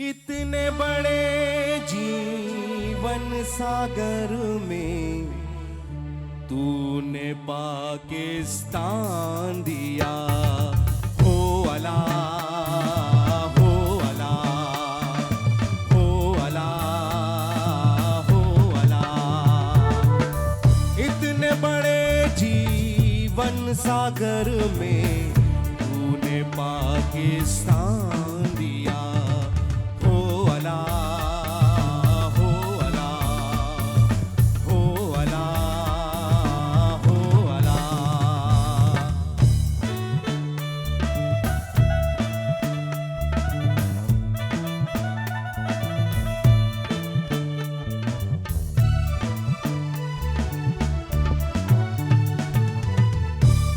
इतने बड़े जीवन सागर में तूने पाकिस्तान दिया। हो अला, हो अला, हो अला, हो अला। इतने बड़े जीवन सागर में तूने पाकिस्तान दिया। हो अला, हो अला, हो अला, हो अला।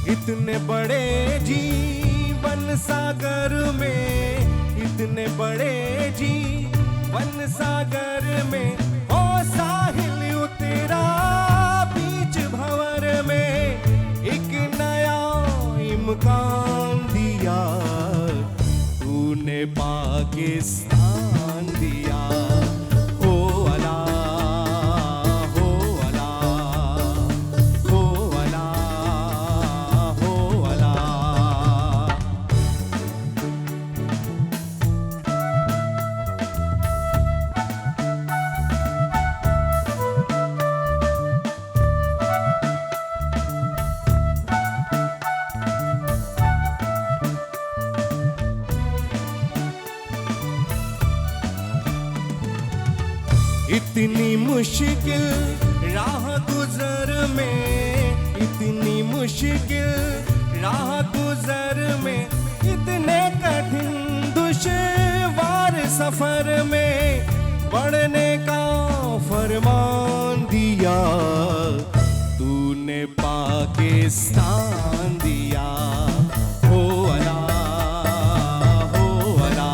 इतने बड़े जीवन सागर में, इतने बड़े जीवन सागर में, ओ साहिल उतरा बीच भंवर में, एक नया इम्कान दिया। तूने पाकिस्तान दिया। हो अला, हो अला, हो अला, हो अला। इतनी मुश्किल राह गुजर में, इतनी मुश्किल राह गुजर में, इतने कठिन दुश्वार सफर में बढ़ने का फरमान दिया। तूने पाकिस्तान दिया। हो अला, हो अला,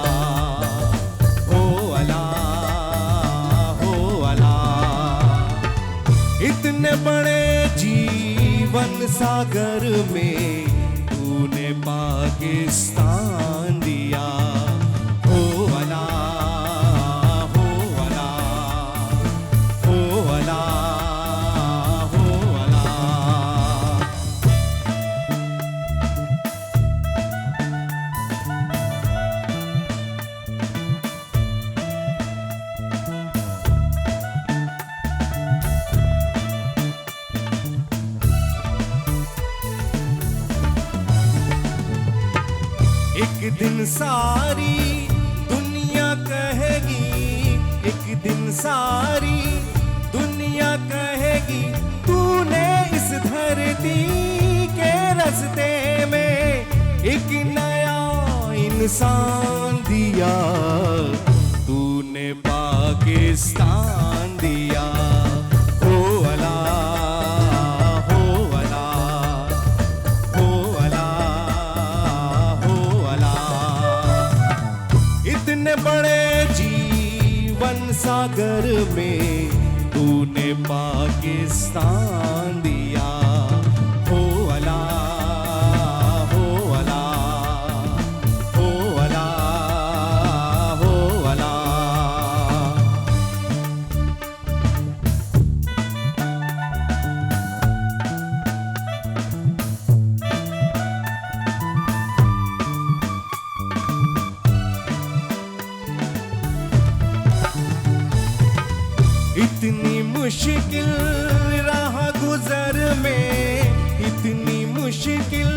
हो अला, हो अला। इतने बड़े जीवन सागर में तूने पाकिस्तान दिया। हो अला, हो अला, हो अला, हो अला। एक दिन सारी दुनिया कहेगी, एक दिन सारी दुनिया कहेगी, तूने इस धरती के रास्ते में एक नया इंसान दिया। तूने पाकिस्तान दिया। हो अला, हो अला, हो अला, हो अला। इतने बड़े जीवन सागर में तूने पाकिस्तान दिया। हो अला, हो अला, हो अला, हो अला। इतनी मुश्किल राह गुजर में, इतनी मुश्किल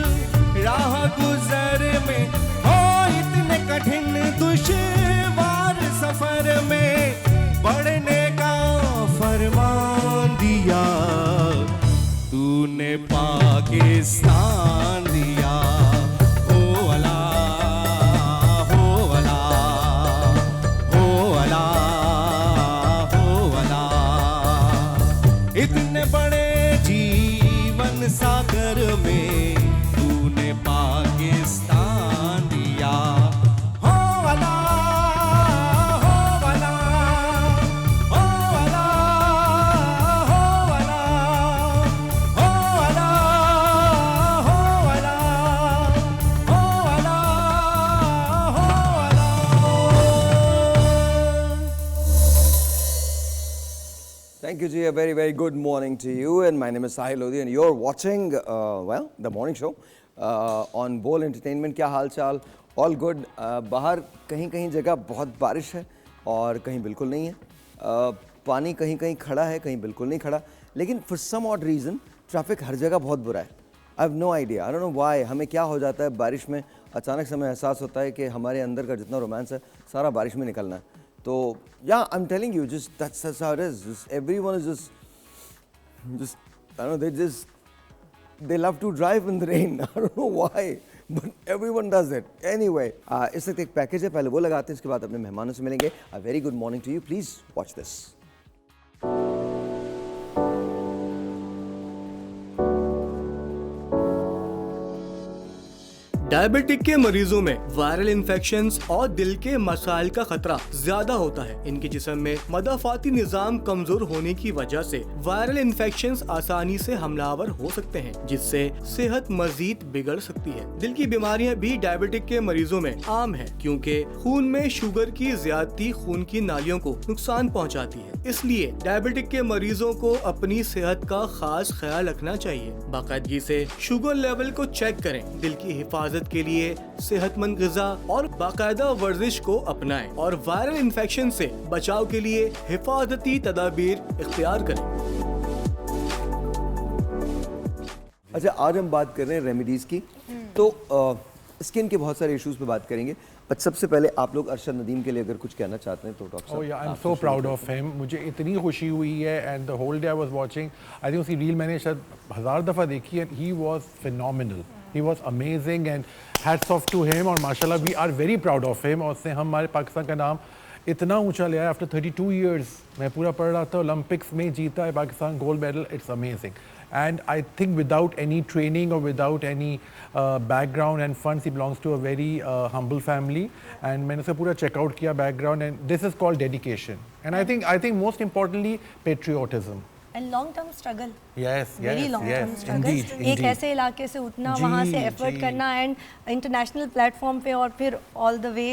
राह गुजर में, हो इतने कठिन दुश्वार सफर में बढ़ने का फरमान दिया। तूने पाकिस्तान दिया। हो अला, हो अला, हो अला, हो अला। इतने बड़े जीवन सागर में तूने पाकिस्तान दिया। हो अला, Thank you, Ji. A very, very good morning to you. And my name is Sahil Lodi, and you're watching, the morning show on Bowl Entertainment. क्या हाल चाल? All good. बाहर कहीं-कहीं जगह बहुत बारिश है और कहीं बिल्कुल नहीं है. पानी कहीं-कहीं खड़ा है, कहीं बिल्कुल नहीं खड़ा. लेकिन for some odd reason, traffic हर जगह बहुत बुरा है. I have no idea. I don't know why. हमें क्या हो जाता है बारिश में? अचानक से हमें एहसास होता है कि हमारे अंदर का जितना रोमांस है, सारा बारिश में निकलना है. So yeah, I'm telling you, just that's how it is. Just everyone is just I don't know, they love to drive in the rain. I don't know why, but everyone does it. Anyway, इस वक्त एक package है, पहले वो लगाते हैं, इसके बाद अपने मेहमानों से मिलेंगे. A very good morning to you. Please watch this. Diabetic के मरीजों में वायरल इन्फेक्शंस और दिल के मसाइल का खतरा ज्यादा होता है. इनके जिस्म में मदाफाती निजाम कमजोर होने की वजह से वायरल इन्फेक्शंस आसानी से हमलावर हो सकते हैं, जिससे सेहत मजीद बिगड़ सकती है. दिल की बीमारियां भी डायबिटिक के मरीजों में आम है, क्योंकि खून में शुगर की ज्यादती खून की नालियों को नुकसान पहुंचाती है. इसलिए डायबिटिक के मरीजों को अपनी सेहत का खास ख्याल रखना चाहिए. बाकायदगी से शुगर लेवल को चेक करें. दिल की हिफाजत के लिए सेहतमंद ग़िज़ा और बाकायदा वर्जिश को अपनाएं और वायरल इन्फेक्शन से बचाव के लिए हिफाजती तदाबीर इख्तियार करें. अच्छा, आज हम बात कर रहे हैं रेमेडीज़ की. तो स्किन के बहुत सारे इश्यूज़ पे बात करेंगे. बट सबसे पहले आप लोग अरशद नदीम के लिए अगर कुछ कहना चाहते हैं तो डॉक्टर साहब. I am so proud of him. मुझे इतनी खुशी हुई है and the whole day I was watching. I think उसकी रील मैंने शायद 1000 दफ़ा देखी and he was phenomenal. He was amazing and hats off to him. और माशाल्लाह we are very proud of him. और उसने हमारे पाकिस्तान का नाम इतना ऊंचा ले आया. आफ्टर 32 years मैं पूरा पढ़ रहा था, ओलंपिक्स में जीता है Pakistan gold medal. It's amazing. And I think without any training or without any background and funds, he belongs to a very humble family. And मैंने उसे पूरा check out किया background, and this is called dedication. And I think most importantly patriotism. And long term struggle. Yes, Very yes, long yes, term struggle. indeed, एक ऐसे इलाके से उठना, वहाँ से एफर्ट करना एंड इंटरनेशनल प्लेटफॉर्म पे और फिर all the way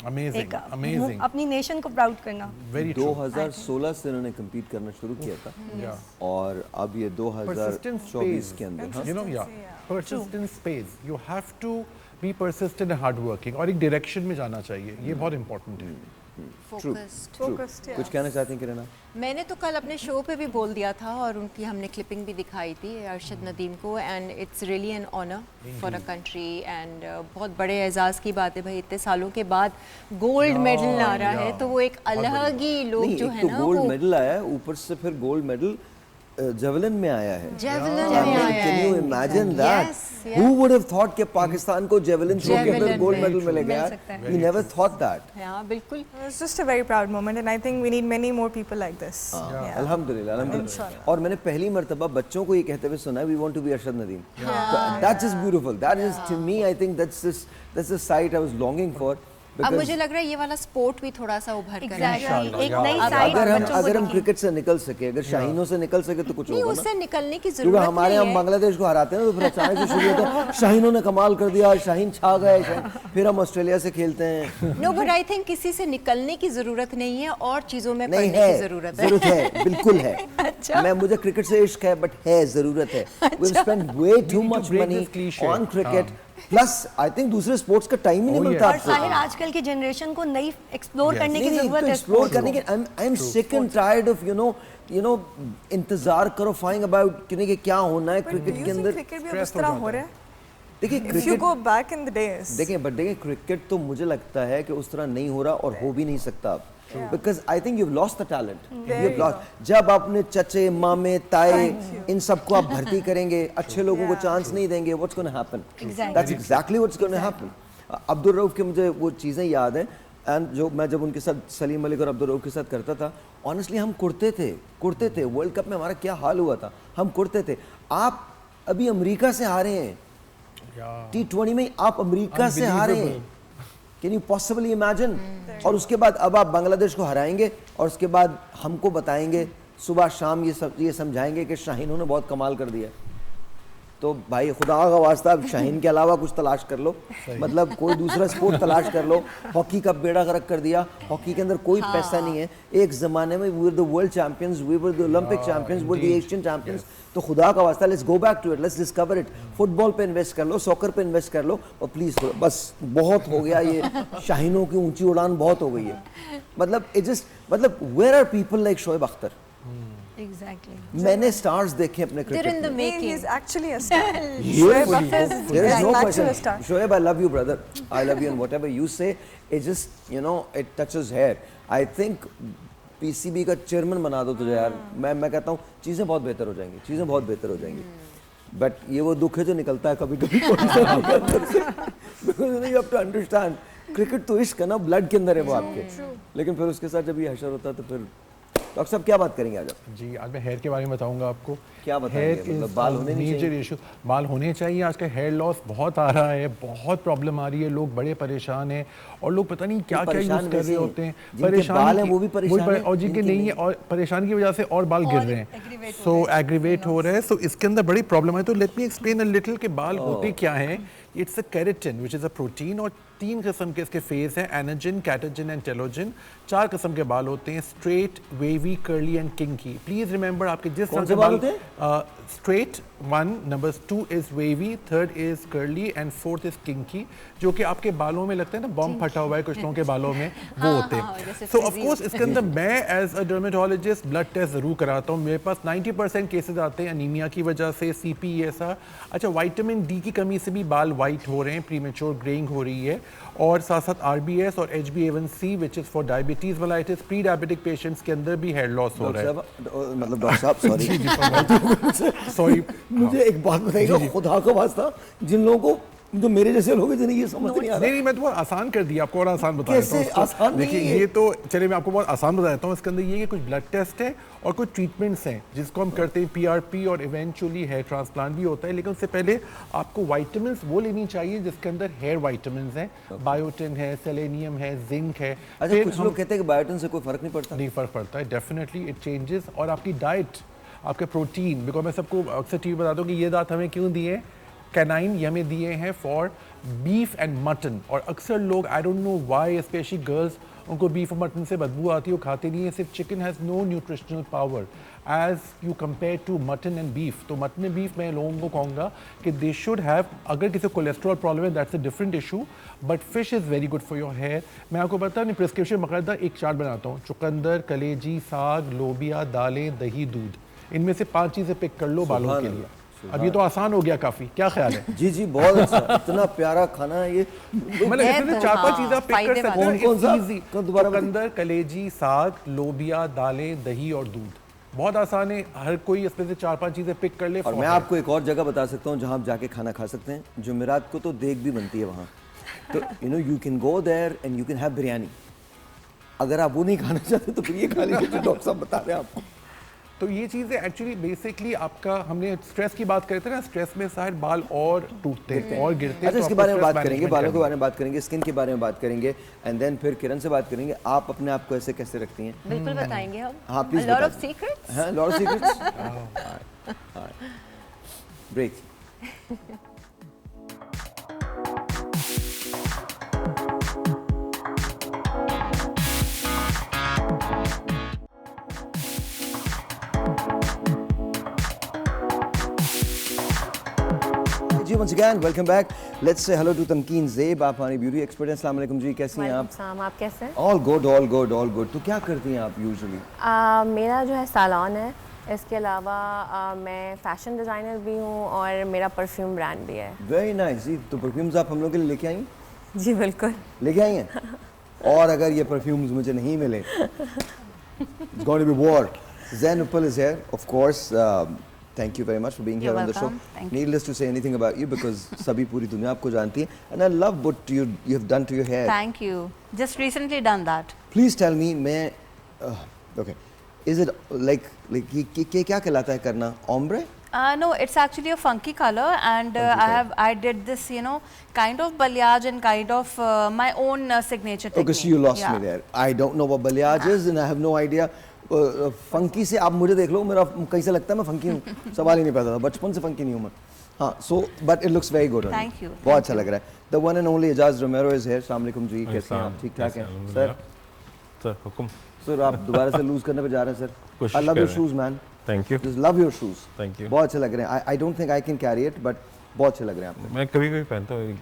Amazing, amazing. अपनी नेशन को प्राउड करना. Very true. 2016 से इन्होंने कम्पीट करना शुरू किया था. Yeah. और अब ये 2024 के अंदर. You know, yeah. Persistence pays. You have to be persistent and hardworking. और एक डायरेक्शन में जाना चाहिए. ये बहुत important है. फोकस्ड. कुछ कहना चाहते हैं किरण? मैंने तो कल अपने शो पे भी बोल दिया था और उनकी हमने क्लिपिंग भी दिखाई थी अरशद नदीम को. And it's really an honour for a country and बहुत बड़े एजाज़ की बात है भाई. इतने सालों के बाद गोल्ड मेडल आ रहा है तो वो एक अलग ही लोग जो है ना, गोल्ड मेडल आया है, ऊपर से फिर गोल्ड मेडल जेवलिन में आया है. जेवलिन में आया है. Can you imagine that? Who would have thought कि पाकिस्तान को जेवलिन थ्रो के अंदर गोल्ड मेडल मिलेगा? We never thought that. हाँ बिल्कुल. It's just a very proud moment and I think we need many more people like this. अल्हम्दुलिल्लाह, अल्हम्दुलिल्लाह. और मैंने पहली मर्तबा बच्चों को ये कहते हुए सुना है, we want to be Arshad Nadeem. That's just beautiful. That is to me, I think that's the sight I was longing for. अब मुझे लग रहा है ये वाला स्पोर्ट भी थोड़ा सा उभर कर आएगा. एक नई साइड अगर हम क्रिकेट से निकल सके, अगर शाहीनों से निकल सके तो कुछ नहीं, होगा ना. उससे निकलने की क्योंकि जरूरत हमारे नहीं हम है. बांग्लादेश को हराते हैं ना तो फिर अचानक से शुरू होता है शाहीनों ने कमाल कर दिया, शाहीन छा गए, फिर हम ऑस्ट्रेलिया से खेलते हैं. नो बट आई थिंक किसी से निकलने की जरूरत नहीं है और चीजों में नहीं पढ़ने है, की जरूरत है, बिल्कुल है. अच्छा. मैं मुझे क्रिकेट से इश्क है बट है, जरूरत है. We spend way too much break money this cliche. On cricket. Plus I think दूसरे स्पोर्ट्स का टाइम ही नहीं मिलता और साहिर आजकल की जनरेशन को नई एक्सप्लोर करने की जरूरत है. एक्सप्लोर करने की. I am sick and tired of you know इंतजार करो फाइंग अबाउट कि क्या होना है क्रिकेट के अंदर. क्रिकेट भी अब इस तरह हो रहा है. देखिए If you cricket go back in the days. देखिए क्रिकेट तो मुझे लगता है कि उस तरह नहीं हो रहा और हो भी नहीं सकता अब. Because I think you've lost the talent. You've lost. जब अपने चचे, मामे, ताए इन सबको आप भर्ती करेंगे, अच्छे लोगों को चांस नहीं देंगे, what's going to happen? That's exactly what's going to happen. Abdul Rauf के मुझे वो चीज़ें याद हैं. एंड जो मैं जब उनके साथ सलीम मलिक और अब्दुल रऊफ के साथ करता था, ऑनेस्टली हम कुड़ते थे. वर्ल्ड कप में हमारा क्या हाल हुआ था, हम कुड़ते थे. आप अभी अमेरिका से हारे हैं. T20 में आप अमेरिका से हारे हैं. Can you possibly imagine? और उसके बाद अब आप बांग्लादेश को हराएंगे और उसके बाद हमको बताएंगे सुबह शाम ये समझाएंगे कि शाहीनों ने बहुत कमाल कर दिया. तो भाई खुदा का वास्ता अब शाहीन के अलावा कुछ तलाश कर लो, मतलब कोई दूसरा स्पोर्ट तलाश कर लो। हॉकी का बेड़ा गर्क कर दिया, हॉकी के अंदर कोई पैसा नहीं है। एक ज़माने में we were the world champions, we were the Olympic champions, we were the Asian champions. तो खुदा का वास्ता let's go back to it, let's discover it. Football पे इन्वेस्ट कर लो, सॉकर पे इन्वेस्ट कर लो, और प्लीज़ बस बहुत हो गया ये शाहीनों की ऊंची उड़ान बहुत हो गई है। मतलब इट जस्ट मतलब where are people like Shoaib Akhtar? Exactly. मैंने स्टार्स देखे अपने They're in क्रिकेट the में। making. He's actually a star. Shoaib Akhtar is there is no an actual question. star. Shoaib, I love you, brother. I love you, and whatever you say, it just, you know, it touches hair. I think PCB का chairman बना दो तुझे यार, मैं कहता हूँ चीज़ें बहुत बेहतर हो जाएंगी, चीज़ें बहुत बेहतर हो जाएंगी। बट ये वो दुख है जो निकलता है कभी कभी because you have to understand, cricket तो इश्क है ना, ब्लड के अंदर है वो आपके। लेकिन फिर उसके साथ जब ये हशर होता है तो फिर डॉक्टर साहब क्या बात करेंगे आज आप? जी, आज मैं हेयर के बारे में बताऊंगा आपको। क्या बताएंगे? मतलब बाल होने नहीं मेजर चाहिए? इशू, बाल होने चाहिए। आज का हेयर लॉस बहुत आ रहा है, बहुत प्रॉब्लम आ रही है, लोग बड़े परेशान हैं और लोग पता नहीं क्या क्या यूज कर रहे होते हैं। बाल हैं वो भी परेशान हैं, और जिनके नहीं है, और परेशान की वजह से और बाल गिर रहे हैं, सो एग्रीवेट हो रहे हैं। सो इसके अंदर बड़ी प्रॉब्लम है। तो let me explain a little के बाल होते क्या हैं। It's a keratin which is a protein, और 3 किस्म के इसके फेज हैं, एनाजिन, कैटाजिन एंड टेलोजिन। 4 किस्म के बाल होते हैं, straight, wavy, curly and kinky. Please remember आपके जिस तरह के बाल होते हैं? Straight 1, number 2 is wavy, 3rd is curly and 4th is kinky, जो कि आपके बालों में लगता है ना बॉम्ब फटा हुआ है कुछ लोगों के बालों में, वो होते हैं। सो ऑफ कोर्स इसके अंदर मैं as a dermatologist blood test जरूर कराता हूँ। मेरे पास 90% केसेस आते हैं अनीमिया की वजह से, CP ऐसा। अच्छा, विटामिन डी की कमी से भी बाल वाइट हो रहे हैं, प्रीमेच्योर ग्रेइंग हो रही है, और साथ साथ RBS और HbA1c which is for diabetes mellitus, pre diabetic patients के अंदर भी हेयर लॉस हो रहा है। मतलब डॉक्टर साहब सॉरी सॉरी, मुझे एक बात बताइएगा खुदा का वास्ता, जिन लोगों को जो मेरे जैसे लोग हैं जिन्हें ये समझ नहीं आ रहा। नहीं, मैं तो बहुत आसान कर दिया आपको, और आसान बता कैसे देता हूँ। आसान नहीं देखिए, है? ये तो चलिए मैं आपको बहुत आसान बता देता हूँ। इसके अंदर ये कि कुछ ब्लड टेस्ट है और कुछ ट्रीटमेंट्स हैं जिसको हम करते हैं, PRP, और इवेंचुअली हेयर ट्रांसप्लांट भी होता है। लेकिन उससे पहले आपको वाइटामिन वो लेनी चाहिए जिसके अंदर हेयर वाइटामिन हैं, बायोटिन है, सेलेनियम है, जिंक है। अच्छा, कुछ लोग कहते हैं कि बायोटिन से कोई फर्क नहीं पड़ता। नहीं, फर्क पड़ता है, डेफिनेटली इट चेंजेस। और आपकी डाइट, आपके प्रोटीन, बिकॉज मैं सबको अक्सर टीवी बताता हूँ कि ये दांत हमें क्यों दिए, कैनाइन ये हमें दिए हैं फॉर बीफ एंड मटन। और अक्सर लोग, I don't know why, specially girls, उनको बीफ और मटन से बदबू आती है, वो खाते नहीं है। सिर्फ chicken has no nutritional power as you compare to mutton and beef. तो मटन एंड बीफ मैं लोगों को कहूँगा कि दे शुड हैव, अगर किसी को कोलेस्ट्रॉल प्रॉब्लम है that's a different issue, but fish is very good for your hair. मैं आपको पता नहीं, प्रिस्क्रिप्शन बाकायदा एक चार्ट बनाता हूँ, चुकंदर, कलेजी, साग, लोबिया, दालें, दही, दूध, इनमें से 5 चीज़ें पिक कर लो बालों के लिए। अब ये तो आसान हो गया काफी, क्या ख्याल है? जी जी, बहुत अच्छा, इतना प्यारा खाना है ये। मतलब इसमें 4-5 चीजें आप पिक कर सकते हैं। कौन सा? इजी, दोबारा चुकंदर, कलेजी, साग, लोबिया, दालें, दही और दूध, बहुत आसान है। हर कोई इसमें से 4-5 चीजें पिक कर ले। और मैं आपको एक और जगह बता सकता हूँ जहाँ आप जाके खाना खा सकते हैं। जुमेरात को तो देग भी बनती है वहाँ, तो you know you can go there and you can have biryani. अगर आप वो नहीं खाना चाहते तो फिर ये खा लीजिए जो डॉक्टर साहब बता रहे हैं आपको। तो ये चीज़ें एक्चुअली बेसिकली आपका, हमने स्ट्रेस की बात करते हैं ना, स्ट्रेस में शायद बाल और टूटते हैं और गिरते हैं। अच्छा, इसके बारे में बात करेंगे, बालों के बारे में बात करेंगे, स्किन के बारे में बात करेंगे, एंड देन फिर किरण से बात करेंगे। आप अपने आप को ऐसे कैसे रखती हैं? बिल्कुल बताएंगे हम। हाँ प्लीज, लॉट ऑफ सीक्रेट्स। हाँ, लॉट ऑफ सीक्रेट्स। ब्रेक। जी once again welcome back. Let's say hello to Tamkeen Zeb, आप हमारी ब्यूटी एक्सपर्ट हैं। अस्सलाम वालेकुम जी, कैसी हैं आप? आप कैसे हैं? All good, all good, all good. तो क्या करती हैं आप यूजुअली? मेरा जो है सैलून है, इसके अलावा मैं फैशन डिज़ाइनर भी हूँ और मेरा परफ्यूम ब्रांड भी है। वेरी नाइस जी। तो परफ्यूम्स आप हम लोग के लिए लेके आई हैं? जी बिल्कुल लेके आई हैं? और अगर ये परफ्यूम्स मुझे नहीं मिले, it's going to be war. Zain Uppal is here, of course. Thank you very much for being here on the show. Needless to say anything about you because सभी पूरी दुनिया आपको जानती है, and I love what you have done to your hair. Thank you. Just recently done that. Please tell me, मैं okay, is it like ये क्या कहलाता है करना? Ombre? No, it's actually a funky color, and I did this, you know, kind of balayage and kind of my own signature technique. Okay, so you lost me there. I don't know what balayage is, and I have no idea. Funky से आप मुझे देख लो, मेरा कैसे लगता है मैं funky हूँ, सवाल ही नहीं पैदा था, बचपन से फंकी नहीं हूँ मैं। हाँ, so but it looks very good on Thank you, बहुत अच्छा लग रहा है. The one and only Ejaz Romero is here. अस्सलाम वालेकुम जी, कैसे हैं आप? ठीक ठाक हैं सर? सर हुक्म. सर आप दोबारा से लूज करने पे जा रहे हैं सर? कोशिश I love कर your रहे हैं. shoes man. Thank you. Just love your shoes. Thank you. बहुत अच्छे लग रहे हैं. I don't think I can carry it, but बहुत अच्छे लग रहे हैं आप. मैं कभी कभी पहनता हूँ.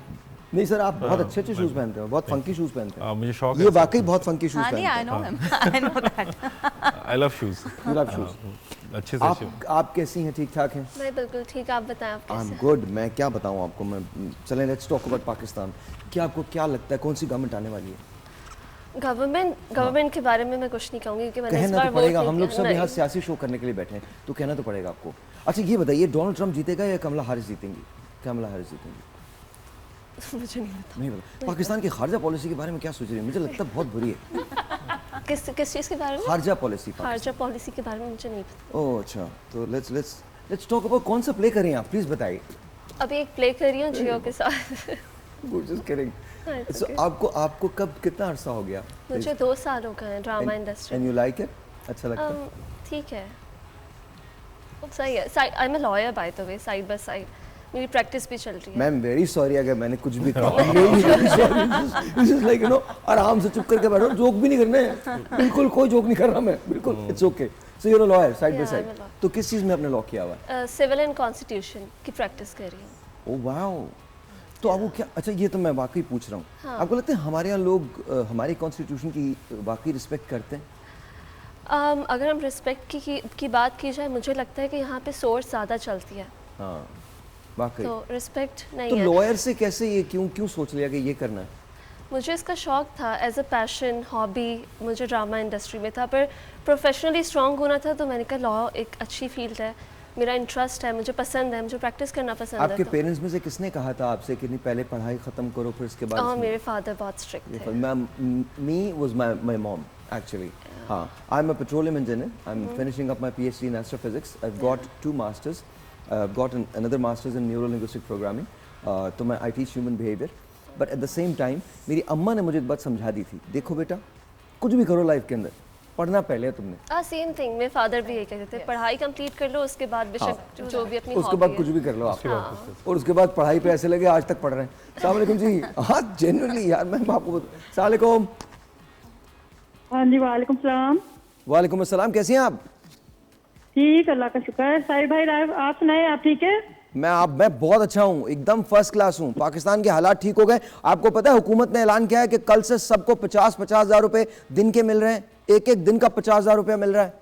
नहीं सर, आप बहुत अच्छे शूज पहनते हो, बहुत फंकी शूज पहनते हैं. मुझे शौक ये है. वाकई बहुत फंकी शूज हाँ नहीं, पहनते I हैं. know him. I know that. I love shoes. You love shoes. अच्छे से अच्छे. आप कैसी हैं? ठीक ठाक हैं? मैं बिल्कुल ठीक, आप बताएं आप आई एम कैसे गुड. मैं क्या बताऊं आपको. मैं चलें, लेट्स टॉक अबाउट पाकिस्तान. क्या आपको क्या लगता है कौन सी गवर्नमेंट आने वाली है? गवर्नमेंट के बारे में मैं कुछ नहीं कहूँगी क्योंकि मैंने इस कहना बार तो पड़ेगा. वोट हम नहीं लोग सब किया। यहाँ नहीं। सियासी शो करने के लिए बैठे हैं, तो कहना तो पड़ेगा आपको. अच्छा ये बताइए, डोनाल्ड ट्रंप जीतेगा या कमला हैरिस जीतेंगी? कमला हैरिस जीतेंगी? मुझे नहीं पता नहीं पता. पाकिस्तान की खारजा पॉलिसी के बारे में क्या सोच रही है? मुझे लगता है बहुत बुरी है. किस चीज़ के बारे में? खारजा पॉलिसी. खारजा पॉलिसी के बारे में मुझे नहीं पता. ओह अच्छा, तो लेट्स टॉक अबाउट कौन सा प्ले करें आप, प्लीज बताइए. अभी एक प्ले कर रही हूँ जियो के साथ. कोशिश करेंगे. It's So, okay. आपको कब कितना अरसा हो गया? मुझे 2 साल हो गए हैं drama industry. And you like it? अच्छा लगता है? ठीक है, सही है. I am a lawyer by the way, side by side मेरी प्रैक्टिस भी चल रही है. मैम वेरी सॉरी अगर मैंने कुछ भी कहा. This is like you know, आराम से चुप करके बैठो, जोक भी नहीं करने. बिल्कुल कोई जोक नहीं कर रहा मैं, बिल्कुल. It's okay. So you are a lawyer side by Yeah, I'm side. a lawyer. तो किस चीज में आपने लॉ किया हुआ है? सिविल एंड कॉन्स्टिट्यूशन की प्रैक्टिस कर रही हूँ. Oh wow. तो आपको क्या, अच्छा ये तो मैं वाकई पूछ रहा हूँ. हाँ. आपको लगता है हमारे यहाँ लोग हमारी कॉन्स्टिट्यूशन की वाकई रिस्पेक्ट करते हैं? अगर हम रिस्पेक्ट की बात की जाए, मुझे लगता है कि यहाँ पे सोर्स ज़्यादा चलती है, हाँ वाकई. तो रिस्पेक्ट नहीं तो है. लॉयर से कैसे ये क्यों सोच लिया कि ये करना है? मुझे इसका शौक था एज अ पैशन, हॉबी. मुझे ड्रामा इंडस्ट्री में था, पर प्रोफेशनली स्ट्रॉन्ग होना था, तो मैंने कहा लॉ एक अच्छी फील्ड है, मेरा इंटरेस्ट है, मुझे पसंद है, मुझे प्रैक्टिस करना पसंद है. आपके तो पेरेंट्स में से किसने कहा था आपसे कि नहीं पहले पढ़ाई खत्म करो फिर इसके बाद? हाँ, मेरे फादर बहुत स्ट्रिक्ट थे. Me was my mom actually. I'm a petroleum engineer. I'm finishing up my PhD in astrophysics. I've got 2 masters. I've got another masters in neuro-linguistic programming. तो मैं I teach human behavior. But at the same time, मेरी अम्मा ने मुझे एक बात समझा दी थी. देखो बेटा, कुछ भी करो लाइफ के अंदर, पढ़ना पहले है तुमने. सेम थिंग, मेरे फादर भी यही कहते थे, पढ़ाई कंप्लीट कर लो, उसके बाद बेशक जो भी अपनी उसके बाद hobby कुछ है. भी कर लो आप. और उसके बाद पढ़ाई पे ऐसे लगे आज तक पढ़ रहे हैं. अस्सलाम वालेकुम जी. हाँ जेन्युइनली यार, मैं आपको अस्सलाम वालेकुम. हाँ जी, वालेकुम सलाम. वालेकुम अस्सलाम. कैसी हैं आप? ठीक, अल्लाह का शुक्र है. साहिब भाई आप सुनाए, आप ठीक है? मैं बहुत अच्छा हूँ, एकदम फर्स्ट क्लास हूँ. पाकिस्तान के हालात ठीक हो गए. आपको पता है हुकूमत ने ऐलान किया है कि कल से सबको 50-50 हज़ार रुपए दिन के मिल रहे हैं. एक दिन का 50 हज़ार रुपया मिल रहा है.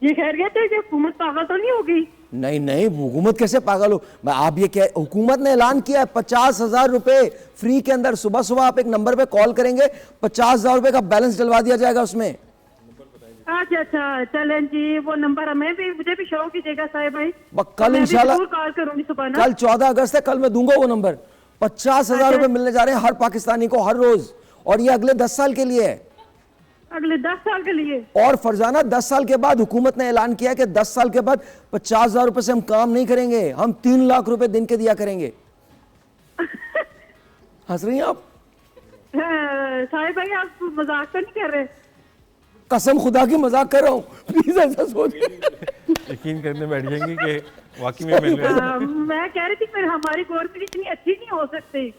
ये खैरियत है कि हुकूमत पागल तो नहीं होगी? नहीं, हुकूमत कैसे पागल हो. आप ये क्या, हुकूमत ने ऐलान किया है 50 हज़ार रुपए फ्री के अंदर. सुबह आप एक नंबर पे कॉल करेंगे, 50 हज़ार रुपए का बैलेंस डलवा दिया जाएगा उसमें. अच्छा, चलें जी, वो नंबर मुझे भी शो कीजिएगा साहिब भाई. कल इंशाल्लाह कॉल करूंगी सुबह ना. कल 14 अगस्त है, कल मैं दूंगा वो नंबर. 50 हज़ार रुपए मिलने जा रहे हैं हर पाकिस्तानी को हर रोज, और ये अगले 10 साल के लिए है. अगले 10 साल के लिए? और फरजाना 10 साल के बाद हुकूमत ने ऐलान किया कि 10 साल के बाद 50 हज़ार रुपए से हम काम नहीं करेंगे, हम 3 लाख रुपए दिन के दिया करेंगे. हंस रही हैं आप? साहिब भाई आप मजाक तो नहीं कर रहे? कसम खुदा की मजाक कर रहा हूँ, प्लीज ऐसा सोच. यकीन करने बैठ जाएंगे कि वाकई में मिल रहा है. मैं कह रही थी फिर हमारी गवर्नमेंट इतनी अच्छी नहीं हो सकती.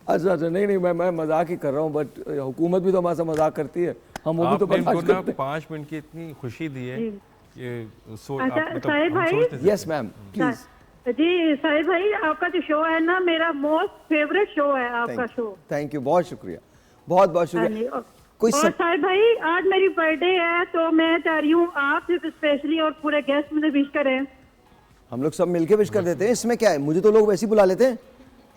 अच्छा नहीं मैं मजाक ही कर रहा हूँ, बट हुकूमत भी तो हमारे साथ मजाक करती है, हम वो भी तो बर्दाश्त करते हैं. 5 मिनट की इतनी खुशी दी है. अच्छा साहिब भाई. Yes ma'am please. जी साहिब भाई, आपका जो शो है ना, मेरा मोस्ट फेवरेट शो है आपका शो. थैंक यू, बहुत शुक्रिया, बहुत शुक्रिया. और साहिब भाई आज मेरी बर्थडे है, तो मैं चाह रही हूँ आप सिर्फ स्पेशली और पूरे गेस्ट मुझे विश करें. हम लोग सब मिलके विश कर देते हैं, इसमें क्या है. मुझे तो लोग वैसे ही बुला लेते हैं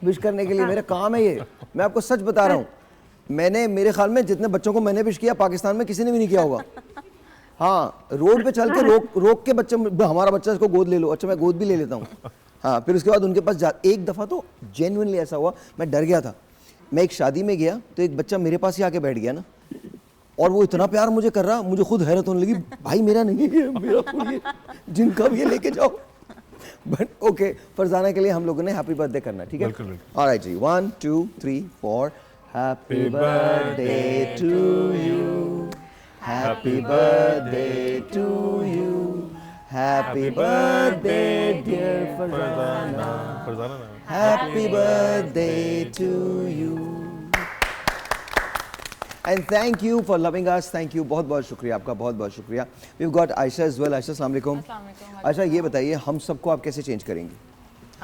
विश करने के लिए, मेरा काम है ये. मैं आपको सच बता रहा हूँ, मैंने मेरे ख्याल में जितने बच्चों को मैंने विश किया पाकिस्तान में किसी ने भी नहीं किया होगा. हाँ, रोड पे चल के रोक के बच्चे, हमारा बच्चा इसको गोद ले लो. अच्छा मैं गोद भी ले लेता हूँ. हाँ, फिर उसके बाद उनके पास एक दफ़ा तो जेन्युइनली ऐसा हुआ, मैं डर गया था. मैं एक शादी में गया तो एक बच्चा मेरे पास ही आके बैठ गया ना, और वो इतना प्यार मुझे कर रहा, मुझे खुद हैरत होने लगी. भाई मेरा नहीं है, मेरा कोई जिनका भी ये लेके जाओ. बट ओके, फरजाना के लिए हम लोगों ने हैप्पी बर्थडे करना, ठीक है? ऑलराइट जी, 1 2 3 4. Happy birthday to you, happy birthday to you, Happy birthday, dear Farzana. Farzana नाम है। Happy birthday to you. And thank you for loving us. Thank you. बहुत बहुत शुक्रिया आपका, बहुत बहुत शुक्रिया. We've got Aisha as well. Aisha, अस्सलाम वालेकुम. आयशा, ये बताइए हम सबको आप कैसे चेंज करेंगी?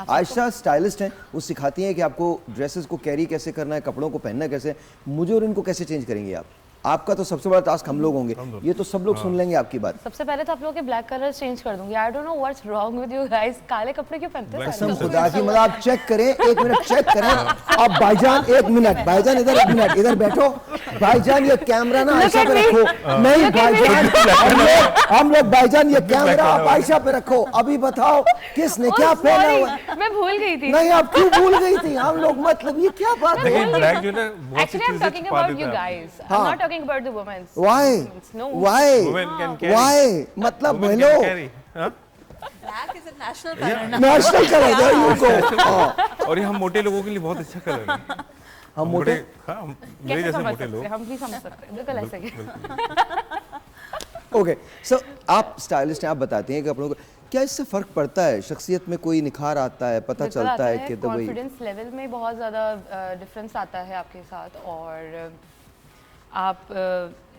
आयशा स्टाइलिस्ट हैं, वो सिखाती हैं कि आपको ड्रेसेस को कैरी कैसे करना है, कपड़ों को पहनना कैसे. मुझे और इनको कैसे चेंज करेंगे आप? आपका तो सबसे बड़ा टास्क हम लोग होंगे, ये तो सब लोग सुन लेंगे आपकी बात. सबसे पहले तो आप लोगों के ब्लैक कलर चेंज कर दूंगी. आई don't know what's wrong with you guys. काले कपड़े क्यों पहनते हैं? कसम खुदा की, मतलब आप चेक करें, एक मिनट चेक करें. अब भाईजान एक मिनट, भाईजान इधर एक मिनट, इधर बैठो. भाईजान ये कैमरा ना आयशा पे रखो. नहीं भाईजान, हम लोग भाईजान ये कैमरा आप आयशा पे रखो. अभी बताओ किसने क्या पहना हुआ है? मैं भूल गई थी. नहीं, आप क्यों भूल गई थी? हम लोग मतलब ये क्या बात है? ब्लैक जो है बहुत सी Actually, I'm चीजें talking छुपा about देता you है. guys. I'm not talking about the women. Why? No. Why? Women can carry. Why? मतलब Women हेलो, can carry, हाँ? Black is a national color now. National colour है you go. और ये हम मोटे लोगों के लिए बहुत अच्छा कलर है. हम मोटे, हाँ, मेरे कैसे जैसे समझ मोटे सकते लोग. हैं? हम भी समझ सकते हैं. बिल्कुल ऐसे ही. ओके. सो आप स्टाइलिस्ट हैं, आप बताते हैं कि अपनों को क्या इससे फर्क पड़ता है, शख्सियत में कोई निखार आता है, पता चलता है कि तो भाई कॉन्फिडेंस लेवल में बहुत ज़्यादा डिफरेंस आता है आपके साथ. और आप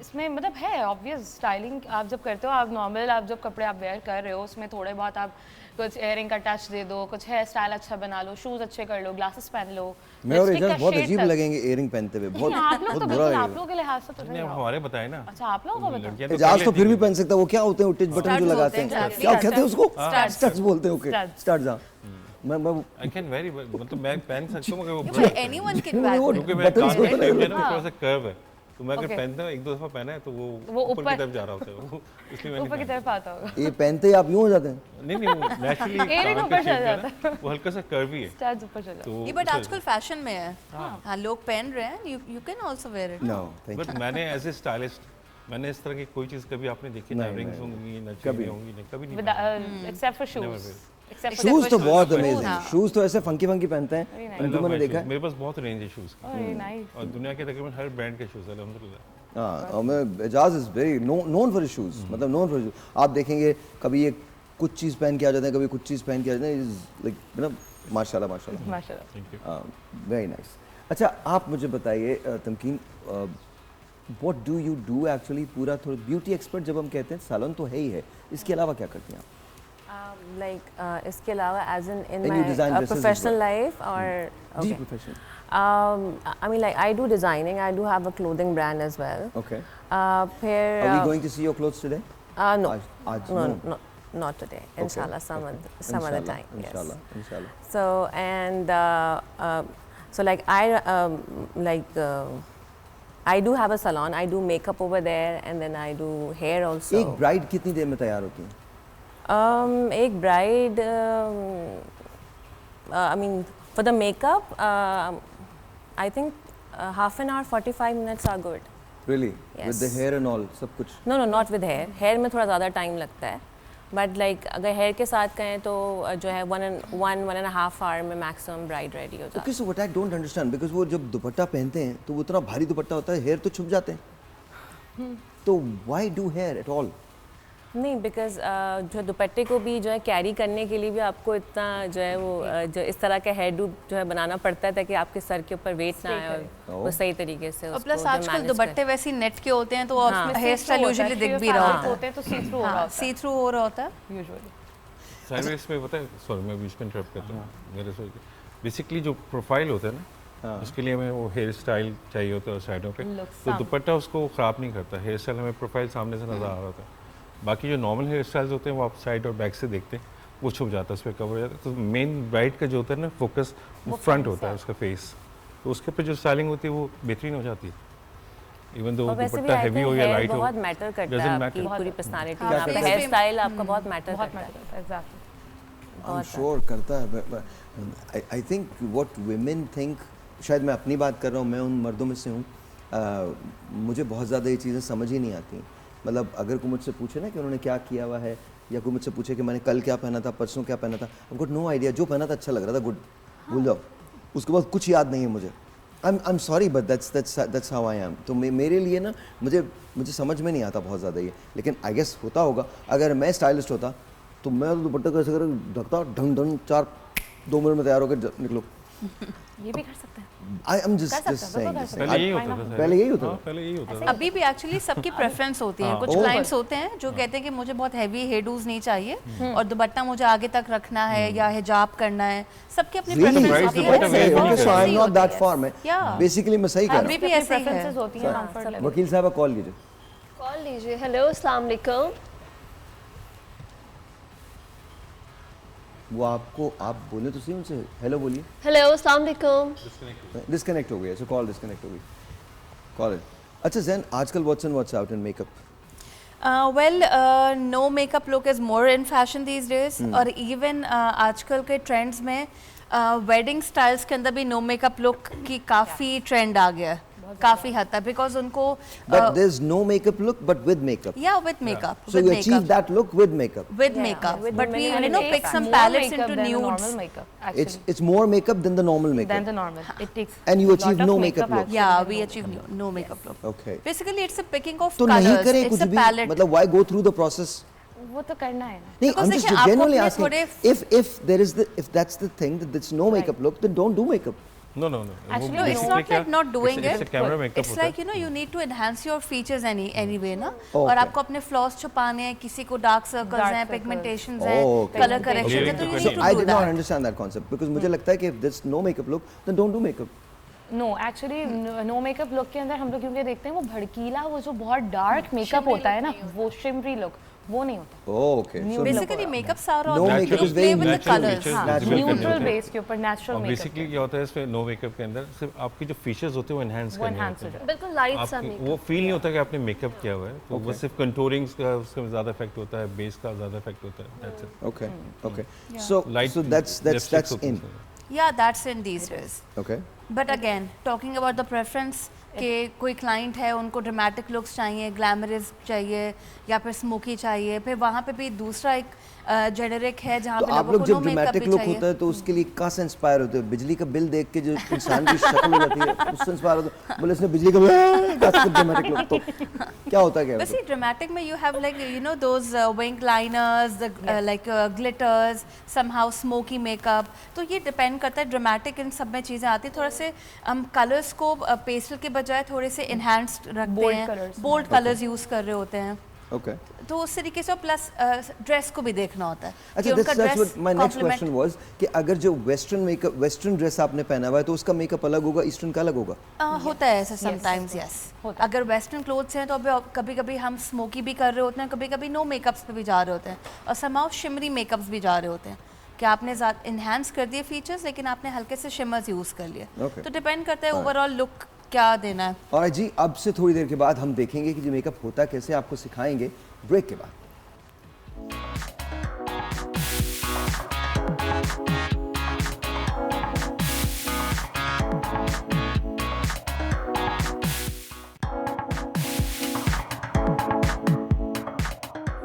इसमें मतलब है ऑब्वियस स्टाइलिंग आप जब करते हो, आप नॉर्मल आप जब कपड़े आप वेयर कर रहे हो उसमें थोड़े बहुत आप कुछ इयरिंग का टच दे दो, कुछ हेयर स्टाइल अच्छा बना लो, शूज अच्छे कर लो, ग्लासेस पहन लो. मैं और एजाज बहुत अजीब लगेंगे इयरिंग पहनते हुए. बहुत आप लोग बहुत तो बुरा बिल्कुल आप लगेगा. लोगों के लिहाज से तो नहीं, नहीं. अब हमारे बताए ना. अच्छा आप लोगों को बताओ. लड़कियां तो एजाज कर तो फिर भी लेती पहन सकता है. वो क्या होते हैं टिच बटन जो लगाते हैं, क्या कहते हैं उसको? स्टड्स बोलते हैं. Okay, studs. हाँ, मैं I can very well, मतलब मैं पहन सकता हूँ मगर वो But anyone can wear वो them. क्योंकि मैं buttons कान होते में हैं. जो है ना थोड़ा सा कर्व है, तो मैं अगर Okay. पहनता हूँ एक दो दफा पहना है तो वो वो ऊपर की ऊपर- तरफ जा रहा होता है वो, इसलिए मैं ऊपर की नहीं तरफ आता होगा. ये पहनते ही आप यूं हो जाते हैं. पहनता. नहीं वो नेचुरली Earring कान ऊपर का चला shape है जाता ना, वो हल्का सा कर्वी है. स्टार्स ऊपर चला. तो ये बट आजकल फैशन में है. हाँ, लोग पहन रहे हैं. You can also wear it. No thank but मैंने एज ए स्टाइलिस्ट मैंने इस तरह की कोई चीज़ कभी आपने देखी ना, नहीं, रिंग्स नहीं, होंगी ना कभी चेनें होंगी ना, कभी नहीं. Except for Never shoes. will. Except you. Shoes तो बहुत Shoes, अमेजिंग. हाँ. शूज तो ऐसे फंकी फंकी पहनते हैं. I उनको love मैंने my देखा shoes. है. मेरे पास बहुत रेंज है शूज़ की वेरी नाइस. और दुनिया के तकरीबन हर ब्रांड के शूज़ है अल्हम्दुलिल्लाह. हाँ, और मैं Ejaz is very known for shoes. मतलब नोन फॉर शूज. आप देखेंगे कभी ये कुछ चीज़ पहन के आ जाते हैं, कभी कुछ चीज़ पहन के आ जाते हैं. लाइक मतलब माशाल्लाह माशाल्लाह. माशाल्लाह. Thank you. Very nice. अच्छा आप मुझे बताइए Tamkeen, what do you do actually? पूरा थोड़ा ब्यूटी एक्सपर्ट जब हम कहते हैं, सैलून तो है ही है, इसके अलावा क्या करती हैं आप? like इसके अलावा as in And you my design dresses as professional well? life or जी okay. Professional. I mean like I do designing. I do have a clothing brand as well. Okay. फिर Are we going to see your clothes today? no आज no, no. no not today. Inshallah some other time. Inshallah, Yes. inshallah. So and so like I do have a salon. I do makeup over there and then I do hair also. एक bride कितनी देर में तैयार होती है? एक bride, I mean, for the makeup, I think half an hour, 45 minutes are good. Really? Yes. With the hair and all, सब कुछ? No, not with hair. Hair में थोड़ा ज़्यादा time लगता है. But like अगर hair के साथ कहें तो जो है one and a half hour में maximum bride ready हो जाती है. Okay, so what I don't understand, because वो जब दुपट्टा पहनते हैं तो वो इतना भारी दुपट्टा होता है, hair तो छुप जाते हैं. तो why do hair at all? नहीं, बिकॉज जो दुपट्टे को भी जो है कैरी करने के लिए भी आपको इतना जो है वो जो इस तरह का हेयर डू जो है बनाना पड़ता है ताकि आपके सर के ऊपर वेट ना आए और वो सही तरीके से और प्लस आजकल दुपट्टे वैसे नेट के होते हैं तो हेयर स्टाइल यूजुअली दिख भी रहा होता है. तो सी थ्रू हो रहा होता है. सी थ्रू हो रहा होता है यूजुअली. साइडवेज में पता है, सॉरी मैं बीच में इंटरप्ट करता हूँ, मेरे सोच बेसिकली जो प्रोफाइल होता है ना, उसके लिए हमें वो हेयर स्टाइल चाहिए होता है साइडों पे, तो दुपट्टा उसको ख़राब नहीं करता. हेयर स्टाइल हमें प्रोफाइल सामने से नज़र आ रहा होता है. बाकी जो नॉर्मल हेयर स्टाइल्स होते हैं वो आप साइड और बैक से देखते हैं, वो छुप जाता है, उस पर कवर हो जाता है. तो मेन ब्राइड का जो होता है ना फोकस, वो फ्रंट होता है उसका फेस, तो उसके पे जो स्टाइलिंग होती है वो बेहतरीन हो जाती है. इवन दो दुपट्टा हैवी हो या लाइट हो, बहुत मैटर करता है आपकी पूरी पर्सनालिटी में. आपका हेयर स्टाइल आपका बहुत मैटर करता है. एग्जैक्टली. I'm sure करता है. I think what women think, शायद मैं अपनी बात कर रहा हूँ, मैं उन मर्दों में से हूँ, मुझे बहुत ज़्यादा ये चीज़ें समझ ही नहीं आती. मतलब अगर कोई मुझसे पूछे ना कि उन्होंने क्या किया हुआ है, या कोई मुझसे पूछे कि मैंने कल क्या पहना था, परसों क्या पहना था, I've got no idea. जो पहना था अच्छा लग रहा था, गुड, भूल जाओ. उसके बाद कुछ याद नहीं है मुझे. I'm sorry but that's how I am. तो मेरे लिए ना मुझे समझ में नहीं आता बहुत ज़्यादा ये, लेकिन आई गेस होता होगा. अगर मैं स्टाइलिस्ट होता तो मैं तो दुपट्टे को ऐसे कर ढकता ढंग ढंग 2 मिनट में तैयार होकर निकलो। ये भी कर सकते हैं। I am just saying. पहले यही होता था। पहले यही होता था। पहले यही होता था। अभी भी एक्चुअली सबकी प्रेफरेंस होती है। कुछ क्लाइंट्स होते हैं जो कहते हैं कि मुझे बहुत हैवी हेयरडूज नहीं चाहिए और दुपट्टा मुझे आगे तक रखना है या हिजाब करना है। सबकी अपनी प्रेफरेंस होती है। Okay, so I'm not that far मैं। Basically मैं सही कह रहा हूँ। अभी भी ऐसे ही है। वकील साहब कॉल कीजिए। कॉल लीजिए। हेलो, अस्सलाम वालेकुम। वो आपको आप बोले तो सही उनसे हेलो बोलिए। हेलो, अस्सलाम वालेकुम। डिस्कनेक्ट हो गया, सो कॉल डिस्कनेक्ट हो गई। Call it. अच्छा ज़ैन, आजकल what's in what's out in makeup? Well, no makeup look is more in fashion these days. और even आजकल के ट्रेंड्स में वेडिंग स्टाइल्स के अंदर भी नो मेकअप लुक की काफ़ी ट्रेंड आ गया है, काफ़ी हद तक, बिकॉज उनको But there's no makeup look but with makeup. Yeah, with makeup. So you achieve that look with makeup. With makeup. But we pick some palettes into nudes. It's more makeup than the normal makeup. Than the normal. It takes. And you achieve no makeup look. Yeah, we achieve no makeup look. Okay. Basically, it's a picking of तो नहीं colors. करें It's कुछ a भी, palette. मतलब why go through the process? वो तो करना है ना। नहीं, I'm just genuinely asking. थोड़े If that's the thing that it's no makeup look, then don't do makeup. No. Actually, no, it's not like not doing it. It's a camera makeup. It's like you need to enhance your features anyway ना. और आपको अपने flaws छुपाने हैं, किसी को dark circles हैं, pigmentations हैं, color corrections हैं, तो you need to do that. I did not understand that concept because मुझे लगता है कि if there's no makeup look, then don't do makeup. No, actually no makeup look के अंदर हम लोग क्योंकि देखते हैं वो भड़कीला, वो जो बहुत dark makeup होता है ना, वो shimmery look वो नहीं होता। Oh, okay. So basically makeup सारा no makeup is very natural neutral base के ऊपर natural makeup। Basically क्या होता है इसमें no makeup के अंदर सिर्फ आपकी जो features होते हैं वो enhance करने होते हैं। बिल्कुल लाइट सा मेकअप। वो फील नहीं होता कि आपने मेकअप किया हुआ है, तो वो सिर्फ कंटूरिंग का उसका ज़्यादा इफेक्ट होता है, बेस का ज़्यादा इफेक्ट होता है। That's it. Okay. So that's in. Yeah, that's in these days. Okay. But again, talking about the preference कि कोई क्लाइंट है उनको ड्रामेटिक लुक्स चाहिए, ग्लैमरस चाहिए या फिर स्मोकी चाहिए, फिर वहाँ पे भी दूसरा एक जेनेरिक है जहाँ पे आप लोग जब ड्रामेटिक लुक होता है तो उसके लिए कहाँ से इंस्पायर होते हैं? बिजली का बिल देख के जो इंसान की शक्ल हो जाती है उससे इंस्पायर होते हैं? बोले इसने बिजली का बिल ड्रामेटिक लुक, तो क्या होता है क्या? वैसे ड्रामेटिक में you have like those wing liners, like glitters, somehow smoky makeup, तो ये डिपेंड करता है ड्रामेटिक इन सब में चीज़ें आती हैं। थोड़ा से हम कलर्स को पेस्टल के बजाय थोड़े से इन्हांस्ड रखते हैं, बोल्ड कलर्स यूज़ कर रहे होते हैं। Okay. तो उस तरीके से प्लस ड्रेस को भी देखना होता है। अच्छा, that's what my next question was कि अगर जो वेस्टर्न ड्रेस आपने पहना हुआ है तो उसका मेकअप अलग होगा, ईस्टर्न का अलग होगा? होता है ऐसा समटाइम्स, यस। अगर वेस्टर्न क्लोथ्स हैं तो कभी कभी हम स्मोकी भी कर रहे होते हैं, कभी कभी नो मेकअप्स पे भी जा रहे होते हैं और समाउ शिमरी मेकअप्स भी जा रहे होते हैं कि आपने इन्हांस कर दिए फीचर्स लेकिन आपने हल्के से शिमर्स यूज़ कर लिए। तो डिपेंड करता है ओवरऑल लुक क्या देना है। और जी अब से थोड़ी देर के बाद हम देखेंगे कि जो मेकअप होता कैसे, आपको सिखाएंगे ब्रेक के बाद।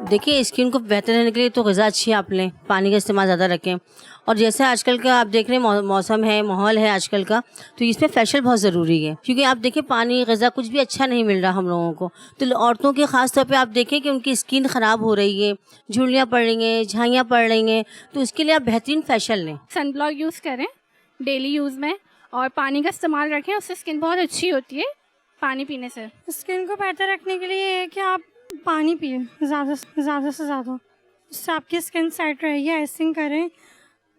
देखिए, स्किन को बेहतर रहने के लिए तो ग़िज़ा अच्छी आप लें, पानी का इस्तेमाल ज़्यादा रखें, और जैसे आजकल का आप देख रहे हैं मौसम है, माहौल है आजकल का, तो इसमें फेशियल बहुत ज़रूरी है क्योंकि आप देखिए पानी ग़िज़ा कुछ भी अच्छा नहीं मिल रहा हम लोगों को। तो औरतों के ख़ास तौर पे आप देखें कि उनकी स्किन ख़राब हो रही है, झुर्रियाँ पड़ रही हैं, झाइयाँ पड़ रही हैं, तो इसके लिए आप बेहतरीन फेशियल लें। सनब्लॉक यूज़ करें डेली यूज़ में और पानी का इस्तेमाल रखें, उससे स्किन बहुत अच्छी होती है पानी पीने से। स्किन को बेहतर रखने के लिए है कि आप पानी पिए ज़्यादा से ज़्यादा, उससे आपकी स्किन सेट रहेगी। आइसिंग करें,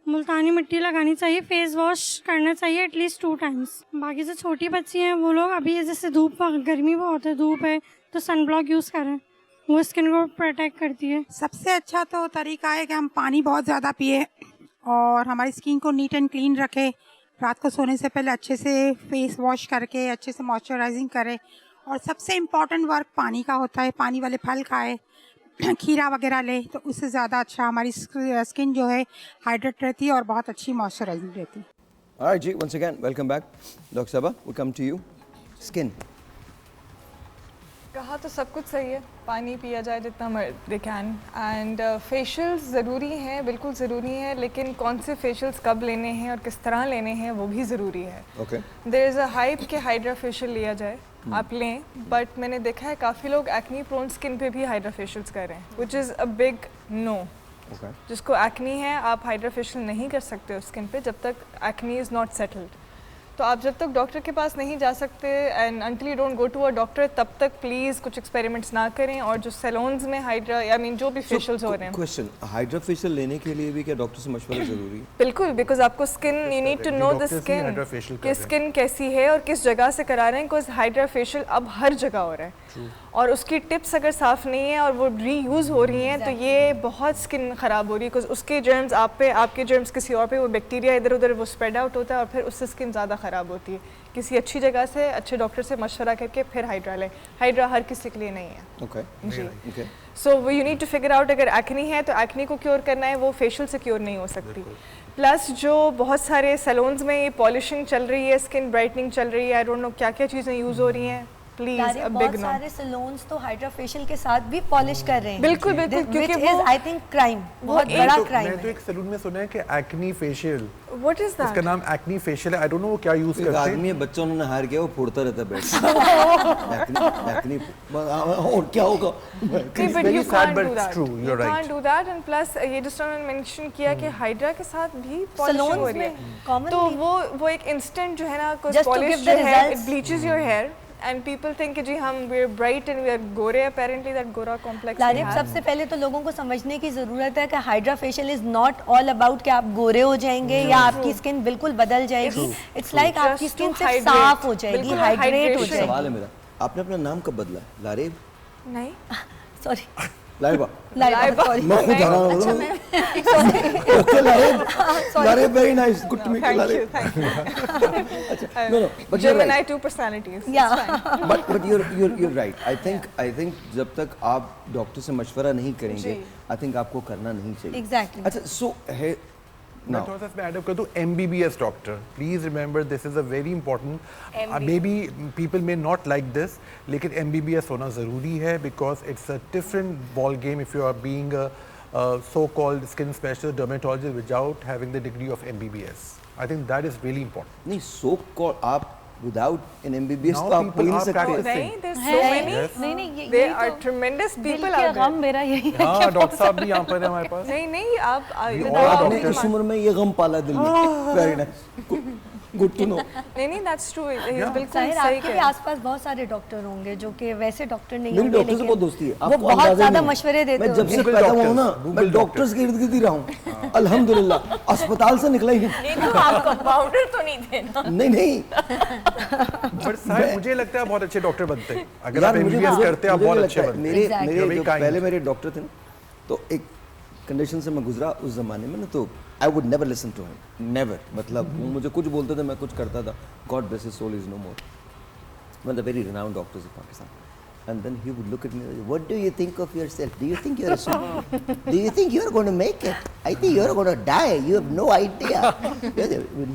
मुल्तानी मिट्टी लगानी चाहिए, फेस वॉश करना चाहिए एटलीस्ट 2 टाइम्स। बाकी जो छोटी बच्ची हैं वो लोग अभी जैसे धूप गर्मी बहुत है, धूप है, तो सनब्लॉक यूज़ करें, वो स्किन को प्रोटेक्ट करती है। सबसे अच्छा तो तरीका है कि हम पानी बहुत ज़्यादा पिए और हमारी स्किन को नीट एंड क्लीन रखें। रात को सोने से पहले अच्छे से फेस वॉश करके अच्छे से मॉइस्चराइजिंग करें, और सबसे इम्पॉर्टेंट वर्क पानी का होता है। पानी वाले फल खाए, खीरा वगैरह ले, तो उससे ज़्यादा अच्छा हमारी स्किन जो है हाइड्रेट रहती है और बहुत अच्छी मॉइस्चराइजिंग रहती है। Alright ji, once again welcome back. Dr. Saba, we come to you. Skin. कहा तो सब कुछ सही है, पानी पिया जाए जितना दे कैन, एंड फेशियल्स ज़रूरी हैं, बिल्कुल ज़रूरी है, लेकिन कौन से फेशियल्स कब लेने हैं और किस तरह लेने हैं वो भी ज़रूरी है। Okay. There is a hype कि हाइड्रा फेशियल लिया जाए, आप लें, बट मैंने देखा है काफ़ी लोग एक्ने प्रोन स्किन पे भी हाइड्रा फेशियल्स कर रहे हैं, which is a big no. जिसको एक्नी है, आप हाइड्रा फेशियल नहीं कर सकते हो स्किन पे जब तक एक्नी इज़ नॉट सेटल्ड। तो आप जब तक डॉक्टर के पास नहीं जा सकते and until you don't go to a doctor, तब तक प्लीज़ कुछ एक्सपेरिमेंट्स ना करें। और जो सैलून्स में हाइड्रा आई मीन जो भी फेशियल्स हो रहे हैं, क्वेश्चन, हाइड्रा फेशियल लेने के लिए भी क्या डॉक्टर से मशवरा जरूरी है? बिल्कुल, बिकॉज आपको skin, you need to know the skin कि स्किन कैसी है और किस जगह से करा रहे हैं, बिकॉज हाइड्रा फेशियल अब हर जगह हो रहा है और उसकी टिप्स अगर साफ़ नहीं है और वो रीयूज़ हो रही हैं तो ये बहुत स्किन ख़राब हो रही है, बिकॉज उसके जर्म्स आप पे, आपके जर्म्स किसी और पे, वो बैक्टीरिया इधर उधर वो स्प्रेड आउट होता है और फिर उससे स्किन ज़्यादा ख़राब होती है। किसी अच्छी जगह से, अच्छे डॉक्टर से मशवरा करके फिर हाइड्रा लें। हाइड्रा हर किसी के लिए नहीं है। जी, सो वो you need to figure out, अगर एक्नी है तो एक्नी को क्योर करना है, वो फेशियल से क्योर नहीं हो सकती। प्लस जो बहुत सारे सैलून्स में ये पॉलिशिंग चल रही है, स्किन ब्राइटनिंग चल रही है, आई डोंट नो क्या क्या चीज़ें यूज़ हो रही हैं, प्लीज अ बिग नो। सारे सैलून्स तो हाइड्रा फेशियल के साथ भी पॉलिश कर रहे हैं। बिल्कुल बिल्कुल, क्योंकि वो आई थिंक क्राइम, बहुत बड़ा क्राइम है। मैं तो एक सैलून में सुना है कि acne facial, what is that? इसका नाम एक्नी फेशियल है। आई डोंट नो वो क्या यूज करते हैं। आदमी है, बच्चा उन्होंने हायर किया, वो फोड़ता रहता है बैठ एक्नी और क्या होगा? Very sad but it's true, you are right. Can't do that. And plus ये जिस तरह मैंने मेंशन किया कि हाइड्रा के साथ भी पॉलिशिंग हो रही है, तो वो एक इंस्टेंट जो है ना, पॉलिश जो है, it bleaches your hair and people think कि जी हम we're bright and we are Gore, apparently that गोरा complex। लारिब, सबसे पहले तो लोगों को समझने की ज़रूरत है कि hydra facial is not all about कि आप गोरे हो जाएंगे या आपकी स्किन बिल्कुल बदल जाएगी। इट्स लाइक आपकी स्किन सिर्फ साफ हो जाएगी, हाइड्रेट हो जाएगी। सवाल है मेरा, आपने अपना नाम कब बदला? लारिब नहीं, सॉरी लारिबा, लारिबा, मैं खुद हरा हूँ। अच्छा मैं okay Laraib, Laraib very nice, good to meet you Laraib. अच्छा no no, but Gemini two personalities, but you're right। I think जब तक आप डॉक्टर से मशवरा नहीं करेंगे, I think आपको करना नहीं चाहिए। Exactly। अच्छा, so है मैं थोड़ा सा इसमें ऐड कर दूं, MBBS doctor, please remember this is a very important, maybe people may not like this, लेकिन MBBS होना ज़रूरी है because it's a different ball game if you are being a so called skin specialist dermatologist without having the degree of MBBS। I think that is really important. नहीं, so called आप without an MBBS तो आप कोई नहीं सकते। नहीं, there's so many, नहीं, there are tremendous people out there। गम मेरा यही है। हाँ, डॉक्टर साहब भी यहाँ पर है हमारे पास। नहीं आप आपने इस उम्र में ये गम पाला दिल में। Very nice, good to know. नहीं दैट्स ट्रू, बिल्कुल सही आपके भी आसपास बहुत सारे डॉक्टर होंगे जो कि वैसे डॉक्टर नहीं होंगे, लेकिन डॉक्टर से बहुत दोस्ती है, वो बहुत ज्यादा मशवरे देते हैं। मैं जब से पैदा हुआ हूँ ना, मैं डॉक्टर्स के इर्द गिर्द ही रहा हूँ, अल्हम्दुलिल्लाह, अस्पताल से निकला ही नहीं। तो आप कंपाउंडर तो नहीं थे ना? नहीं बट साहब मुझे लगता है बहुत अच्छे डॉक्टर बनते हैं अगर आप MBBS करते हैं, आप बहुत अच्छे बनते हैं। मेरे जो पहले मेरे डॉक्टर थे ना, तो एक कंडीशन से मैं गुजरा उस जमाने में ना, तो I would never listen to him, never. मतलब वो मुझे कुछ बोलते थे, मैं कुछ करता था। God bless his soul is no more, one the very renowned doctors of Pakistan. And then he would look at me, what do you think of yourself? Do you think you're a super? Do you think you're going to make it? I think you're going to die. You have no idea.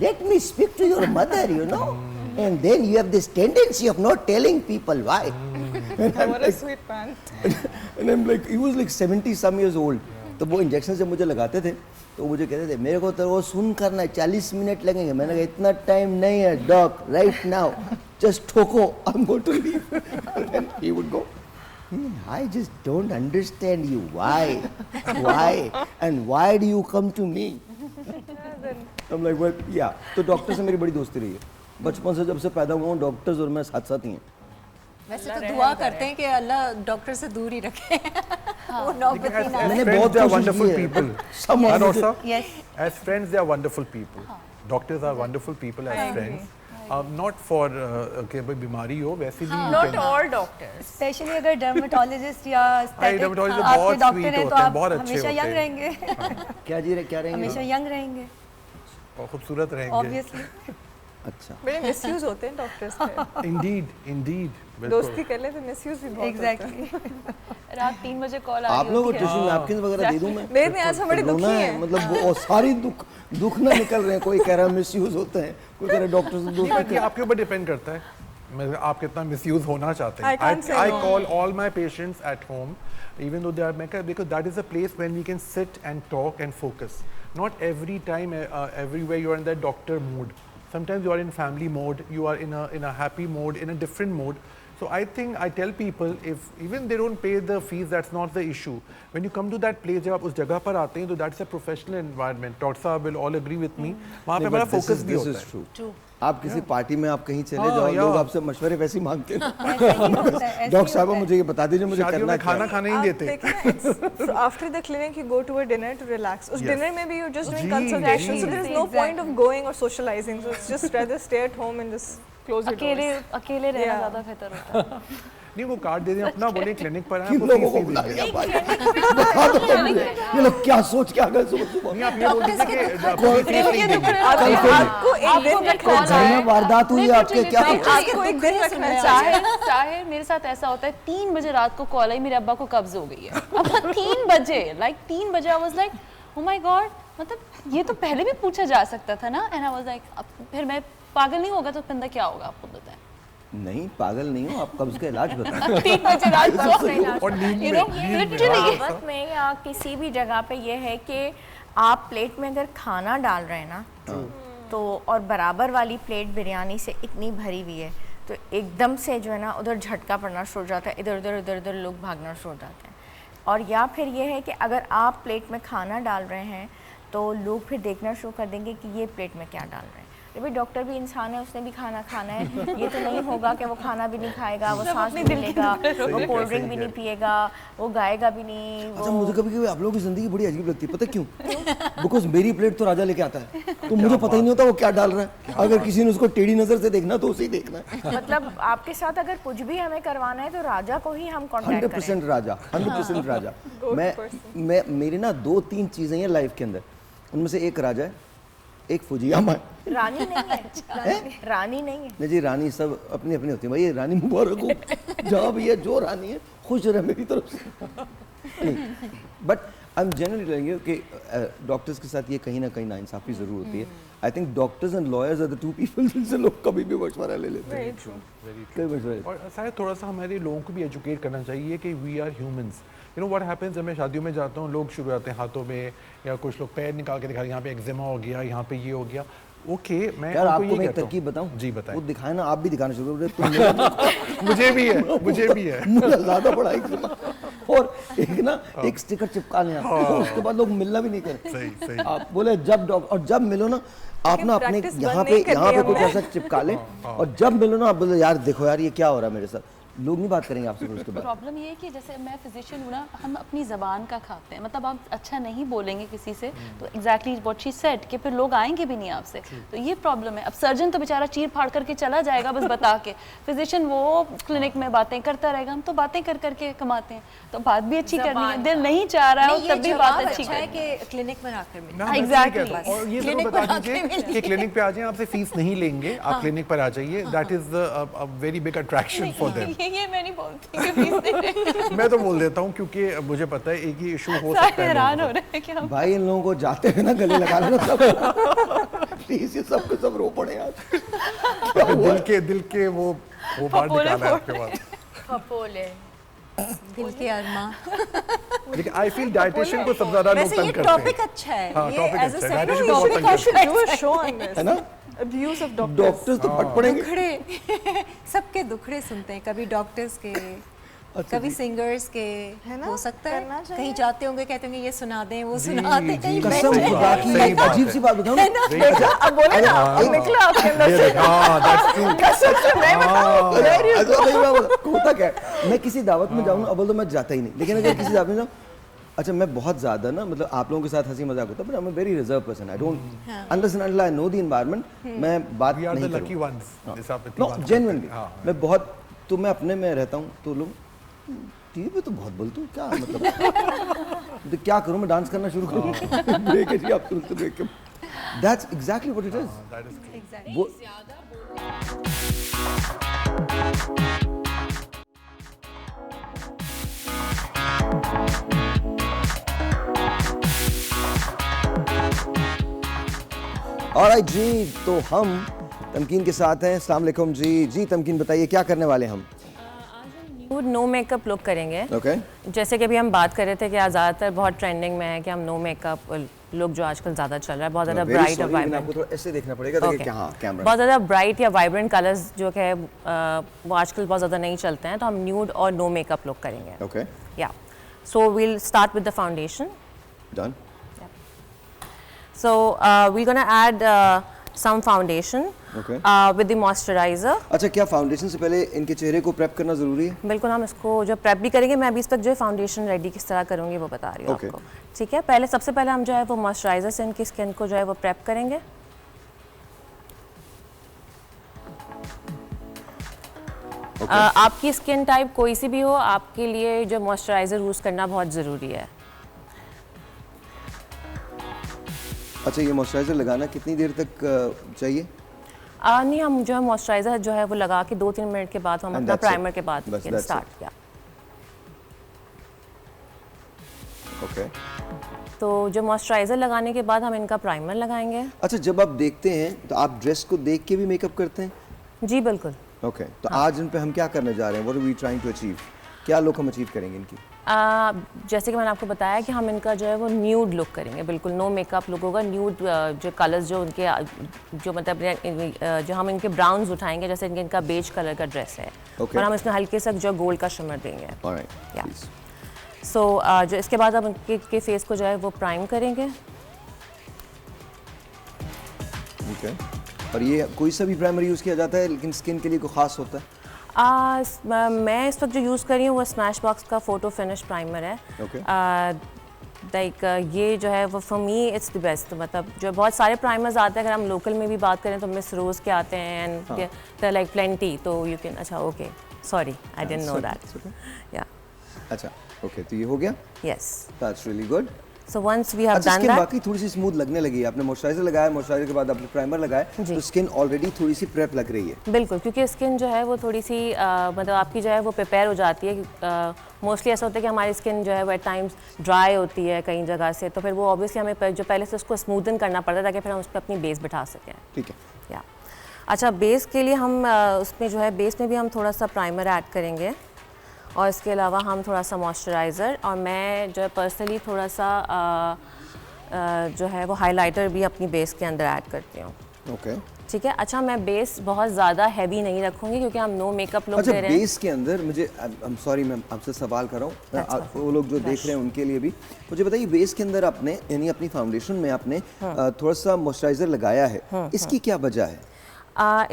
Let me speak to your mother, you know. And then you have this tendency of not telling people why. What a sweet man. And I'm like, he was like 70 some years old. तो वो injection जब मुझे लगाते थे तो मुझे कहते थे, मेरे को तो वो सुन करना है, 40 मिनट लगेंगे। मैंने कहा इतना टाइम नहीं है डॉक, राइट नाउ just ठोको, I'm going to leave. And then he would go, I just don't understand you. Why? And why do you come to me? I'm like, well, yeah. तो doctor से मेरी बड़ी दोस्ती रही है बचपन से, जब से पैदा हुआ हूँ डॉक्टर्स और मैं साथ साथ ही हैं। वैसे तो दुआ करते हैं कि अल्लाह डॉक्टर से दूर ही रखे। वो नौबती ना। मैंने बहुत wonderful people. Yes. As friends, they are wonderful people. Doctors are wonderful people as friends. Not for कि भाई बीमारी हो, वैसे भी not all doctors, स्पेशली अगर डर्मेटोलॉजिस्ट या dermatologist आपके बहुत डॉक्टर sweet हैं तो होते हैं, आप बहुत अच्छे हमेशा होते यंग हैं। रहेंगे। क्या रहेंगे? हमेशा यंग रहेंगे, और खूबसूरत रहेंगे। ऑब्वियसली। अच्छा, बड़े मिसयूज होते हैं डॉक्टर्स के। इंडीड दोस्ती कर ले तो मिसयूज भी बहुत एग्जैक्टली। रात 3 बजे कॉल आ रही आप लोगों को होती है। टिश्यू नैपकिन वगैरह दे दूं मैं? दे दें, आज हम बड़े दुखी हैं। मतलब वो सारी दुख ना निकल रहे हैं। कोई कह रहा है मिसयूज होते हैं, कोई कह रहा है डॉक्टर से दोस्ती। आपके ऊपर डिपेंड करता है मैं आप कितना मिसयूज होना चाहते I can't say हैं। no. I call all my patients at home, even though they are because that is a place when we can sit and talk and focus. Not every time, everywhere you are in that doctor mood. Sometimes you are in family mode, you are in a happy mode, in a different mode. So I think I tell people if even they don't pay the fees, that's not the issue. When you come to that place, जब आप उस जगह पर आते हैं तो that's a professional environment. Doctor साहब will all agree with me. वहाँ पे हमारा focus भी होता है. True. आप किसी पार्टी में आप कहीं चले जाओ, लोग आपसे मशवरे वैसे ही मांगते हैं. डॉक्टर साहब मुझे ये बता दीजिए मुझे करना खाना खाने ही देते. After the clinic you go to a dinner to relax. उस dinner में भी you're just doing consultation, so there is no point of going or socializing. So it's just rather stay at home and just close your doors. अकेले रहना ज़्यादा बेहतर होता है. नहीं वो कार्ड दे दें अपना, बोले क्लिनिक पर आए. ये लोग क्या सोच के आ गए सुबह. नहीं आप ये बोल दीजिए कि आपको एक दिन रखना चाहिए. वारदात हुई आपके क्या? आपको एक दिन रखना चाहे मेरे साथ ऐसा होता है 3 बजे रात को कॉल आई मेरे अब्बा को कब्ज हो गई है. अब 3 बजे लाइक 3 बजे I was like oh my God, मतलब ये तो पहले भी पूछा जा सकता था ना. एंड आई वाज लाइक फिर मैं पागल नहीं होगा तो बंदा क्या होगा आपको बताएं. नहीं पागल नहीं हो आप, कब्ज का इलाज बताओ. 3 बजे रात को और नींद दावत में या किसी भी जगह पे ये है कि आप प्लेट में अगर खाना डाल रहे हैं ना तो और बराबर वाली प्लेट बिरयानी से इतनी भरी हुई है तो एकदम से जो है ना उधर झटका पड़ना शुरू हो जाता है, इधर उधर इधर उधर लोग भागना शुरू हो जाते हैं. और या फिर ये है कि अगर आप प्लेट में खाना डाल रहे हैं तो लोग फिर देखना शुरू कर देंगे कि ये प्लेट में क्या डाल रहे हैं. भाई डॉक्टर भी इंसान है, उसने भी खाना खाना है. ये तो नहीं होगा कि वो खाना भी नहीं खाएगा, वो सांस भी नहीं लेगा, वो कोल्ड ड्रिंक भी नहीं पिएगा, वो गाएगा भी नहीं. अच्छा मुझे कभी कभी आप लोगों की जिंदगी बड़ी अजीब लगती है, पता क्यों? बिकॉज मेरी प्लेट तो राजा लेके आता है तो मुझे पता ही नहीं होता वो क्या डाल रहा है. अगर किसी ने उसको टेढ़ी नजर से देखना तो उसे ही देखना है. मतलब आपके साथ अगर कुछ भी हमें करवाना है तो राजा को ही हम कॉन्टैक्ट करें. 100% राजा, 100% राजा. मैं मेरी ना 2-3 चीजें हैं लाइफ के अंदर, उनमें से एक राजा है, एक फुजियामा है. रानी नहीं है. रानी नहीं है. नहीं जी, रानी सब अपनी अपनी होती है भाई. रानी मुबारक हो जहाँ भी है, जो रानी है खुश रहे मेरी तरफ से. But I am generally telling you कि डॉक्टर्स के साथ ये कहीं ना कहीं नाइंसाफी ज़रूर होती है. I think doctors and lawyers are the 2 people जिनसे लोग कभी भी मशवरा ले लेते हैं. और शायद थोड़ा सा हमारे लोगों को भी एजुकेट करना चाहिए कि we are humans. You know what happens, जब मैं शादियों में जाता हूँ लोग शुरू आते हैं हाथों में या कुछ लोग पैर निकाल के दिखा, यहाँ पे एक्जिमा हो गया, यहाँ पे ये हो गया. ओके मैं यार आपको मैं एक तरकीब बताऊं. जी बताएं. वो दिखाए ना, आप भी दिखाना शुरू कर दो. मुझे भी है मुझे ज़्यादा पड़ा एक्जिमा. और एक ना एक स्टिकर चिपका लेना, उसके बाद लोग मिलना भी नहीं करते. सही. आप बोले जब मिलो ना आप ना अपने यहाँ पे कुछ ऐसा चिपका लें और जब मिलो ना आप बोले यार देखो यार ये क्या हो रहा है मेरे साथ. लोग नहीं बात करेंगे आपसे उसके बाद. प्रॉब्लम ये है कि जैसे मैं फिजिशियन हूँ ना, हम अपनी ज़बान का खाते हैं. मतलब आप अच्छा नहीं बोलेंगे किसी से तो एग्जैक्टली व्हाट शी सेड कि फिर लोग आएंगे भी नहीं आपसे. तो ये प्रॉब्लम है. अब सर्जन तो बेचारा चीर फाड़ करके चला जाएगा बस बता के. फिजिशियन वो क्लिनिक में बातें करता रहेगा. हम तो बातें कर करके कमाते हैं तो बात भी अच्छी करनी है. दिल नहीं चाह रहा है तब भी बात अच्छी है कि क्लिनिक में आकर मिलना. एग्जैक्टली. और ये जरूर बता दीजिए कि क्लिनिक पे आ जाएं, आपसे फीस नहीं लेंगे, आप क्लिनिक पर आ जाइए. That is a very big attraction for them. ये मैं नहीं बोलती. मैं तो बोल देता हूँ क्योंकि मुझे पता है एक ही इशू हो सकता है. हैरान हो रहे हैं क्या भाई इन लोगों को जाते हैं ना गले लगा लेना सब. प्लीज ये सब के सब रो पड़े आज. दिल के वो बाहर निकाला है आपके पास. फपोले दिल के अरमा. लेकिन आई फील डाइटिशियन को सबसे ज्यादा लोग तंग करते हैं. टॉपिक अच्छा है. हाँ, ये एज अ डाइटिशियन को बहुत तंग करते हैं. Do a show on this. है ना. Abuse of डॉक्टर्स तो पट पड़ेंगे. दुखड़े सबके दुखड़े सुनते हैं. कभी डॉक्टर्स के, कभी सिंगर्स के. हो सकता है कहीं जाते होंगे कहते होंगे ये सुना दें वो सुना दें. कहीं कसम खुदा की अजीब सी बात बताऊं. अब बोले ना अब निकला आपके अंदर से. कसम से मैं बताऊं होता क्या है, मैं किसी दावत में जाऊँ अब तो मैं जाता ही नहीं. लेकिन अगर किसी दावत में जाऊँ, अच्छा मैं बहुत ज़्यादा ना मतलब आप लोगों के साथ हंसी मजाक होता है, but I am a very reserve person. I don't unless and until I know the environment मैं बात नहीं करूँगा. जेन्युइनली मैं बहुत तो मैं अपने में रहता हूँ तो लोग टीवी पे तो बहुत बोलते हो क्या मतलब. तो क्या करूँ मैं डांस करना शुरू करूँ. ब्रेक है आप तुरंत break. That's exactly what it is. वो ऑलराइट जी, तो हम तमकीन के साथ हैं. अस्सलाम वालेकुम जी. जी तमकीन बताइए क्या करने वाले हम. आज हम new nude no makeup look करेंगे। ओके। जैसे कि अभी हम बात कर रहे थे कि आज ज़्यादातर बहुत ट्रेंडिंग में है कि हम नो मेकअप लुक जो आजकल ज़्यादा चल रहा है, बहुत ज़्यादा ब्राइट और वाइब्रेंट। आपको थोड़ा ऐसे देखना पड़ेगा ताकि क्या, हाँ, कैमरा बहुत ज़्यादा ब्राइट या वाइब्रेंट कलर्स जो है वो आजकल बहुत ज़्यादा नहीं चलते हैं, तो हम न्यूड और नो मेकअप लुक करेंगे। ओके। या so we'll start with the foundation. Done. So we're gonna add some foundation with the moisturizer. अच्छा, क्या फाउंडेशन से पहले इनके चेहरे को प्रेप करना जरूरी है? बिल्कुल, हम इसको जो प्रेप भी करेंगे। मैं अभी इस वक्त जो फाउंडेशन रेडी किस तरह करूँगी वो बता रही हूँ आपको। ठीक है, पहले सबसे पहले हम जो है वो मॉइस्चराइजर से इनकी स्किन को जो है वो प्रेप करेंगे। आपकी स्किन टाइप कोई सी भी हो, आपके लिए जो मॉइस्चराइजर यूज़ करना बहुत ज़रूरी है। अच्छा, ये मॉइस्चराइजर लगाना कितनी देर तक चाहिए? नहीं, हम जो है मॉइस्चराइजर जो है वो लगा के 2-3 मिनट के बाद हम अपना प्राइमर के बाद स्टार्ट किया। ओके। तो जो मॉइस्चराइजर लगाने के बाद हम इनका प्राइमर लगाएंगे। अच्छा, जब आप देखते हैं तो आप ड्रेस को देख के भी मेकअप करते हैं? जी बिल्कुल। ओके, तो आज इन पे हम क्या करने जा रहे हैं? What are we trying to achieve? क्या लुक हम अचीव करेंगे इनकी? जैसे कि मैंने आपको बताया कि हम इनका जो है वो न्यूड लुक करेंगे, बिल्कुल नो मेकअप लुक होगा। न्यूड जो कलर्स जो उनके जो मतलब जो हम इनके ब्राउन्स उठाएंगे, जैसे इनका बेज कलर का ड्रेस है और हम इसमें हल्के से जो गोल्ड का शिमर देंगे। सो जो इसके बाद हम इनके फेस को जो है वो प्राइम करेंगे। ओके। और ये कोई सा भी प्राइमर यूज़ किया जाता है, लेकिन स्किन के लिए कोई ख़ास होता है? मैं इस वक्त जो यूज़ कर रही हूँ वो स्मैश बॉक्स का फोटो फिनिश प्राइमर है। लाइक ये जो है वो for me it's the best. मतलब जो बहुत सारे प्राइमर्स आते हैं, अगर हम लोकल में भी बात करें तो मिस रोज़ के आते हैं एंड दे लाइक प्लेंटी, तो यू कैन। अच्छा, okay, sorry, I didn't know that. या अच्छा, ओके, तो ये हो गया। Yes, that's really good. So once we have done that, बाकी थोड़ी सी स्मूथ लगने लगी। आपने मॉइस्चराइजर लगाया, मॉइस्चराइजर के बाद आपने प्राइमर लगाया, तो स्किन ऑलरेडी थोड़ी सी प्रेप लग रही है। बिल्कुल, क्योंकि स्किन जो है वो थोड़ी सी मतलब आपकी जो है वो प्रिपेयर हो जाती है। मोस्टली ऐसा होता है कि हमारी स्किन जो है वो एट टाइम्स ड्राई होती है कई जगह से, तो फिर वो ऑब्वियसली हमें जो पहले से उसको स्मूदन करना पड़ता है ताकि फिर हम उस पर अपनी बेस बिठा सकें। ठीक है। या अच्छा, बेस के लिए हम उसमें जो है बेस में भी हम थोड़ा सा प्राइमर ऐड करेंगे और इसके अलावा हम थोड़ा सा मॉइस्चराइज़र, और मैं जो है पर्सनली थोड़ा सा जो है वो हाइलाइटर भी अपनी बेस के अंदर ऐड करती हूँ। ओके, ठीक है। अच्छा, मैं बेस बहुत ज़्यादा हैवी नहीं रखूँगी क्योंकि हम नो मेकअप लुक दे रहे हैं। बेस के अंदर मुझे सॉरी मैं आपसे सवाल कर रहा हूँ, वो लोग जो देख रहे हैं उनके लिए भी मुझे बताइए, बेस के अंदर आपने यानी अपनी फाउंडेशन में आपने थोड़ा सा मॉइस्चराइजर लगाया है, इसकी क्या वजह है?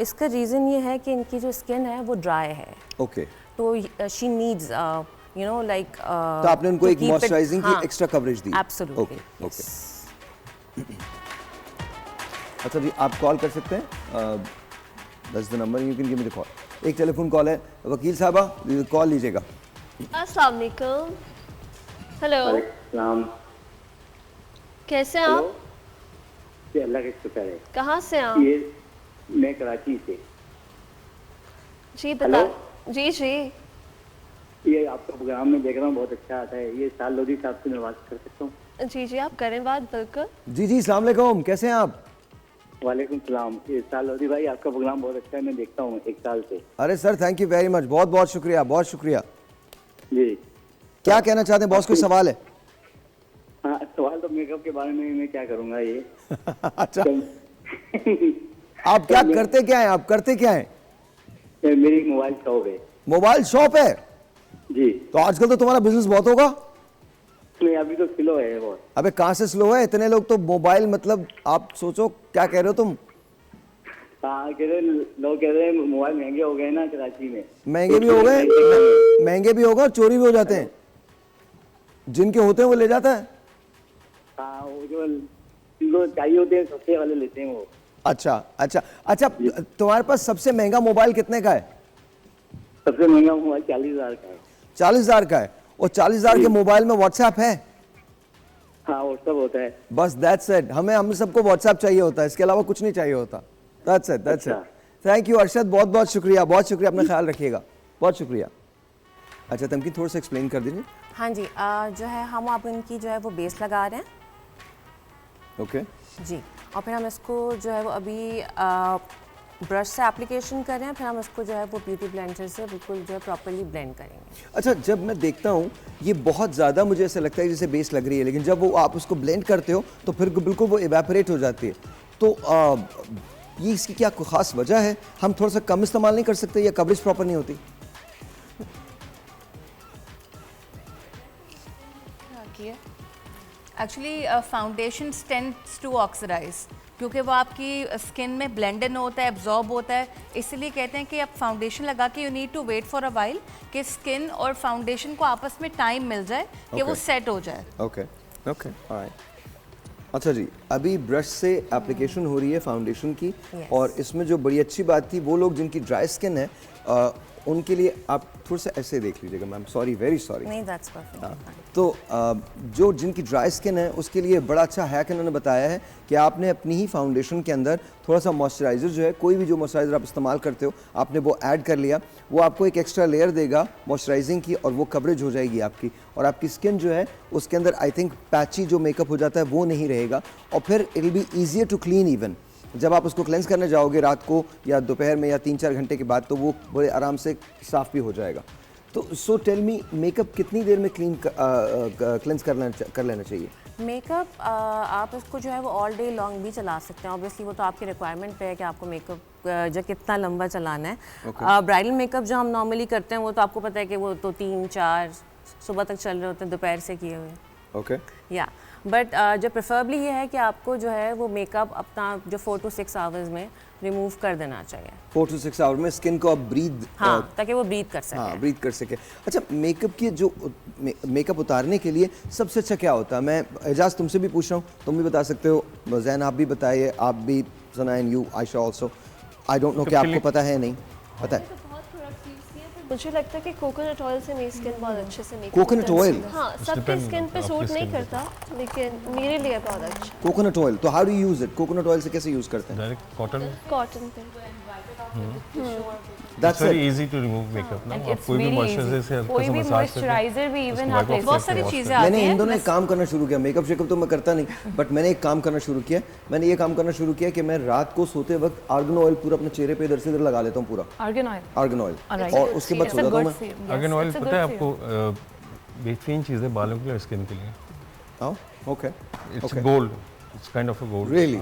इसका रीज़न ये है कि इनकी जो स्किन है वो ड्राई है। ओके। तो she needs you know like, तो आपने उनको एक मॉइस्चराइजिंग की एक्स्ट्रा कवरेज दी? एब्सोल्युटली। Okay, okay. अच्छा जी, आप कॉल कर सकते हैं, that's the number, you can give me the call. एक टेलीफोन कॉल है, वकील साहबा कॉल लीजिएगा। अस्सलाम वालेकुम। हेलो, कैसे हैं आप? जी, अल्लाह का शुक्र है। कहाँ से आप? ये मैं कराची से। जी बता। जी जी, ये आपका प्रोग्राम में देख रहा हूँ, बहुत अच्छा आता है। ये साल लोधी साहब से मैं बात कर सकता हूँ? जी जी, आप करें बात, बिल्कुल। जी जी, अस्सलाम वालेकुम, कैसे हैं आप? वालेकुम सलाम। ये साल लोधी भाई, आपका प्रोग्राम बहुत अच्छा है, मैं देखता हूँ 1 साल से। अरे sir, thank you very much, बहुत बहुत शुक्रिया, बहुत शुक्रिया। जी, क्या कहना चाहते हैं बॉस, कोई सवाल है? हाँ, सवाल तो मेकअप के बारे में मैं क्या करूँगा ये। अच्छा, आप क्या करते क्या हैं? आप करते क्या हैं? मेरी मोबाइल शॉप है। मोबाइल शॉप है जी। तो आजकल तो तुम्हारा बिजनेस बहुत होगा। नहीं, अभी तो स्लो है बहुत। अबे कहाँ से स्लो है? इतने लोग तो मोबाइल, मतलब आप सोचो क्या कह रहे हो तुम। हाँ, कह रहे लोग कह रहे हैं मोबाइल महंगे हो गए ना कराची में। महंगे भी हो गए, महंगे भी होगा और चोरी भी हो जाते हैं। जिनके होते हैं वो ले जाता है। हाँ, वो जो जिनको चाहिए होते हैं सस्ते वाले लेते हैं वो। अच्छा अच्छा अच्छा, तुम्हारे पास सबसे महंगा मोबाइल कितने का है? सबसे महंगा मोबाइल 40,000 का है। 40,000 का है? और 40,000 के मोबाइल में व्हाट्सएप है? हाँ, व्हाट्सएप होता है। बस दैट्स इट। हम सबको व्हाट्सएप चाहिए होता है, इसके अलावा कुछ नहीं चाहिए होता। That's it, that's it. Thank you Arshad, बहुत बहुत शुक्रिया, बहुत शुक्रिया, अपना ख्याल रखिएगा, बहुत शुक्रिया। अच्छा तमकीन, थोड़ा सा एक्सप्लेन कर दीजिए। हाँ जी, जो है हम आप इनकी जो है वो बेस लगा रहे हैं। ओके जी, और फिर हम इसको जो है वो अभी ब्रश से एप्लीकेशन करें, फिर हम उसको जो है वो ब्यूटी ब्लेंडर से बिल्कुल जो है प्रॉपर्ली ब्लेंड करेंगे। अच्छा, जब मैं देखता हूँ ये बहुत ज़्यादा मुझे ऐसा लगता है जैसे बेस लग रही है, लेकिन जब वो आप उसको ब्लेंड करते हो तो फिर बिल्कुल वो इवेपोरेट हो जाती है। तो ये इसकी क्या कोई ख़ास वजह है? हम थोड़ा सा कम इस्तेमाल नहीं कर सकते या कवरेज प्रॉपर नहीं होती? Actually foundation tends to oxidise, क्योंकि वो आपकी स्किन में ब्लेंड इन होता है, एब्जॉर्ब होता है, इसलिए कहते हैं कि आप फाउंडेशन लगा के you need to wait for a while कि स्किन और फाउंडेशन को आपस में टाइम मिल जाए कि वो सेट हो जाए। Okay okay, alright. अच्छा जी, अभी ब्रश से एप्लीकेशन हो रही है फाउंडेशन की, और इसमें जो बड़ी अच्छी बात थी, वो लोग जिनकी ड्राई स्किन है उनके लिए आप थोड़ा सा ऐसे देख लीजिएगा मैम, सॉरी, वेरी सॉरी। नहीं, दैट्स परफेक्ट। तो जो जिनकी ड्राई स्किन है उसके लिए बड़ा अच्छा हैक इन्होंने बताया है कि आपने अपनी ही फाउंडेशन के अंदर थोड़ा सा मॉइस्चराइज़र जो है, कोई भी जो मॉइस्चराइज़र आप इस्तेमाल करते हो, आपने वो ऐड कर लिया, वो आपको एक एक्स्ट्रा लेयर देगा मॉइस्चराइजिंग की, और वो कवरेज हो जाएगी आपकी, और आपकी स्किन जो है उसके अंदर आई थिंक पैची जो मेकअप हो जाता है वो नहीं रहेगा, और फिर it will be easier to clean even. जब आप उसको क्लेंस करने जाओगे रात को या दोपहर में या 3-4 घंटे के बाद, तो वो बड़े आराम से साफ़ भी हो जाएगा। तो सो टेल मी, मेकअप कितनी देर में क्लेंस कर लेना चाहिए? मेकअप आप इसको जो है वो ऑल डे लॉन्ग भी चला सकते हैं। ऑब्वियसली वो तो आपके रिक्वायरमेंट पे है कि आपको मेकअप जो कितना लंबा चलाना है। ब्राइडल मेकअप जो हम नॉर्मली करते हैं वो तो आपको पता है कि वो तो 3-4 सुबह तक चल रहे होते हैं, दोपहर से किए हुए। ओके, या बट जो प्रेफरेबली ये है कि आपको जो है वो मेकअप अपना जो 4 to 6 आवर्स में रिमूव कर देना चाहिए। 4 to 6 आवर में स्किन को आप ब्रीथ, हाँ, ताकि वो ब्रीथ कर सके। हाँ, ब्रीथ कर सके। अच्छा, मेकअप की जो मेकअप उतारने के लिए सबसे अच्छा क्या होता है? मैं एजाज तुमसे भी पूछ रहा हूँ, तुम भी बता सकते हो, जैन आप भी बताइए, आप भी, Sanain, you, Ayesha also. I don't know कि आपको पता है नहीं पता है। मुझे लगता है कि कोकोनट ऑयल से मेरी स्किन बहुत अच्छे से मेकअप। Coconut oil? हाँ, सबकी स्किन पे सूट नहीं करता, लेकिन मेरे लिए बहुत अच्छा। कोकोनट ऑयल, तो how do you use it? Coconut oil से कैसे यूज करते हैं? डायरेक्ट कॉटन पे। That's very easy to remove makeup ना। आप कोई भी मॉइस्चराइजर से हल्का सा मसाज करके भी इवन आप बहुत सारी चीजें आती हैं। मैंने इन दोनों एक काम करना शुरू किया, मेकअप शेकअप तो मैं करता नहीं, बट मैंने एक काम करना शुरू किया। मैंने ये काम करना शुरू किया कि मैं रात को सोते वक्त आर्गन ऑयल पूरा अपने चेहरे पे इधर से इधर लगा लेता हूँ, पूरा आर्गन ऑयल, और उसके बाद सो जाता हूँ मैं। आर्गन ऑयल पता है आपको बेहतरीन चीज़ है बालों के लिए और स्किन के लिए। हाँ, okay, it's gold, it's kind of a gold. Really?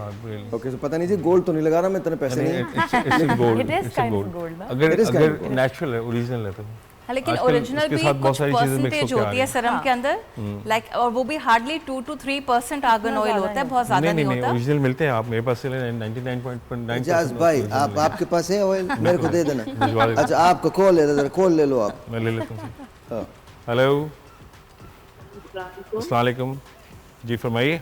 Okay, तो पता नहीं जी, गोल्ड तो नहीं लगा रहा मैं, इतने पैसे नहीं। It's gold, it's gold. अगर नेचुरल है, ओरिजिनल है तो। लेकिन ओरिजिनल भी कुछ परसेंटेज होती है सीरम के अंदर, लाइक, और वो भी हार्डली 2 to 3% आर्गन ऑयल होता है, बहुत ज्यादा नहीं होता। ओरिजिनल मिलते हैं, आप मेरे पास से 99.9%। एजाज भाई, आपके पास है ऑयल? मेरे को दे देना। अच्छा, आपको कॉल ले लो आप। मैं ले लेता हूँ। हेलो, अस्सलाम वालेकुम जी, फरमाइए।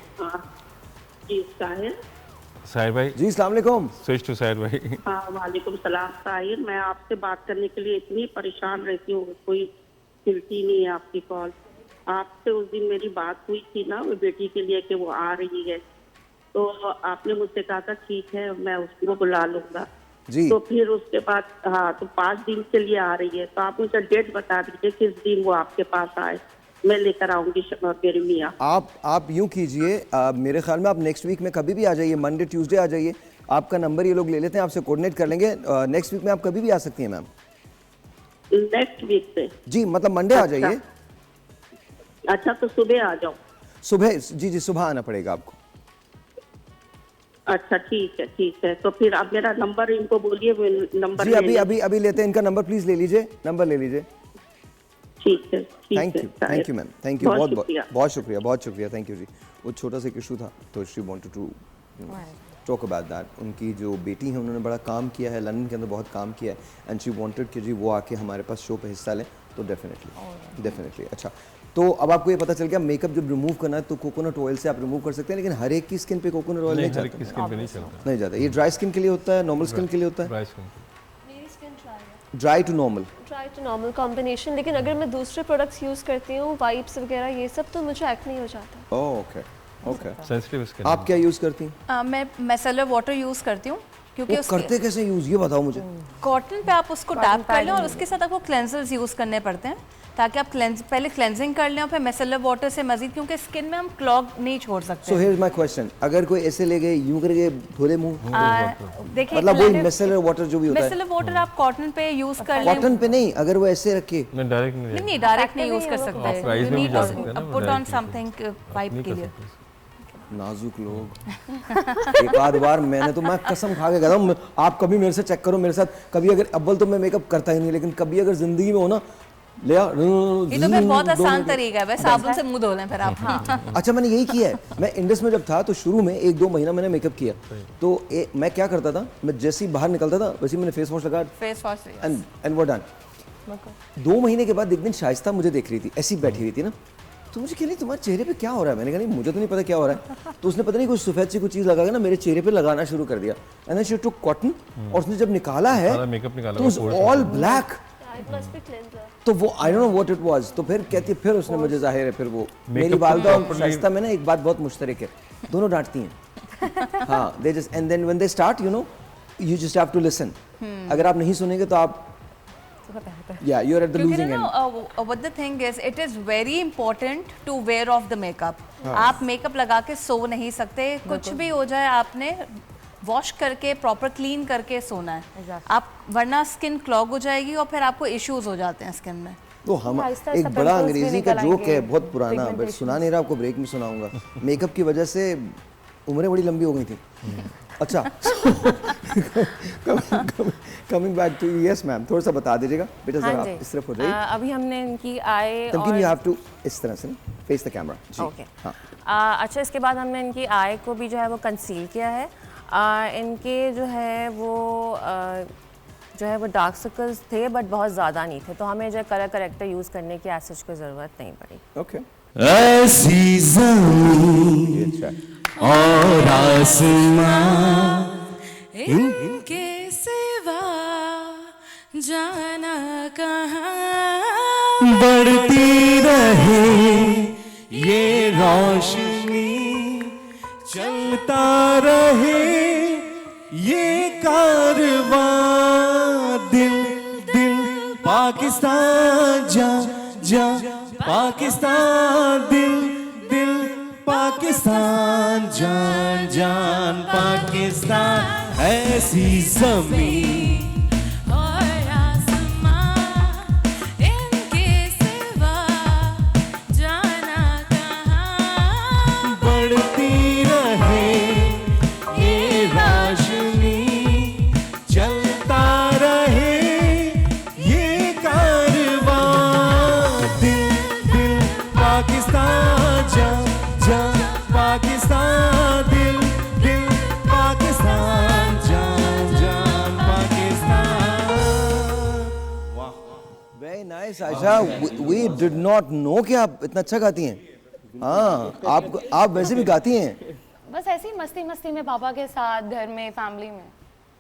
जी, साहिर भाई जी, अस्सलाम वालेकुम। स्विच टू साहिर भाई। वालेकुम सलाम साहिर, मैं आपसे बात करने के लिए इतनी परेशान रहती हूँ, कोई मिलती नहीं है आपकी कॉल। आपसे उस दिन मेरी बात हुई थी ना वो बेटी के लिए कि वो आ रही है, तो आपने मुझसे कहा था ठीक है मैं उसको बुला लूँगा जी। तो फिर उसके बाद हाँ, तो 5 दिन के लिए आ रही है, तो आप मुझे डेट बता दीजिए किस दिन वो आपके पास आए, मैं लेकर आऊंगी मेरी मियाँ। आप यूँ कीजिए, मेरे ख्याल में आप नेक्स्ट वीक में कभी भी आ जाइए, मंडे ट्यूसडे आ जाइए। आपका नंबर ये लोग ले लेते हैं, आपसे कोऑर्डिनेट कर लेंगे। नेक्स्ट वीक में आप कभी भी आ सकती हैं मैम। नेक्स्ट वीक से? जी, मतलब मंडे आ जाइए। अच्छा, तो सुबह आ जाओ? सुबह, जी, सुबह आना पड़ेगा आपको। अच्छा, ठीक है। तो फिर आप मेरा नंबर इनको बोलिए, नंबर जी अभी लेते हैं इनका नंबर, प्लीज ले लीजिए, नंबर ले लीजिए। ठीक है। Thank you ma'am, thank you, बहुत शुक्रिया, थैंक यू जी। वो छोटा सा इशू था, तो she wanted to talk about that. उनकी जो बेटी है उन्होंने बड़ा काम किया है, लंदन के अंदर बहुत काम किया है, एंड शी वांटेड कि जी वो आके हमारे पास शो पे हिस्सा लें, तो डेफिनेटली। अच्छा, तो अब आपको ये पता चल गया, मेकअप जब रिमूव करना है तो कोकोनट ऑयल से आप रिमूव कर सकते हैं, लेकिन हर एक की स्किन पे कोकोनट ऑयल नहीं जाता। ये ड्राई स्किन के लिए होता है, नॉर्मल स्किन के लिए होता है? ड्राई टू नॉर्मल कॉम्बिनेशन, लेकिन अगर मैं दूसरे प्रोडक्ट्स यूज करती हूँ, वाइप्स वगैरह ये सब, तो मुझे एक्ने हो जाता है। ओके। Sensitive skin. आप क्या यूज करती हैं? मैं मिसेलर वाटर यूज करती हूँ, क्योंकि करते कैसे यूज, ये बताओ मुझे। कॉटन पे आप उसको टैप कर लें और उसके साथ आपको क्लेंजर्स यूज करने पड़ते हैं, ताकि आप पहले क्लेंजिंग कर लें और फिर मिसेलर वाटर से मजीद, क्योंकि स्किन में हम क्लॉग नहीं छोड़ सकते। सो हियर्स माय क्वेश्चन, अगर कोई ऐसे ले गए यूं करके धोले मुंह, देखिए मतलब वही मिसेलर वाटर जो भी होता है, मिसेलर वाटर आप कॉटन पे यूज कर लें। कॉटन पे नहीं, अगर वो ऐसे रखे नहीं डायरेक्ट नहीं यूज कर सकते, you need to put on something pipe के लिए। नाजुक लोग एक आध बार मैं कसम खा के कहता हूँ, आप कभी मेरे से चेक करो, मेरे साथ कभी अगर अव्वल तो मैं मेकअप करता ही नहीं, लेकिन कभी अगर जिंदगी में हो ना, ले ये तो फिर बहुत आसान तरीका है, साबुन से मुंह धो लें फिर आप। हाँ। अच्छा, मैंने यही किया है। मैं इंडस में जब था तो शुरू में 1-2 महीना मैंने मेकअप किया, तो मैं क्या करता था, मैं जैसे ही बाहर निकलता था वैसे ही मैंने फेस वॉश लगाया, फेस वॉश एंड वो डन। 2 महीने के बाद एक दिन शाइस्ता मुझे देख रही थी, ऐसी बैठी हुई थी ना, तो मुझे कह रही तुम्हारे चेहरे पे क्या हो रहा है? मैंने कहा नहीं, मुझे तो नहीं पता क्या हो रहा है। तो उसने पता नहीं कुछ सफेद सी कुछ चीज़ लगा के ना मेरे चेहरे पे लगाना शुरू कर दिया, and then she took cotton, और उसने जब निकाला है तो ऑल ब्लैक, तो वो आई don't know what it was. तो फिर कहती है, फिर उसने मुझे, जाहिर है फिर वो मेरी वालदा और शाइस्ता में ना एक बात बहुत मुश्तरक है, दोनों डांटती हैं। हाँ, they just and then when they start, you know, you just have to listen. अगर आप नहीं सुनेंगे तो आप yeah, you're at the losing end. What the thing is, it is very important to wear off the makeup. आप makeup लगा के सो नहीं सकते, कुछ भी हो जाए आपने वॉश करके प्रॉपर क्लीन करके सोना है। आप वरना स्किन क्लॉग हो जाएगी और फिर आपको इश्यूज हो जाते हैं स्किन में। तो हम एक बड़ा अंग्रेजी का जोक है, बहुत पुराना, बट सुना नहीं रहा, आपको ब्रेक में सुनाऊंगा। मेकअप की वजह से उम्रें बड़ी लंबी हो गई थी। अच्छा, coming back to, yes ma'am, थोड़ा सा बता दीजिएगा बेटा, जरा आप इस तरफ हो जाइए। अभी हमने इनकी आई और यू हैव टू इस तरह से फेस द कैमरा जी। ओके, अच्छा, इसके बाद हमने इनकी आई को भी जो है वो कंसील किया है। इनके जो है वो डार्क सर्कल्स थे बट बहुत ज़्यादा नहीं थे, तो हमें जो कलर करेक्टर यूज़ करने की ऐसी कोई ज़रूरत नहीं पड़ी। ओके, ऐसी ज़मीन और आसमां, इनके सिवा जाना कहाँ, बढ़ती रहे ये रोशनी, चलता रहे ये कारवां, दिल दिल पाकिस्तान, जा जा पाकिस्तान, दिल दिल पाकिस्तान, जान जान पाकिस्तान, ऐसी जमीन और आसमां, इनके सिवा जाना कहाँ, बढ़ती रहे ये रोशनी, चलता रहे ये कारवां, दिल दिल पाकिस्तान, जा जा पाकिस्तान, दिल दिल पाकिस्तान, जान जान Pakistan. Very nice Ayesha, we did not know कि आप इतना अच्छा गाती हैं। हाँ, आप वैसे भी गाती हैं। बस ऐसे ही मस्ती मस्ती में पापा के साथ, घर में, फैमिली में।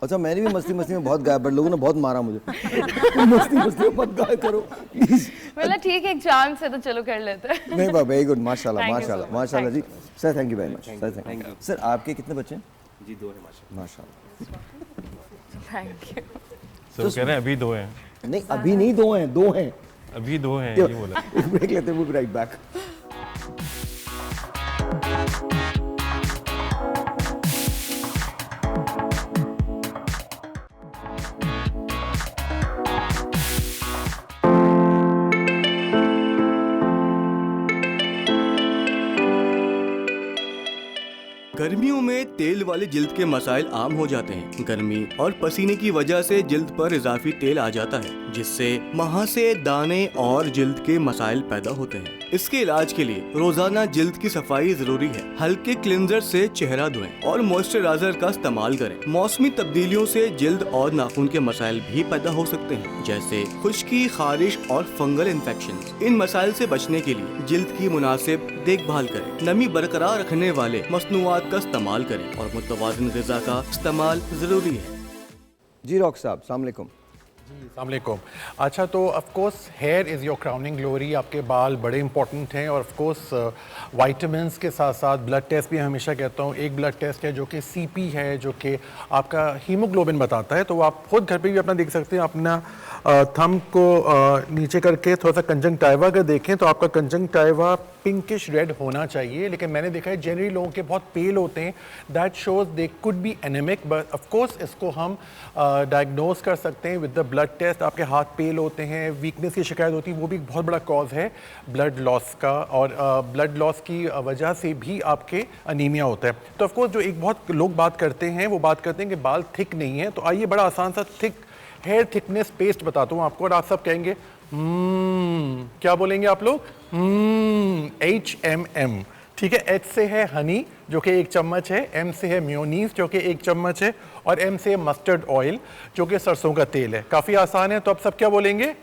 अच्छा, मैंने भी मस्ती मस्ती में बहुत गाया, बट लोगों ने बहुत मारा मुझे। मस्ती मस्ती में मत गाया करो प्लीज। मतलब ठीक है, एक चांस है तो चलो कर लेते हैं। नहीं, वेरी गुड, माशाल्लाह Thank you so माशाल्लाह much. माशाल्लाह जी। Thank you. Sir thank you very much, sir thank you. Sir आपके कितने बच्चे हैं? जी 2 हैं माशाल्लाह। Thank you. सर कह रहे हैं अभी 2 हैं। नहीं, अभी नहीं 2 हैं, 2 हैं। अभी 2 हैं ये बोला। एक ब्रेक लेते हैं, we'll be right back. गर्मियों में तेल वाली जिल्द के मसाइल आम हो जाते हैं। गर्मी और पसीने की वजह से जिल्द पर इजाफी तेल आ जाता है, जिससे महासे, दाने और जिल्द के मसाइल पैदा होते हैं। इसके इलाज के लिए रोजाना जिल्द की सफाई जरूरी है। हल्के क्लिंजर से चेहरा धोएं और मॉइस्चराइजर का इस्तेमाल करें। मौसमी तब्दीलियों से जिल्द और नाखून के मसाइल भी पैदा हो सकते हैं, जैसे खुश्की, खारिश और फंगल इन्फेक्शन। इन मसाइल से बचने के लिए जिल्द की मुनासिब देखभाल करें। नमी बरकरार रखने वाले मसनूआत का इस्तेमाल करें और मुतवाज़िन ग़िज़ा का इस्तेमाल जरूरी है। जी डॉक्टर साहब, अस्सलाम वालेकुम। अस्सलामुअलैकुम। अच्छा, तो of course here is your crowning glory, आपके बाल बड़े इंपॉर्टेंट हैं और ऑफ कोर्स वाइटामिन्स के साथ साथ ब्लड टेस्ट भी हमेशा कहता हूँ। एक ब्लड टेस्ट है जो कि सीपी है, जो कि आपका हीमोग्लोबिन बताता है, तो आप खुद घर पे भी अपना देख सकते हैं। अपना थंब को नीचे करके थोड़ा सा कंजंक्टिवा अगर देखें तो आपका कंजंक्टिवा पिंकिश रेड होना चाहिए, लेकिन मैंने देखा है जनरली लोगों के बहुत पेल होते हैं, that shows they could be anaemic, but of course इसको हम डायग्नोज कर सकते हैं विद द ब्लड टेस्ट। आपके हाथ पेल होते हैं, वीकनेस की शिकायत होती है, वो भी एक बहुत बड़ा कॉज है ब्लड लॉस का, और ब्लड लॉस की वजह से भी आपके अनीमिया होता है। तो ऑफ कोर्स जो एक बहुत लोग बात करते हैं वो बात करते हैं कि बाल थिक नहीं है, तो आइए बड़ा आसान सा थिक हेयर थिकनेस पेस्ट बताता हूँ आपको, और आप सब कहेंगे क्या बोलेंगे आप लोग? HMM, ठीक है। H से है हनी जो कि 1 चम्मच है, M से है म्योनीस जो कि 1 चम्मच है, और M से है मस्टर्ड ऑयल जो कि सरसों का तेल है। काफ़ी आसान है, तो आप सब क्या बोलेंगे?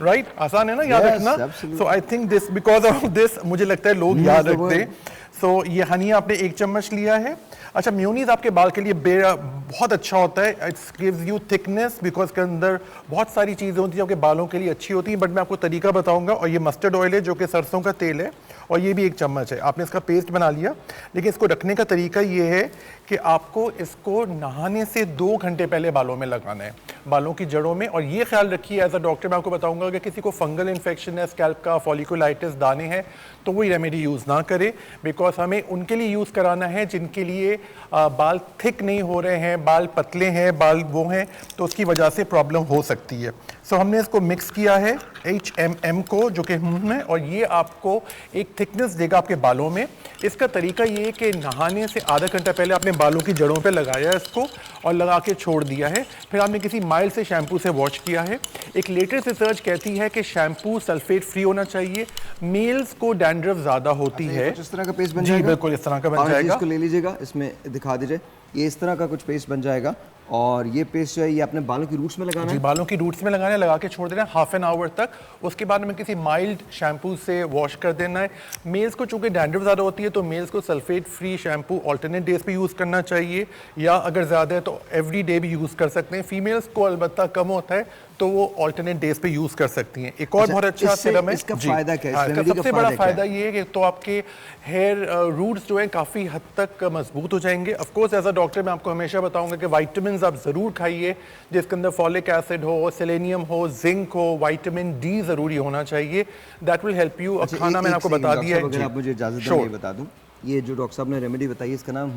राइट, आसान है ना याद रखना। So I think this, because of this मुझे लगता है लोग याद रखते हैं। सो ये हनी आपने 1 चम्मच लिया है। अच्छा, म्योनीज आपके बाल के लिए बहुत अच्छा होता है, it's gives you thickness, because के अंदर बहुत सारी चीज़ें होती हैं जो कि बालों के लिए अच्छी होती हैं, बट मैं आपको तरीका बताऊंगा। और ये मस्टर्ड ऑयल है जो कि सरसों का तेल है, और ये भी 1 चम्मच है। आपने इसका पेस्ट बना लिया, लेकिन इसको रखने का तरीका ये है कि आपको इसको नहाने से 2 घंटे पहले बालों में लगाना है, बालों की जड़ों में। और ये ख्याल रखिए, एज अ डॉक्टर मैं आपको बताऊंगा कि किसी को फंगल इन्फेक्शन है, स्कैल्प का फॉलिकुलाइटिस, दाने हैं, तो वही रेमेडी यूज़ ना करें, बिकॉज हमें उनके लिए यूज़ कराना है जिनके लिए बाल थिक नहीं हो रहे हैं, बाल पतले हैं, बाल वो हैं, तो उसकी वजह से प्रॉब्लम हो सकती है। सो हमने इसको मिक्स किया है HMM को, जो कि है, और ये आपको एक थिकनेस देगा आपके बालों में। इसका तरीका ये है कि नहाने से आधा घंटा पहले आपने बालों की जड़ों पे लगाया इसको और लगा के छोड़ दिया है, फिर आपने किसी माइल्ड से शैम्पू से वॉश किया है। एक लेटेस्ट रिसर्च कहती है कि शैम्पू सल्फेट फ्री होना चाहिए, मेल्स को डैंड्रफ ज़्यादा होती है। इस तरह का पेस्ट बन जी जाएगा? बिल्कुल इस तरह का बन जाएगा। इसको ले लीजिएगा, इसमें दिखा दीजिए, ये इस तरह का कुछ पेस्ट बन जाएगा। और ये पेस्ट जो है ये अपने बालों की रूट्स में लगाना जी, है? बालों की रूट्स में लगाना है, लगा के छोड़ देना है हाफ एन आवर तक। उसके बाद हमें किसी माइल्ड शैम्पू से वॉश कर देना है। मेल्स को चूंकि डैंड्रफ ज़्यादा होती है तो मेल्स को sulphate free shampoo alternate days पे यूज़ करना चाहिए, या अगर ज़्यादा है तो एवरी डे भी यूज़ कर सकते हैं। फीमेल्स को अलबत्ता कम होता है तो वो ऑल्टरनेट डेज पे यूज़ कर सकती हैं। एक और बहुत अच्छा सीरम है, इसका फायदा क्या है? इसका सबसे बड़ा फायदा ये है कि तो आपके हेयर रूट्स जो हैं काफ़ी हद तक मजबूत हो जाएंगे। Of course as a doctor मैं आपको हमेशा बताऊंगा कि विटामिन आप ज़रूर खाइए, जिसके अंदर फॉलिक एसिड हो, सेलेनियम हो, जिंक हो, विटामिन डी ज़रूरी होना चाहिए, दैट विल हेल्प यू। खाना मैंने आपको बता दिया है। अगर आप मुझे इजाज़त दें, ये बता दूं, ये जो डॉक्टर साहब ने रेमेडी बताई इसका नाम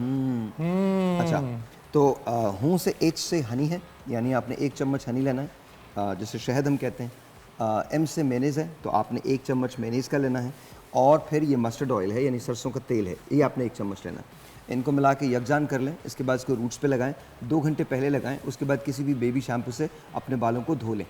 अच्छा, तो हूँ से H से हनी है, यानी आपने 1 चम्मच हनी लेना है, जैसे शहद हम कहते हैं। M से मेनीज़ है, तो आपने 1 चम्मच मेनीज़ का लेना है। और फिर ये मस्टर्ड ऑयल है, यानी सरसों का तेल है, ये आपने 1 चम्मच लेना है। इनको मिला के यकजान कर लें, इसके बाद इसको रूट्स पे लगाएं, 2 घंटे पहले लगाएं। उसके बाद किसी भी बेबी शैम्पू से अपने बालों को धो लें।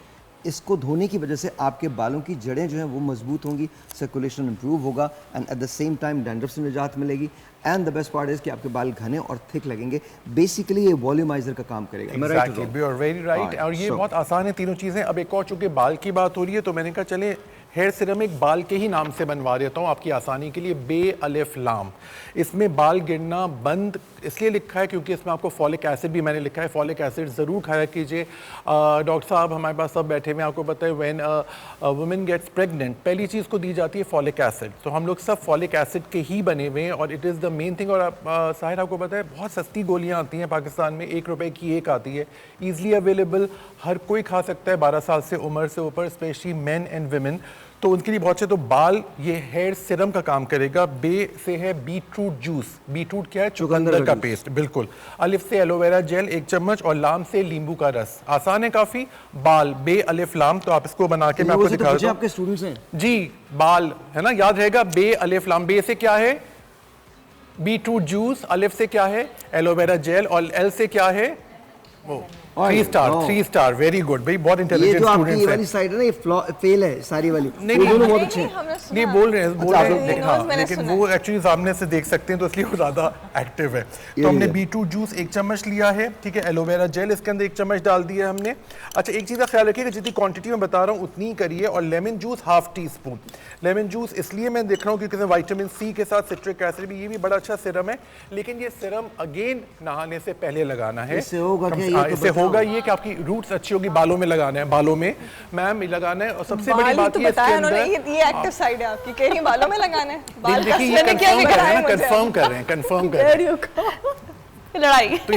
इसको धोने की वजह से आपके बालों की जड़ें जो हैं वो मजबूत होंगी, सर्कुलेशन इंप्रूव होगा, and at the same time dandruff से निजात मिलेगी। And the best part is कि आपके बाल घने और थिक लगेंगे। बेसिकली ये वॉल्यूमाइजर का काम करेगा। Exactly, you are very right। और ये बहुत आसान है तीनों चीज़ें। अब एक और चूँकि बाल की बात हो रही है तो मैंने कहा चले हेयर सिरम एक बाल के ही नाम से बनवा देता हूँ आपकी आसानी के लिए, बे अलिफ लाम। इसमें बाल गिरना बंद इसलिए लिखा है क्योंकि इसमें आपको फॉलिक एसिड भी मैंने लिखा है। फॉलिक एसिड ज़रूर खाया कीजिए। डॉक्टर साहब हमारे पास सब बैठे हुए हैं, आपको पता है व्हेन वुमेन गेट्स प्रेग्नेंट पहली चीज़ को दी जाती है फॉलिक एसिड, तो हम लोग सब फॉलिक एसिड के ही बने हुए हैं और it is the main thing. और साहिर आपको पता है बहुत सस्ती गोलियाँ आती हैं पाकिस्तान में, 1 रुपए की एक आती है, ईजिली अवेलेबल, हर कोई खा सकता है 12 साल से उम्र से ऊपर, स्पेशली मेन एंड वुमेन, तो उनके लिए बहुत से। तो बाल ये हेयर सिरम का काम करेगा। बे से है बीटरूट जूस, बीटरूट क्या है? चुकंदर का पेस्ट, बिल्कुल। अलिफ से एलोवेरा जेल 1 चम्मच, और लाम से नींबू का रस। आसान है काफ़ी। बाल बे अलिफ लाम, तो आप इसको बना के मैं आपको दिखा दूं। आपके स्टूडेंट्स हैं जी, बाल है ना, याद रहेगा, बे अलिफ लाम। बे से क्या है? बीटरूट जूस, अलिफ से क्या है? एलोवेरा जेल, और एल से क्या है? वो 3 स्टार, वेरी गुड भाई, बहुत इंटेलिजेंट स्टूडेंट्स हैं। ये वाली साइड है ना, ये फेल है सारी वाली, नहीं दोनों बहुत अच्छे हैं। नहीं बोल रहे हैं, लेकिन वो एक्चुअली सामने से देख सकते हैं तो इसलिए वो ज़्यादा एक्टिव है। तो हमने बीटरूट जूस 1 चम्मच लिया है, ठीक है। एलोवेरा जेल इसके अंदर 1 चम्मच डाल दिया हमने। अच्छा, एक चीज़ का ख्याल रखिएगा, जितनी क्वांटिटी में बता रहा हूँ उतनी ही करिए। और lemon juice ½ teaspoon. Lemon juice इसलिए मैं देख रहा हूँ क्योंकि विटामिन सी के साथ सिट्रिक एसिड भी, ये भी बड़ा अच्छा सिरम है, लेकिन ये सिरम अगेन नहाने से पहले लगाना है। इससे होगा क्या? इससे होगा ये कि आपकी रूट्स अच्छी होगी, बालों में लगाना है, बालों में मैम लगाना है। और सबसे बड़ी बात ये इसके अंदर ये एक्टिव साइड है आपकी, कह रही बालों में लगाना है, बाल देखिए ये कंफर्म कर रहे हैं लड़ाई। तो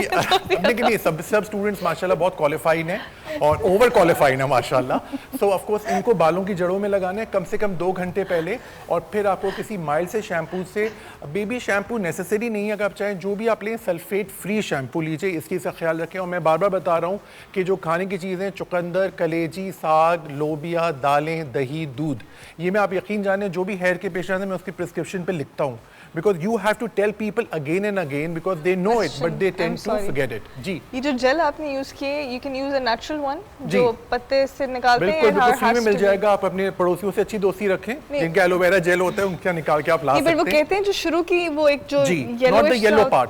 लेकिन सब स्टूडेंट्स माशाल्लाह बहुत क्वालिफाइड हैं और ओवर क्वालिफाइड हैं माशाल्लाह। सो ऑफ कोर्स इनको बालों की जड़ों में लगाना है कम से कम 2 घंटे पहले, और फिर आपको किसी माइल्ड से शैम्पू से, बेबी शैम्पू नेसेसरी नहीं है, अगर आप चाहें जो भी आप लें सल्फेट फ्री शैम्पू लीजिए, इस चीज़ का ख्याल रखें। और मैं बार बार बता रहा हूँ कि जो खाने की चीज़ें, चुकंदर, कलेजी, साग, लोबिया, दालें, दही, दूध, ये मैं आप यकीन जाने जो भी हेयर के पेशेंट हैं मैं उसकी प्रिस्क्रिप्शन पे लिखता हूँ, because you have to tell people again and again because they know it but they tend to forget it। जी, ये जो जेल आपने यूज किए, you can use a natural one जो पत्ते से निकालते हैं। बिल्कुल फ्री में मिल जाएगा। आप अपने पड़ोसियों से अच्छी दोस्ती रखें, जिनके एलोवेरा जेल होता है उनका निकाल के आप ला सकते हैं। वो कहते हैं जो शुरू की वो एक जो not the yellow part,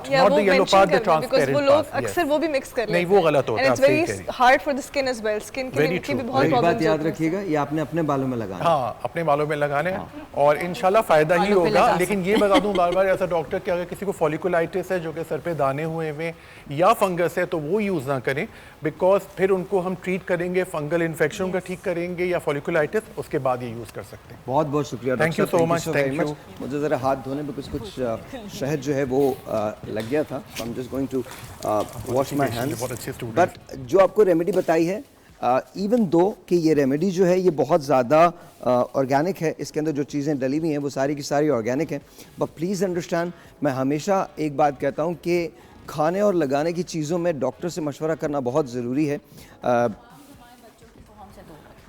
the transparent वो लोग अक्सर वो भी मिक्स कर लेते हैं। नहीं, वो गलत होता है। It's very hard for the skin as well, skin के लिए भी बहुत प्रॉब्लम। बात याद रखिएगा, ये आपने अपने बालों में लगाना है। हाँ, अपने बालों में लगाने हैं और इंशाल्लाह फायदा ही होगा। लेकिन ये बता दूं बार बार ऐसा डॉक्टर कि अगर किसी को फॉलिकुलाइटिस है, जो कि सर पे दाने हुए हुए या फंगस है, तो वो यूज़ ना करें, बिकॉज फिर उनको हम ट्रीट करेंगे, फंगल इन्फेक्शन का ठीक करेंगे या फॉलिकुलाइटिस, उसके बाद ये यूज़ कर सकते हैं। बहुत बहुत शुक्रिया, thank you so much. Thank you. मुझे ज़रा हाथ धोने में कुछ शहद जो है वो लग गया था, I am just going to wash my hands. But जो आपको रेमेडी बताई है, इवन दो कि ये रेमेडी जो है ये बहुत ज़्यादा ऑर्गेनिक है, इसके अंदर जो चीज़ें डली हुई हैं वो सारी की सारी ऑर्गेनिक हैं, बट प्लीज़ अंडरस्टैंड, मैं हमेशा एक बात कहता हूँ कि खाने और लगाने की चीज़ों में डॉक्टर से मशवरा करना बहुत ज़रूरी है।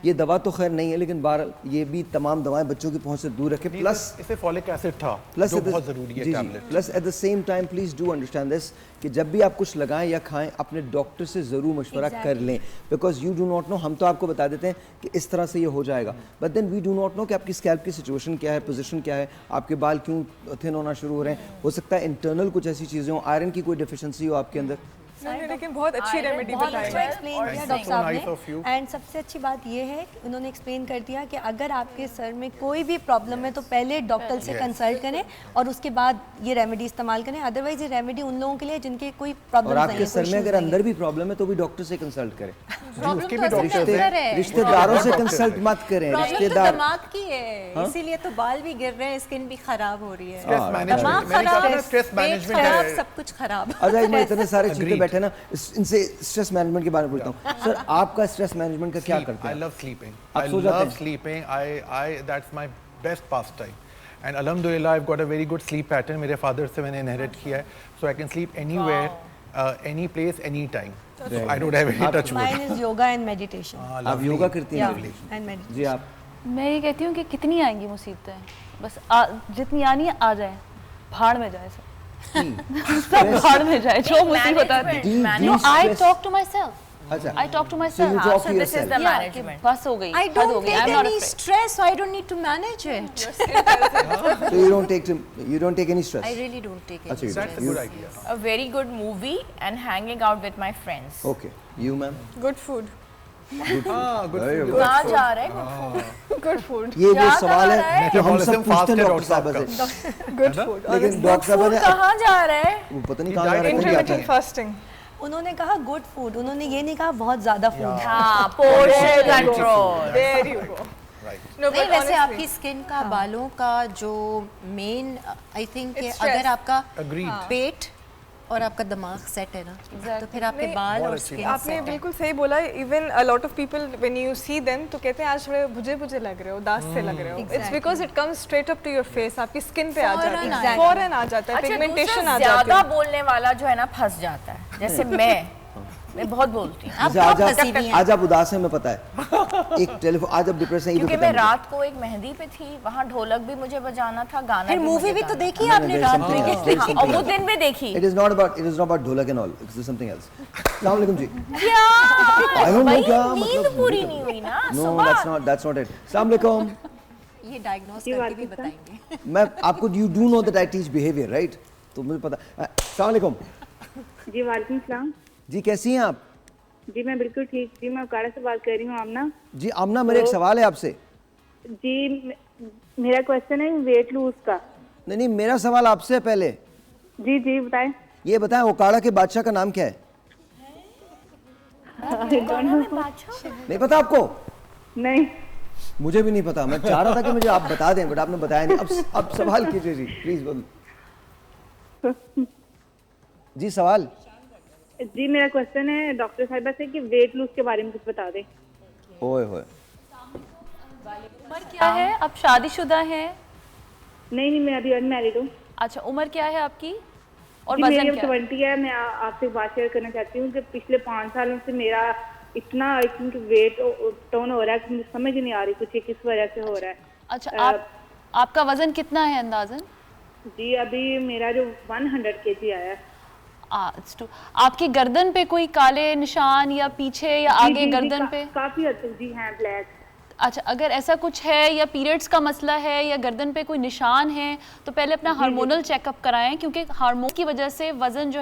ये दवा तो खैर नहीं है, लेकिन बहरहाल ये भी तमाम दवाएं बच्चों की पहुंच से दूर रखें। प्लस इससे फॉलिक एसिड था, प्लस जो बहुत ज़रूरी है tablet. Plus at the same time please do understand this कि जब भी आप कुछ लगाएं या खाएं, अपने डॉक्टर से ज़रूर मशवरा कर लें, because you do not no. हम तो आपको बता देते हैं कि इस तरह से ये हो जाएगा, but then we do not know कि आपकी स्कैल्प की सिचुएशन क्या है, पोजीशन क्या है, आपके बाल क्यों थिन होना शुरू हो रहे हैं। हो सकता है इंटरनल कुछ ऐसी चीज़ें हो, आयरन की कोई डेफिशिएंसी हो आपके अंदर। लेकिन बहुत अच्छी रेमेडी बताई है, एक्सप्लेन किया डॉक्टर साहब ने। एंड सबसे अच्छी बात ये है कि उन्होंने एक्सप्लेन कर दिया कि अगर आपके सर में कोई भी प्रॉब्लम है तो पहले डॉक्टर से कंसल्ट करें और उसके बाद ये रेमेडी इस्तेमाल करें। अदरवाइज ये रेमेडी उन लोगों के लिए जिनके कोई प्रॉब्लम नहीं है। और आपके सर में अगर अंदर भी प्रॉब्लम है तो भी डॉक्टर से कंसल्ट करें। रिश्तेदारों से कंसल्ट मत करें। रिश्तेदार दिमाग की है, इसीलिए तो बाल भी गिर रहे हैं, स्किन भी खराब हो रही है, दिमाग खराब, पेट खराब, सब कुछ खराब। अच्छा, मैं इतने सारे चीजें बैठे ना, इनसे स्ट्रेस मैनेजमेंट के बारे में पूछता हूँ। सर, आपका स्ट्रेस मैनेजमेंट का क्या करते हैं? I love sleeping. I love sleeping. That's my best pastime. And alhamdulillah, I've got a very good sleep pattern. मेरे father से मैंने inherit किया है, so I can sleep anywhere, any place, any time. So I don't have any touch wood. Mine is yoga and meditation. आप योगा करती हैं? and meditation. जी आप? मैं ये कहती हूँ कि कितनी आएंगी मुसीबतें, बस जितनी आनी है आ जाए, भाड़ में जाए सब। सब भाड़ में जाए, जो मुसीबत आती है। No, I talk to myself. अच्छा, I talk to myself. So this is the management. बस हो गई, I don't take any stress, so I don't need to manage it. So you don't take any stress. I really don't take any अच्छा, stress. That's a good idea. A very good movie and hanging out with my friends. Okay, you ma'am? Good food. कहाँ जा रहे हैं? Good food. ये वो सवाल है जो हम सब पूछते हैं डॉक्टर साहब से। Good food. लेकिन डॉक्टर साहब ने कहाँ जा रहे हैं? वो पता नहीं कहाँ जा रहे हैं। Intermittent fasting. उन्होंने कहा गुड फूड, उन्होंने ये नहीं कहा बहुत ज्यादा फूड। हाँ, portion control. There you go. नहीं, वैसे आपकी स्किन का, बालों का जो मेन आई थिंक अगर आपका पेट और आपका दिमाग सेट है ना, तो फिर आपके बाल और स्किन आपने बिल्कुल सही बोला। Even a lot of people when you see them तो कहते हैं आज बड़े भुजे लग रहे हो, उदास से लग रहे हो। It's because it comes straight up to your face, आपकी स्किन पे आ जाता है, फौरन आ जाता है, पिगमेंटेशन आ जाती है। ज्यादा बोलने वाला जो है ना फंस जाता है, जैसे मैं बहुत बोलती हूँ। आज आप उदास हैं, मैं पता है। एक टेलीफोन, आज आप डिप्रेस हैं, क्योंकि मैं रात को एक मेहंदी पे थी, वहाँ ढोलक भी मुझे बजाना था, गाना फिर मूवी भी तो देखी आपने रात में, और वो दिन में देखी। It is not about ढोलक and all. It's something else. अस्सलाम वालेकुम जी। क्या? I don't know क्या नींद पूरी नहीं हुई ना? No, that's not it. अस्सलाम वालेकुम। ये डायग्नोस करके भी बताएंगे। मैं आपको you do know that I teach behavior, right? तो मुझे पता। अस्सलाम वालेकुम। जी वालेकुम सलाम। जी कैसी हैं आप? जी मैं बिल्कुल ठीक। जी मैं अकाड़ा से बात कर रही हूँ, आमना। जी आमना, मेरा एक सवाल है आपसे। जी मेरा क्वेश्चन है वेट लूज का। नहीं, मेरा सवाल आपसे है पहले। जी बताएं। ये बताएं, ओकाड़ा के बादशाह का नाम क्या है? नहीं पता आपको? नहीं, मुझे भी नहीं पता। मैं चाह रहा था कि मुझे आप बता दें, बट आपने बताया नहीं। अब सवाल कीजिए जी, प्लीज बोलो जी। सवाल जी मेरा क्वेश्चन है डॉक्टर साहिबा से कि वेट लूज के बारे में कुछ बता दें। ओए होए, उम्र क्या है? आप शादीशुदा हैं? नहीं, मैं अभी अनमैरिड हूँ। अच्छा, उम्र क्या है आपकी और जी, वजन मेरी क्या है? 20 है। मैं आपसे बात शेयर करना चाहती हूँ कि पिछले 5 सालों से मेरा इतना आई थिंक वेट डाउन हो रहा है कि मुझे समझ नहीं आ रही कुछ ये किस वजह से हो रहा है। अच्छा, आपका वजन कितना है अंदाजन? जी अभी मेरा जो 100 kg आया है। आपकी गर्दन पे कोई काले निशान या पीछे या आगे गर्दन पे? काफी हद तक जी हैं, ब्लैक। अच्छा, अगर ऐसा कुछ है या पीरियड्स का मसला है या गर्दन पे कोई निशान है तो पहले अपना हार्मोनल चेकअप कराएं, क्योंकि हार्मोन की वजह से वज़न जो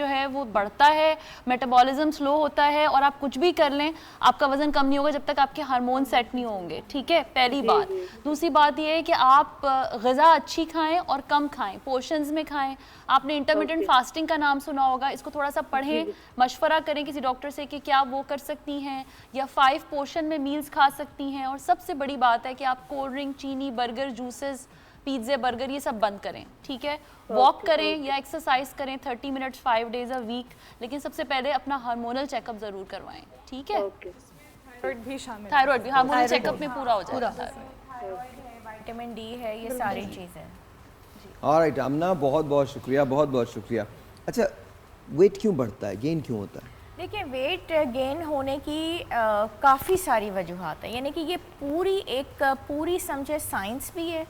है वो बढ़ता है, मेटाबॉलिज्म स्लो होता है, और आप कुछ भी कर लें आपका वज़न कम नहीं होगा जब तक आपके हार्मोन सेट नहीं होंगे। ठीक है, पहली बात। दूसरी बात ये है कि आप ग़िज़ा अच्छी खाएँ और कम खाएँ, पोर्शंस में खाएँ। आपने इंटरमिटेंट फास्टिंग का नाम सुना होगा, इसको थोड़ा सा पढ़ें, मशवरा करें किसी डॉक्टर से कि क्या वो कर सकती हैं, या 5 पोर्शन में मील्स खा सकती हैं। और सबसे बड़ी बात है कि आप कोल्ड ड्रिंक, चीनी, बर्गर, जूसेस, पिज़्ज़े, बर्गर ये सब बंद करें। ठीक है, वॉक करें या एक्सरसाइज करें 30 मिनट्स 5 डेज अ वीक, लेकिन सबसे पहले अपना हार्मोनल चेकअप ज़रूर करवाएं। ठीक है, थायराइड भी शामिल, थायराइड भी हार्मोनल चेकअप में पूरा हो जाएगा। विटामिन डी है, ये सारी चीज़ें। ऑलराइट आमना, बहुत बहुत शुक्रिया, बहुत बहुत शुक्रिया। अच्छा, वेट क्यों बढ़ता है, गेन क्यों होता है? देखिए, वेट गेन होने की काफ़ी सारी वजूहात है, यानी कि ये पूरी समझे साइंस भी है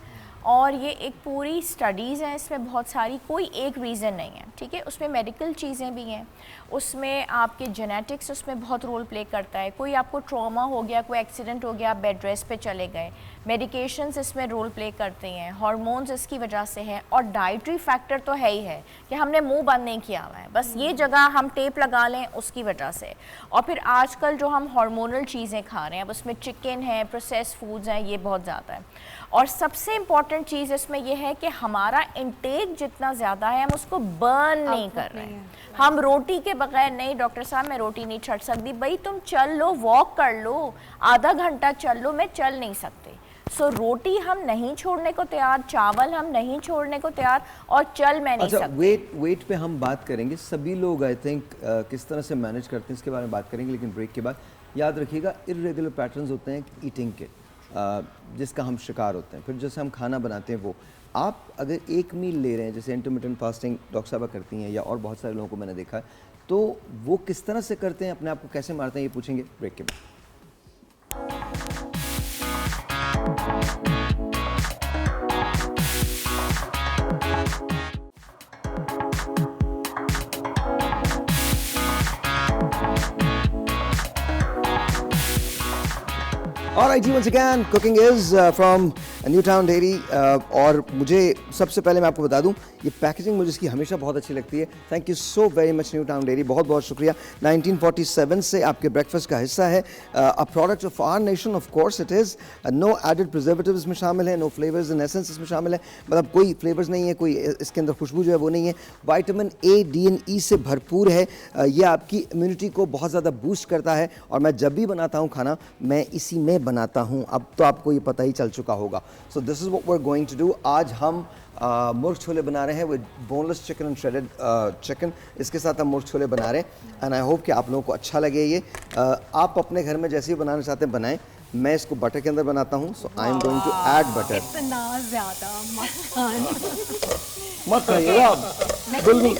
और ये एक पूरी स्टडीज़ हैं, इसमें बहुत सारी, कोई एक रीज़न नहीं है। ठीक है, उसमें मेडिकल चीज़ें भी हैं, उसमें आपके जेनेटिक्स उसमें बहुत रोल प्ले करता है। कोई आपको ट्रॉमा हो गया, कोई एक्सीडेंट हो गया, आप बेड रेस्ट पे चले गए, मेडिकेशंस इसमें रोल प्ले करते हैं, हार्मोन्स इसकी वजह से हैं, और डाइटरी फैक्टर तो है ही है कि हमने मुंह बंद नहीं किया हुआ है, बस ये जगह हम टेप लगा लें उसकी वजह से। और फिर आजकल जो हम हार्मोनल चीज़ें खा रहे हैं, अब उसमें चिकन है, प्रोसेस फूड्स हैं, ये बहुत ज़्यादा है। और सबसे इम्पॉर्टेंट चीज़ इसमें यह है कि हमारा इंटेक जितना ज़्यादा है हम उसको बर्न नहीं कर रहे हैं। हम रोटी के बगैर, नहीं डॉक्टर साहब मैं रोटी नहीं छड़ सकती, भाई तुम चल लो, वॉक कर लो, आधा घंटा चल लो, मैं चल नहीं सकती। सो रोटी हम नहीं छोड़ने को तैयार, चावल हम नहीं छोड़ने को तैयार, और चल मैं नहीं सकती। वेट पे हम बात करेंगे, सभी लोग आई थिंक किस तरह से मैनेज करते हैं इसके बारे में बात करेंगे, लेकिन ब्रेक के बाद याद रखिएगा इर्रेगुलर पैटर्न्स होते हैं ईटिंग के, जिसका हम शिकार होते हैं। फिर जैसे हम खाना बनाते हैं, वो आप अगर एक मील ले रहे हैं, जैसे इंटरमिटेंट फास्टिंग डॉक्टर साहबा करती हैं या और बहुत सारे लोगों को मैंने देखा है, तो वो किस तरह से करते हैं, अपने आप को कैसे मारते हैं, ये पूछेंगे ब्रेक के बाद। All right, once again, cooking is from Newtown Dairy और मुझे सबसे पहले मैं आपको बता दूं, ये पैकेजिंग मुझे इसकी हमेशा बहुत अच्छी लगती है। Thank you so very much Newtown Dairy, बहुत बहुत शुक्रिया। 1947 से आपके ब्रेकफास्ट का हिस्सा है, a product of our nation, of course it is. No added preservatives में शामिल है, नो फ्लेवर्स एंड एसेंस इसमें शामिल है, मतलब कोई फ्लेवर्स नहीं है, कोई इसके अंदर खुशबू जो है वो नहीं है। विटामिन ए, डी एंड ई से भरपूर है, ये आपकी इम्यूनिटी को बहुत ज़्यादा बूस्ट करता है। और मैं जब भी बनाता हूँ खाना, मैं इसी में बनाता हूँ, अब तो आपको ये पता ही चल चुका होगा। So this is what we are going to do. आज हम मुर्ग छोले बना रहे हैं with boneless chicken and shredded chicken, इसके साथ हम मुर्ग छोले बना रहे हैं एंड आई होप कि आप लोगों को अच्छा लगे ये। आप अपने घर में जैसे ही बनाना चाहते हैं बनाएं, मैं इसको बटर के अंदर बनाता हूँ, so I am going to add butter. इतना ज़्यादा मत खाइएगा आप, बिल्कुल नहीं,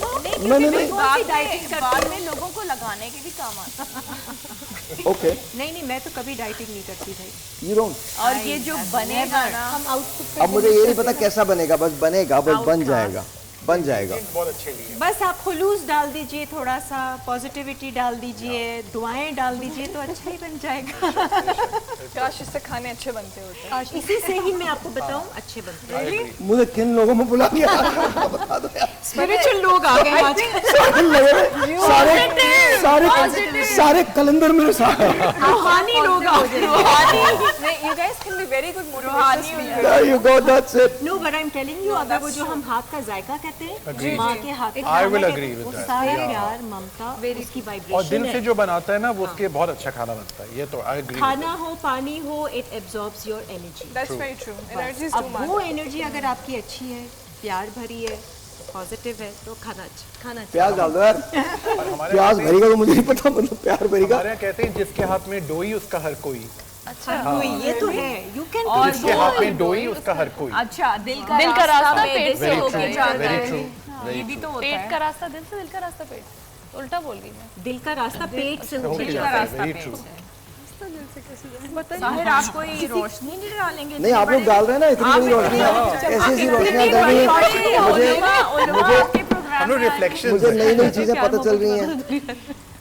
बाद में लोगों को लगाने के भी काम आता है। ओके, नहीं मैं तो कभी डाइटिंग नहीं करती भाई। You don't. और ये जो बनेगा ना, हम आउटपुट, अब मुझे ये नहीं पता कैसा बनेगा, बस बनेगा, बस बन जाएगा, बन जाएगा। बस आप खुलूस डाल दीजिए, थोड़ा सा पॉजिटिविटी डाल दीजिए, दुआएं डाल दीजिए, तो अच्छा ही बन जाएगा। काश इससे खाने अच्छे बनते होते। इसी से ही मैं आपको बताऊं अच्छे बनते हैं। मुझे किन लोगों में बुला लिया बता दो यार। स्पिरिचुअल लोग आ गए आज। सारे सारे कलंदर मेरे साथ हैं। रूहानी लोग You guys can be very good motivators. There you go, that's it. No, but I'm telling you, अगर वो जो हम हाथ का जायका कहते हैं, माँ के हाथ का I will agree with that. सारा प्यार, ममता, उसकी और वाइब्रेशन दिल से जो बनाता है ना वो उसके बहुत अच्छा खाना बनता है, ये तो I agree. खाना हो, पानी हो, it absorbs your energy. That's very true. Energy is too अब much. वो एनर्जी अगर आपकी अच्छी है, प्यार भरी है, पॉजिटिव है, तो खाना चाहिए। प्याज डाल दो यार। प्याज भरेगा तो मुझे नहीं पता, मतलब प्यार भरेगा। हमारे यहाँ कहते हैं जिसके हाथ में डोई उसका हर कोई। अच्छा, ये तो है। You can जिसके हाथ में डोई उसका हर कोई। अच्छा, दिल का रास्ता पेट से होके जाता है। ये भी तो होता है। पेट का रास्ता दिल से, दिल का रास्ता पेट। उल्टा बोल गई मैं। दिल का रास्ता पेट से होके जाता है। साहिर, आप कोई रोशनी नहीं डालेंगे? नहीं, आप लोग डाल रहे हैं ना इतनी बड़ी रोशनी, ऐसी रोशनियाँ डाल रही हैं। मुझे नई नई चीजें पता चल रही हैं,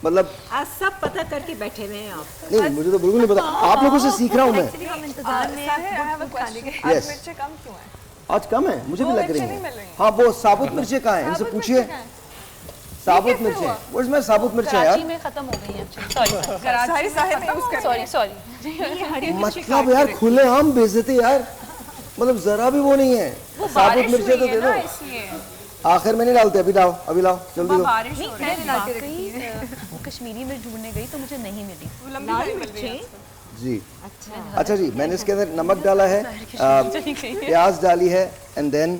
मतलब आज सब पता करके बैठे हुए हैं आप। नहीं, मुझे तो बिल्कुल नहीं पता, आप लोगों से सीख रहा हूँ मैं। हम इंतजार में हैं। Yes. मिर्चें कम क्यों हैं? आज कम है, मुझे भी लग रही नहीं मिल है। रही हैं। हाँ, वो साबुत मिर्चें कहाँ हैं, इनसे पूछिए। साबुत मिर्चें, वो इसमें साबुत मिर्चें यार। कराची में खत्म हो गई हैं। सॉरी। मतलब यार खुलेआम बेइज्जती यार, मतलब जरा भी वो नहीं है। साबुत मिर्चें तो दे दो। आखिर में नहीं डालते, अभी लाओ, अभी लाओ, जल्दी दो। वो कश्मीरी मिर्च ढूंढने गई तो मुझे नहीं मिली। लाल मिर्चें। जी अच्छा जी, मैंने इसके अंदर नमक डाला है, प्याज डाली है, and then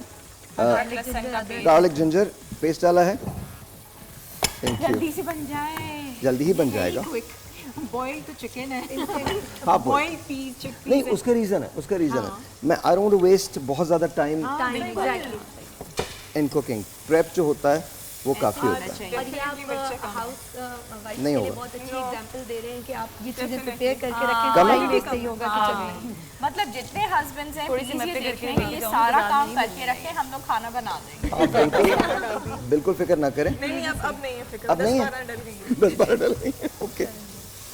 garlic ginger paste डाला है। Thank you. जल्दी से बन जाए। जल्दी ही बन जाएगा। बॉइल तो चिकन है। हाँ, बॉइल पीस चिकन। नहीं, उसका रीजन है, उसका रीजन है, मैं I don't want to waste बहुत ज्यादा टाइम इन कुकिंग। प्रेप जो होता है वो काफी होता है। और ये आप हाउस वाइफ नहीं के लिए होगा। बहुत अच्छी एग्जांपल दे रहे हैं कि आप ये चीजें प्रिपेयर करके रखें, कम है? तो भी सही होगा किचन में। मतलब जितने हस्बैंड्स हैं थोड़ी सी प्लीज मैं ये अपने देखें करके कि ये जाऊंगी, सारा तो काम नहीं करके रखें, हम लोग खाना बना देंगे। हाँ, बिल्कुल बिल्कुल फिक्र ना करें। नहीं, अब नहीं है फिक्र। अब नहीं है? 10-12 डल गई। 10-12 डल गई है, ओके।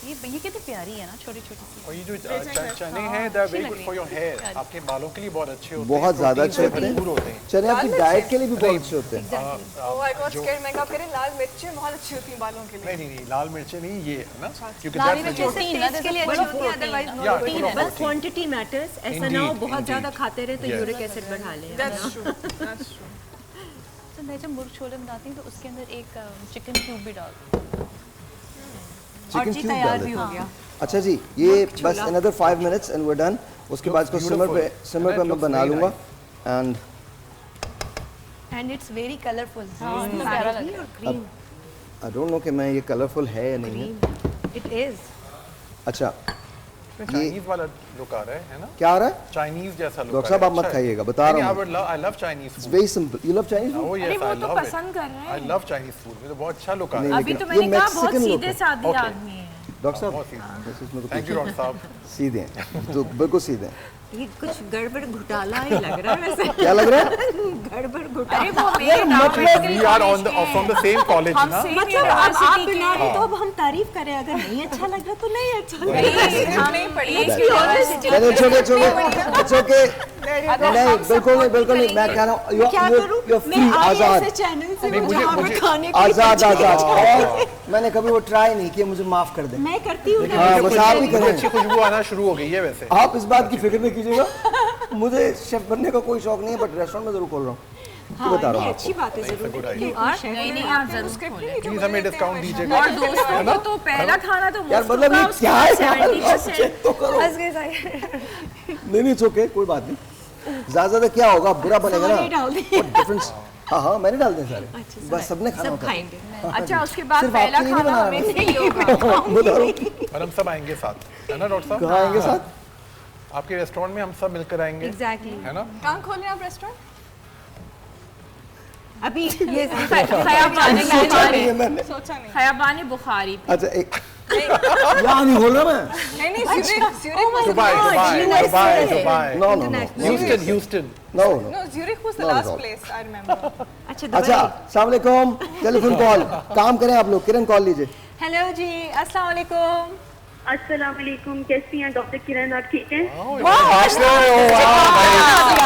ये कितनी प्यारी है ना, छोटी छोटी सी। और ये जो चने हैं they are very good for your hair, आपके बालों के लिए बहुत अच्छे होते हैं। बहुत ज्यादा अच्छे होते भरपूर होते हैं। हैं। चने आपकी डाइट के लिए भी बहुत अच्छे होते हैं। Oh, I got scared. मैं कहा फिर लाल मिर्चें बहुत अच्छी होती हैं बालों के लिए। नहीं, लाल मिर्चें नहीं, ये है ना, क्योंकि लाल that's मिर्च the- प्रोटीन है, के लिए अच्छी होती है, otherwise Yeah, it's full of बस protein. Quantity matters. ऐसा ना हो बहुत ज्यादा खाते रहे तो Yes. यूरिक एसिड बढ़ा लें। That's true. That's true. तो मैं जब मुर्ग छोले बनाती हूँ तो उसके अंदर एक चिकन क्यूब भी डालती हूँ। चिकन जी क्यूब तैयार डाल भी देते हो हैं। गया। अच्छा जी, ये बस another 5 minutes and we're done। उसके बाद इसको सिमर पे मैं बना लूँगा and and it's very colourful. प्यारा लग रहा है। आई डोंट नो कि मैं ये कलरफुल है या नहीं है। It is. अच्छा, चाइनीज वाला लुक आ रहा है ना? क्या आ रहा है? चाइनीज जैसा लुक। डॉक्टर साहब आप मत खाइएगा, बता रहा हूँ। I love Chinese It's food. very simple. You love Chinese food? Oh yes, I love it. पसंद कर रहे हैं। I love Chinese food. मुझे बहुत अच्छा लुक आ नहीं, रहा है। अभी तो लेकिन मैंने ये कहा बहुत Mexican लोग सीधे हैं। साधे Okay. आदमी हैं। डॉक्टर साहब, बहुत सीधे। बस इसमें तो Thank you, डॉक्टर साहब। सीधे हैं, तो बिल्कुल सीधे हैं। ये कुछ गड़बड़ घोटाला ही लग रहा है वैसे। क्या लग रहा है? गड़बड़ घोटाला। अरे वो मेरे नाम We are on the from the same college ना? मतलब आप बना रहे तो अब हम तारीफ करें, अगर नहीं अच्छा लग रहा तो नहीं अच्छा लग रहा। नहीं, it's okay। नहीं, बिल्कुल नहीं, मैं कह रहा हूँ you're free, आजाद। चैनल से मुझे खाने आजाद और मैंने कभी वो ट्राई नहीं किया, मुझे माफ कर दें। मैं करती हूँ। हाँ, बस आप ही मुझे अच्छी करें। खुशबू आना शुरू हो गई है वैसे। आप इस बात की फिक्र नहीं कीजिएगा, मुझे शेफ बनने का कोई शौक नहीं है, बट रेस्टोरेंट में जरूर खोल रहा हूँ। बता रहा हूँ अच्छी बात है जरूर। नहीं आप जरूर प्लीज हमें डिस्काउंट दीजिएगा। और दोस्तों को तो पहला खाना तो यार, मतलब ये क्या है यार? चेक तो करो। नहीं, it's okay, कोई बात नहीं। ज्यादा क्या होगा, बुरा बनेगा ना। डिफरेंस, हाँ, मैंने डाल दिए सारे, बस सबने खाना होता है। अच्छा, उसके बाद सिर्फ पहला आपके लिए नहीं खाना बना हमें रहा नहीं होगा। बता रहा हूँ। और हम सब आएंगे साथ, है ना डॉक्टर साहब? कहाँ आएंगे साथ? आपके रेस्टोरेंट में हम सब मिलकर आएंगे। एग्जैक्टली। है ना? कहाँ खोले आप रेस्टोरेंट? अभी ये खयाबान बुखारी। अच्छा, एक यहाँ नहीं बोल रहा मैं। नहीं, Zurich Dubai. No, Houston. No. No, Zurich was the Not at last all. place I remember. अच्छा, अस्सलाम वालेकुम। टेलीफोन कॉल, काम करें आप लोग, किरण कॉल लीजिए। हेलो जी, अस्सलाम वालेकुम। अस्सलाम वालेकुम, कैसी हैं डॉक्टर किरण, आप ठीक हैं?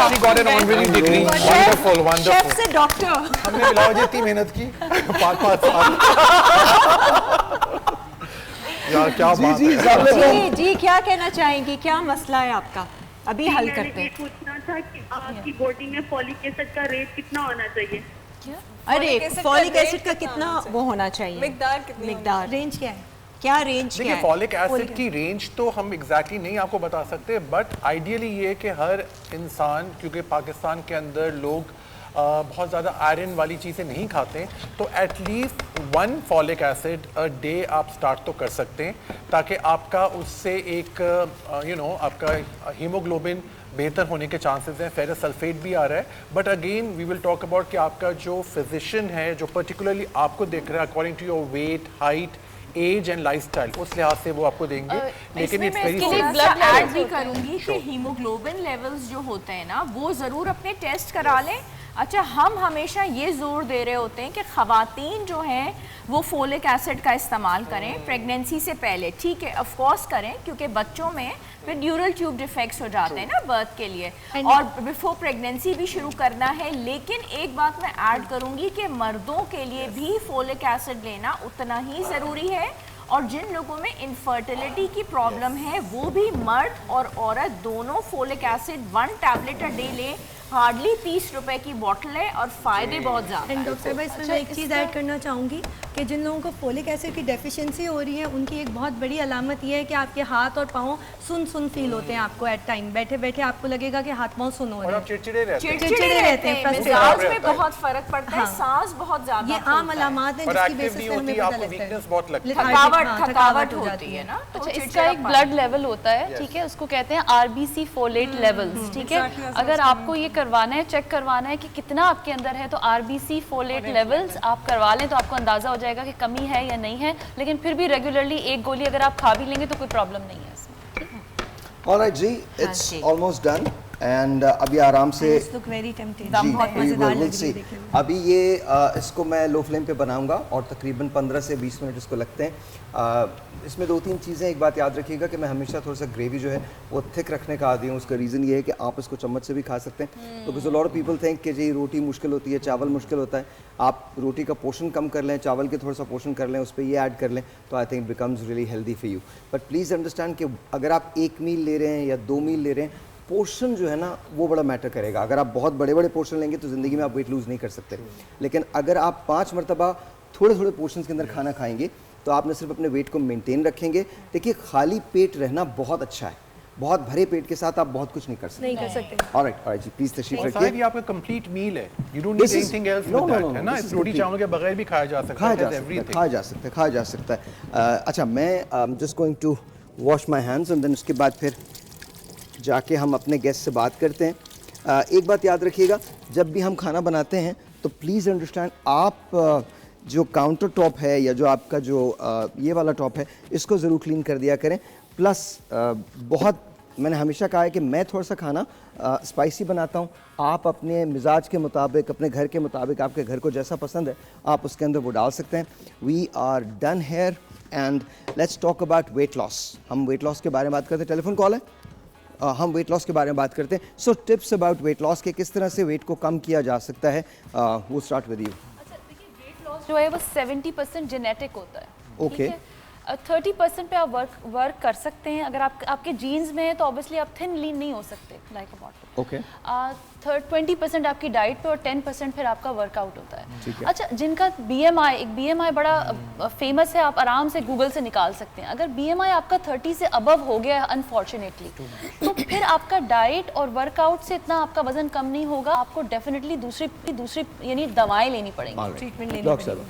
She got an honorary degree. Wonderful, chef wonderful. से डॉक्टर। हमने मिलाओ जी इतनी मेहनत की 5 साल। यार क्या बात जी, है। जी क्या कहना चाहेंगी, क्या मसला है आपका? अभी हल करते हैं। पूछना था कि आपकी बॉडी में फॉलिक एसिड का रेट कितना होना चाहिए? अरे फॉलिक एसिड का कितना वो होना चाहिए? मिकदार रेंज क्या है? क्या रेंज क्या देखिए है? फॉलिक एसिड की रेंज तो हम एग्जैक्टली नहीं आपको बता सकते, बट आइडियली ये है कि हर इंसान, क्योंकि पाकिस्तान के अंदर लोग बहुत ज़्यादा आयरन वाली चीज़ें नहीं खाते, तो at least 1 folic acid a day आप स्टार्ट तो कर सकते हैं, ताकि आपका उससे एक आपका हीमोग्लोबिन बेहतर होने के चांसेस हैं। फेरस सल्फेट भी आ रहा है, but again we will talk about कि आपका जो फिजिशियन है, जो पर्टिकुलरली आपको देख रहा है according to your weight, height, age and lifestyle, उस लिहाज से वो आपको देंगे। लेकिन इसमें मैं इसके लिए ब्लड ऐड भी करूंगी कि हीमोग्लोबिन लेवल्स जो होते हैं ना, वो ज़रूर अपने टेस्ट करा लें। अच्छा, हम हमेशा ये जोर दे रहे होते हैं कि ख़वातीन जो हैं वो फोलिक एसिड का इस्तेमाल करें प्रेगनेंसी से पहले। ठीक है, ऑफ कोर्स करें, क्योंकि बच्चों में फिर ड्यूरल ट्यूब डिफेक्ट्स हो जाते हैं ना बर्थ के लिए, और बिफोर प्रेगनेंसी भी शुरू करना है। लेकिन एक बात मैं ऐड करूंगी कि मर्दों के लिए भी फोलिक एसिड लेना उतना ही ज़रूरी है, और जिन लोगों में इनफर्टिलिटी की प्रॉब्लम है वो भी मर्द और औरत दोनों folic acid 1 tablet a day लें। हार्डली 30 रुपए की बॉटल है और फायदे बहुत ज़्यादा हैं। डॉक्टर साहब, इसमें मैं एक चीज़ ऐड करना चाहूँगी कि जिन लोगों को फोलिक एसिड की डेफिशिएंसी हो रही है, उनकी एक बहुत बड़ी अलामत यह है कि आपके हाथ और पाँव सुन फील होते हैं। आपको एट टाइम बैठे बैठे आपको लगेगा कि हाथ पाँव सुन हो रहे हैं, चिड़चिड़े रहते हैं, मिजाज में बहुत फर्क पड़ता है, सांस बहुत ज़्यादा, ये आम अलामात है जिसकी बेसिस पे हमें पता लगता है। थकावट होती है ना। अच्छा, इसका एक ब्लड लेवल होता है, ठीक है, उसको कहते हैं RBC फोलेट लेवल्स, ठीक है। अगर आपको ये करवाना है, चेक करवाना है कि कितना आपके अंदर है, तो RBC फोलेट लेवल्स आप करवा लें तो आपको अंदाजा हो जाएगा कि कमी है या नहीं है। लेकिन फिर भी रेगुलरली एक गोली अगर आप खा भी लेंगे तो कोई प्रॉब्लम नहीं है इसमें। ऑलराइट जी, इट्स ऑलमोस्ट डन एंड अभी आराम से अभी ये इसको मैं लो फ्लेम पे बनाऊंगा और तकरीबन 15 से 20 मिनट इसको लगते हैं। इसमें 2-3 चीज़ें, एक बात याद रखिएगा कि मैं हमेशा थोड़ा सा ग्रेवी जो है वो थिक रखने का आदी हूँ। उसका रीज़न ये है कि आप इसको चम्मच से भी खा सकते हैं, तो because lot of people think कि जी रोटी मुश्किल होती है, चावल मुश्किल होता है। आप रोटी का पोर्शन कम कर लें, चावल के थोड़ा सा पोर्शन कर लें, उस पर ये ऐड कर लें, तो I think becomes really healthy for you. But please understand कि अगर आप 1 मील ले रहे हैं या 2 मील ले रहे हैं, पोर्शन जो है ना वो बड़ा मैटर करेगा। अगर आप बहुत बड़े बड़े पोर्शन लेंगे तो ज़िंदगी में आप वेट लूज़ नहीं कर सकते, लेकिन अगर आप 5 मरतबा थोड़े थोड़े पोर्शन के अंदर खाना खाएंगे तो आप न सिर्फ अपने वेट को मेंटेन रखेंगे। देखिए, खाली पेट रहना बहुत अच्छा है, बहुत भरे पेट के साथ आप बहुत कुछ नहीं कर सकते। ऑलराइट जी, प्लीज तशरीफ रखिए। ये आपका कंप्लीट मील है, you don't need anything else with that, है ना। इस रोटी चावल के बगैर भी खाया जा सकता है, खाया जा सकता है। अच्छा, मैं just going to wash my hands and then उसके बाद फिर जाके हम अपने गेस्ट से बात करते हैं। एक बात याद रखिएगा, जब भी हम खाना बनाते हैं तो प्लीज़ अंडरस्टैंड, आप जो काउंटर टॉप है या जो आपका जो ये वाला टॉप है, इसको ज़रूर क्लीन कर दिया करें। प्लस बहुत मैंने हमेशा कहा है कि मैं थोड़ा सा खाना स्पाइसी बनाता हूँ, आप अपने मिजाज के मुताबिक, अपने घर के मुताबिक, आपके घर को जैसा पसंद है आप उसके अंदर वो डाल सकते हैं। We are done here and let's talk about weight loss. हम वेट लॉस के बारे में बात करते हैं। टेलीफोन कॉल है, हम वेट लॉस के बारे में बात करते हैं। सो टिप्स अबाउट वेट लॉस के, किस तरह से वेट को कम किया जा सकता है। वो स्टार्ट विद यू। अच्छा, देखिए, वेट लॉस जो है वो 70% जेनेटिक होता है, ओके। 30% पे आप वर्क कर सकते हैं। अगर आपके जीन्स में है तो ऑब्वियसली आप थिन लीन नहीं हो सकते, लाइक अ बॉटल, ओके। 20% आपकी डाइट पे और 10% फिर आपका वर्कआउट होता है। ठीक है। अच्छा, जिनका BMI बड़ा फेमस है, आप आराम से गूगल से निकाल सकते हैं। अगर BMI आपका 30 से अबव हो गया है अनफॉर्चुनेटली, तो फिर आपका डाइट और वर्कआउट से इतना आपका वजन कम नहीं होगा, आपको डेफिनेटली दूसरी यानी दवाएं लेनी पड़ेंगी, ट्रीटमेंट लेनी पड़ेगी।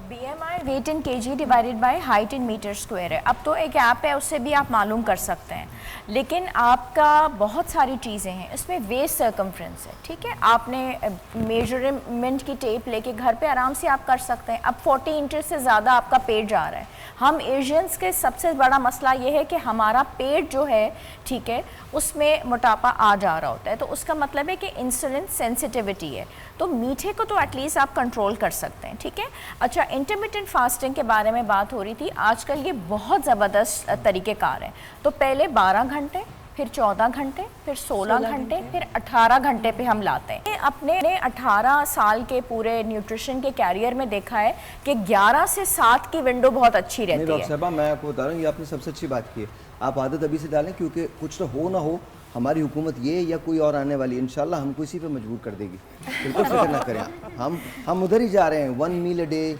BMI weight in kg divided by height in metre square है। अब तो एक ऐप है, उससे भी आप मालूम कर सकते हैं, लेकिन आपका बहुत सारी चीज़ें हैं इसमें। वेस्ट सर्कमफ्रेंस है, ठीक है, आपने मेजरमेंट की टेप लेके घर पे आराम से आप कर सकते हैं। अब 40 इंच से ज़्यादा आपका पेट जा रहा है। हम एशियंस के सबसे बड़ा मसला ये है कि हमारा पेट जो है, ठीक है, उसमें मोटापा आ जा रहा होता है, तो उसका मतलब है कि इंसुलिन सेंसिटिविटी है। तो मीठे को तो एटलीस्ट आप कंट्रोल कर सकते हैं, ठीक है। अच्छा, इंटरमिटेंट फास्टिंग के बारे में बात हो रही थी। आजकल ये बहुत ज़बरदस्त तरीक़ेकार है। तो पहले 12 घंटे, फिर 14 घंटे, फिर 16 घंटे, फिर 18 घंटे पे हम लाते हैं। अपने 18 साल के पूरे न्यूट्रिशन के कैरियर में देखा है कि 11 से 7 की विंडो बहुत अच्छी रहती है। डॉक्टर साहबा, मैं आपको बता रहा हूँ, ये आपने सबसे अच्छी बात की है। आप आदत अभी से डालें, क्योंकि कुछ तो हो ना हो, हमारी हुकूमत ये या कोई और आने वाली इंशाल्लाह हमको इसी पे मजबूर कर देगी। बिल्कुल फिक्र ना करें, हम उधर ही जा रहे हैं। 1 मील अ डे,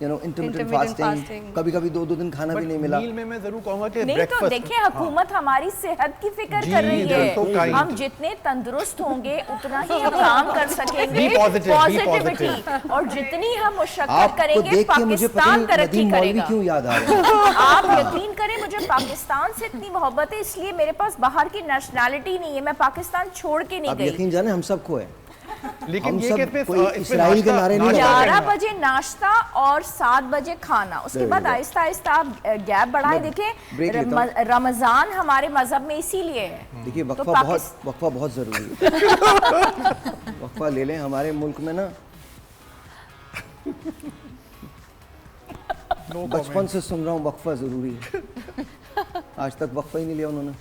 इंटरमिटेंट फास्टिंग, कभी-कभी 2-2 दिन खाना भी नहीं मिला। मील में मैं जरूर कहूंगा कि नहीं तो देखिए, हुकूमत हमारी सेहत की फिक्र कर रही है। हम जितने तंदुरुस्त होंगे उतना ही हम काम कर सकेंगे। पॉजिटिविटी, और जितनी हम मुशक्कत करेंगे पाकिस्तान तरक्की करेगा। क्यों याद आ रहा है? आप यकीन करें, मुझे पाकिस्तान से इतनी मोहब्बत है, इसलिए मेरे पास बाहर की नेशनैलिटी नहीं है। मैं पाकिस्तान छोड़ के नहीं गई। यकीन जाने हम सबको है, लेकिन हम ये सब कोई इस्राइल के नारे नहीं लगा रहे हैं। 11 बजे नाश्ता और 7 बजे खाना, उसके बाद आहिस्ता आहिस्ता आप गैप बढ़ाएं। देखिए, रमजान हमारे मजहब में इसीलिए है। देखिए, वक्फा बहुत जरूरी है। वक्फा ले लें, हमारे मुल्क में ना बचपन से सुन रहा हूँ वक्फा जरूरी है। आज तक वक्फा ही नहीं लिया उन्होंने।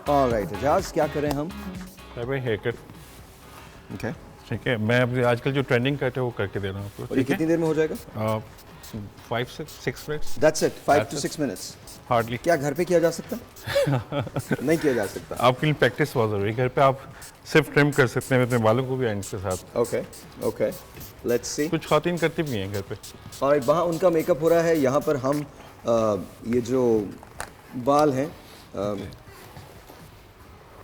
ऑलराइट एजाज, क्या करें हम? भाई हेयर कट। ओके, ठीक है। मैं अभी आजकल जो ट्रेंडिंग कट है वो करके दे रहा हूँ आपको। और ये कितनी देर में हो जाएगा? 5 से 6 minutes. That's it, 5 to 6 minutes। Hardly. क्या घर पे किया जा सकता? नहीं किया जा सकता। आपके लिए प्रैक्टिस बहुत जरूरी है। घर पे आप सिर्फ ट्रिम कर सकते हैं अपने बालों को भी एंड के साथ। Okay, let's see. कुछ खातिन करती भी हैं घर पे। और वहाँ उनका मेकअप हो रहा है, यहाँ पर हम ये जो बाल हैं,